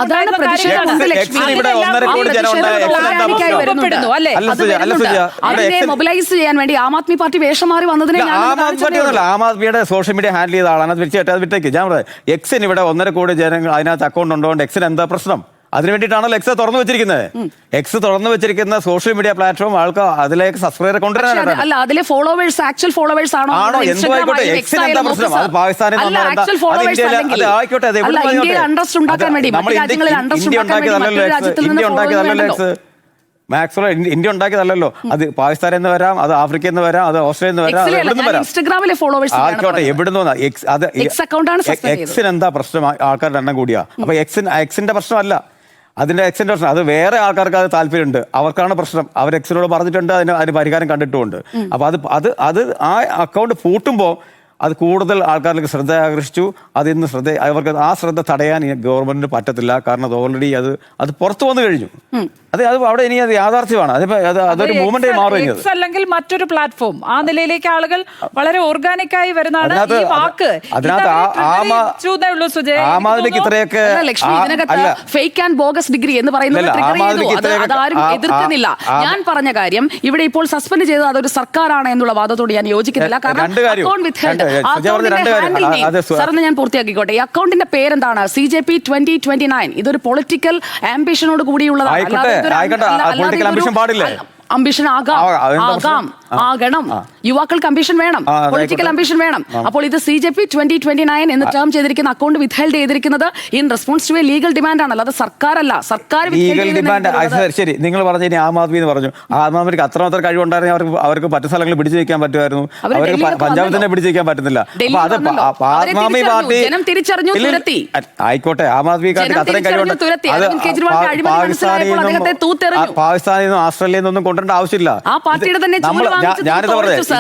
മൊബിലൈസ് ചെയ്യാൻ വേണ്ടി ആം ആദ്മി പാർട്ടി വേഷം മാറി വന്നതിനെ ആം ആദ്മിയുടെ സോഷ്യൽ മീഡിയ ഹാൻഡിൽ ചെയ്ത ആളാണ്. തീർച്ചയായിട്ടും വിട്ടേക്ക്. ഞാൻ പറയാം, എക്സിന് ഇവിടെ 1.5 കോടി ജനങ്ങൾ അതിനകത്ത് അക്കൗണ്ട് ഉണ്ടോണ്ട് എക്സിന് എന്താ പ്രശ്നം? അതിനു വേണ്ടിയിട്ടാണല്ലോ എക്സ് തുറന്നു വെച്ചിരിക്കുന്നത്. എക്സ് തുറന്നു വെച്ചിരിക്കുന്ന സോഷ്യൽ മീഡിയ പ്ലാറ്റ്ഫോം ആൾക്ക് അതിലേക്ക് സബ്സ്ക്രൈബർ കൊണ്ടുവരാനാണ്. അല്ല, അതിലെ ഫോളോവേഴ്സ് ആക്ച്വൽ ഫോളോവേഴ്സ് ആണോ? എന്തോ ആയിക്കോട്ടെ, എക്സിന് എന്താ പ്രശ്നം? അത് പാകിസ്ഥാനിൽ ആയിക്കോട്ടെ, ഇന്ത്യ ഉണ്ടാക്കിയതല്ലോ എക്സ്. മാക്സിമം ഇന്ത്യ ഉണ്ടാക്കിയതല്ലോ. അത് പാകിസ്ഥാനിൽ നിന്ന് വരാം, അത് ആഫ്രിക്കയിൽ നിന്ന് വരാം, അത് ഓസ്ട്രേലിയയിൽ നിന്ന് വരാം, എവിടുന്ന് വരാം. ഇൻസ്റ്റാഗ്രാമിലെ ഫോളോവേഴ്സ് ആയിക്കോട്ടെ, എവിടുന്ന് എക്സിന് എന്താ പ്രശ്നം? ആൾക്കാരുടെ എണ്ണം കൂടിയാ. അപ്പൊ എക്സിന്റെ പ്രശ്നമല്ല, എക്സിന്റെ പ്രശ്നം അത് വേറെ ആൾക്കാർക്ക് അത് താല്പര്യമുണ്ട്, അവർക്കാണ് പ്രശ്നം. അവർ എക്സിനോട് പറഞ്ഞിട്ടുണ്ട്, അതിന് പരിഹാരം കണ്ടിട്ടുമുണ്ട്. അപ്പൊ അത് ആ അക്കൗണ്ട് പൂട്ടുമ്പോൾ അത് കൂടുതൽ ആൾക്കാർക്ക് ശ്രദ്ധ ആകർഷിച്ചു. അതിന്ന് അവർക്ക് ആ ശ്രദ്ധ തടയാൻ ഗവൺമെന്റിന് പറ്റത്തില്ല. കാരണം അത് ഓൾറെഡി അത് പുറത്തു വന്നു കഴിഞ്ഞു. അത് അവിടെ ഇനി അത് യാഥാർത്ഥ്യമാണ്. അതൊരു മൂവ്മെന്റായി മാറുകയും അല്ലെങ്കിൽ മറ്റൊരു പ്ലാറ്റ്ഫോം ആ നിലയിലേക്ക് ആളുകൾ വളരെ ഓർഗാനിക്കായി വരുന്നതാണ്. ആം ആദ്മിക്ക് ഇത്രയൊക്കെ ഫേക്ക് ആൻഡ് ബോഗസ് ഡിഗ്രി എന്ന് പറയുന്നത് അതാരും എതിർക്കുന്നില്ല. ഞാൻ പറഞ്ഞ കാര്യം ഇവിടെ ഇപ്പോൾ സസ്പെൻഡ് ചെയ്തത് അതൊരു സർക്കാരാണ് എന്നുള്ള വാദത്തോട് ഞാൻ യോജിക്കുന്നില്ല. കാരണം സാറിന് ഞാൻ പൂർത്തിയാക്കിക്കോട്ടെ. ഈ അക്കൗണ്ടിന്റെ പേരെന്താണ്? CJP 2029. ഇതൊരു പൊളിറ്റിക്കൽ ആംബിഷനോട് കൂടിയുള്ളതാണ്. അംബിഷൻ ആകാം, ആകണം. യുവാക്കൾക്ക് അംബിഷൻ വേണം, പൊളിറ്റിക്കൽ അംബിഷൻ വേണം. അപ്പോൾ ഇത് CJP 2029 എന്ന് ടേം ചെയ്തിരിക്കുന്ന അക്കൗണ്ട് വിത്ത്ഹെൽഡ് ചെയ്തിരിക്കുന്നത് in response to a legal demand ആണല്ലോ, അത് സർക്കാരല്ല. സർക്കാർ ലീഗൽ ഡിമാൻഡ് ശരി. നിങ്ങൾ പറഞ്ഞു ഇനി ആം ആദ്മി എന്ന് പറഞ്ഞു. ആം ആദ്മിക്ക് അത്രമാത്രം കഴിവുണ്ടായിരുന്നെങ്കിൽ അവർക്ക് മറ്റു സ്ഥലങ്ങളിൽ പിടിച്ചു വയ്ക്കാൻ പറ്റുമായിരുന്നു. അവർക്ക് പഞ്ചാബിൽ തന്നെ പിടിച്ചു വയ്ക്കാൻ പറ്റുന്നില്ല. അപ്പൊ അത് ആം ആദ്മി പാർട്ടി ആയിക്കോട്ടെ, ആം ആദ്മി പാർട്ടിക്ക് അത്രയും കഴിവുണ്ട്. പാകിസ്ഥാനിൽ നിന്നും ഓസ്ട്രേലിയയിൽ നിന്നും കൊണ്ടുവരേണ്ട ആവശ്യമില്ല. ഞാനിത് പറഞ്ഞത്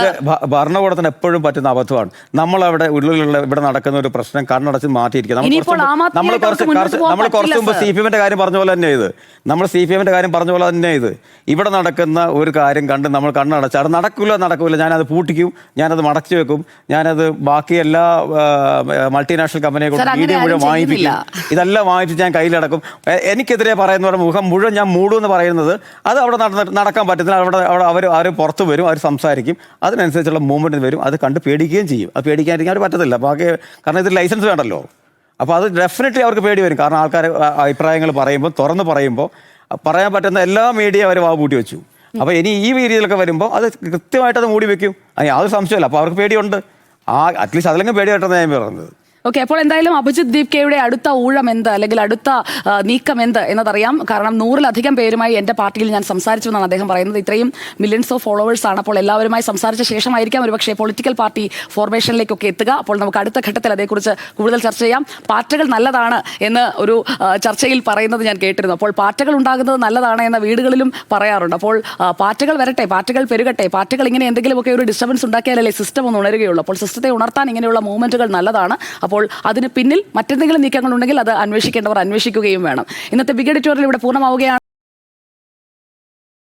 ഭരണകൂടത്തിന് എപ്പോഴും പറ്റുന്ന അബദ്ധമാണ്. നമ്മളവിടെ ഉള്ളിലുള്ള ഇവിടെ നടക്കുന്ന ഒരു പ്രശ്നം കണ്ണടച്ച് മാറ്റിയിരിക്കുക. നമ്മൾ കുറച്ച് മുമ്പ് CPM-ന്റെ കാര്യം പറഞ്ഞ പോലെ തന്നെ ഇത് ഇവിടെ നടക്കുന്ന ഒരു കാര്യം കണ്ട് നമ്മൾ കണ്ണടച്ച് അത് നടക്കൂല, ഞാനത് പൂട്ടിക്കും, ഞാനത് മടക്കി വെക്കും, ഞാനത് ബാക്കി എല്ലാ മൾട്ടിനാഷണൽ കമ്പനിയെ കൊണ്ട് മീഡിയ മുഴുവൻ വാങ്ങിപ്പിക്കും. ഇതെല്ലാം വാങ്ങിച്ച് ഞാൻ കയ്യിലടക്കും. എനിക്കെതിരെ പറയുന്നവരുടെ മുഖം മുഴുവൻ ഞാൻ മൂടുമെന്ന് പറയുന്നത് അത് അവിടെ നടക്കാൻ പറ്റുന്നില്ല. അവർ പുറത്ത് വരും, അവർ സംസാരിക്കും, അതിനനുസരിച്ചുള്ള മൂവ്മെന്റ് വരും. അത് കണ്ട് പേടിക്കുകയും ചെയ്യും. അത് പേടിക്കാതിരിക്കാൻ അവർ പറ്റത്തില്ല. ബാക്കി കാരണം ഇതിൽ ലൈസൻസ് വേണ്ടല്ലോ. അപ്പോൾ അത് ഡെഫിനറ്റ്ലി അവർക്ക് പേടി വരും. കാരണം ആൾക്കാർ അഭിപ്രായങ്ങൾ പറയുമ്പോൾ, തുറന്ന് പറയുമ്പോൾ പറയാൻ പറ്റുന്ന എല്ലാ മീഡിയ അവർ വാ പൂട്ടി വെച്ചു. അപ്പോൾ ഇനി ഈ രീതിയിലൊക്കെ വരുമ്പോൾ അത് കൃത്യമായിട്ട് അത് മൂടി വെക്കും. യാതൊരു സംശയമില്ല. അപ്പോൾ അവർക്ക് പേടിയുണ്ട്. അറ്റ്ലീസ്റ്റ് അതിലെങ്കിലും പേടിയായിട്ടാണ് ഞാൻ പറയുന്നത്. ഓക്കെ, അപ്പോൾ എന്തായാലും അഭിജിത് ദീപ്കയുടെ അടുത്ത ഊഴം എന്ത്, അല്ലെങ്കിൽ അടുത്ത നീക്കം എന്ത് എന്നതറിയാം. കാരണം 100-ലധികം പേരുമായി എൻ്റെ പാർട്ടിയിൽ ഞാൻ സംസാരിച്ചു എന്നാണ് അദ്ദേഹം പറയുന്നത്. ഇത്രയും മില്യൺസ് ഓഫ് ഫോളോവേഴ്സ് ആണ്. അപ്പോൾ എല്ലാവരുമായി സംസാരിച്ച ശേഷമായിരിക്കാം ഒരുപക്ഷേ പൊളിറ്റിക്കൽ പാർട്ടി ഫോർമേഷനിലേക്കൊക്കെ എത്തുക. അപ്പോൾ നമുക്ക് അടുത്ത ഘട്ടത്തിൽ അതേക്കുറിച്ച് കൂടുതൽ ചർച്ച ചെയ്യാം. പാർട്ടികൾ നല്ലതാണ് എന്ന് ഒരു ചർച്ചയിൽ പറയുന്നത് ഞാൻ കേട്ടിരുന്നു. അപ്പോൾ പാർട്ടികൾ ഉണ്ടാകുന്നത് നല്ലതാണ് എന്ന വീടുകളിലും പറയാറുണ്ട്. അപ്പോൾ പാർട്ടികൾ വരട്ടെ, പാർട്ടികൾ പെരുകട്ടെ. പാർട്ടികൾ ഇങ്ങനെ എന്തെങ്കിലുമൊക്കെ ഒരു ഡിസ്റ്റർബൻസ് ഉണ്ടാക്കിയാലല്ലേ സിസ്റ്റം ഒന്ന് ഉണരുകയുള്ളൂ. അപ്പോൾ സിസ്റ്റത്തെ ഉണർത്താൻ ഇങ്ങനെയുള്ള മൂവ്മെന്റുകൾ നല്ലതാണ്. അപ്പോൾ അതിന് പിന്നിൽ മറ്റെന്തെങ്കിലും നീക്കങ്ങളുണ്ടെങ്കിൽ അത് അന്വേഷിക്കേണ്ടവർ അന്വേഷിക്കുകയും വേണം. ഇന്നത്തെ ബിഗ് എഡിറ്റോറിയൽ ഇവിടെ പൂർണ്ണമാവുകയാണ്.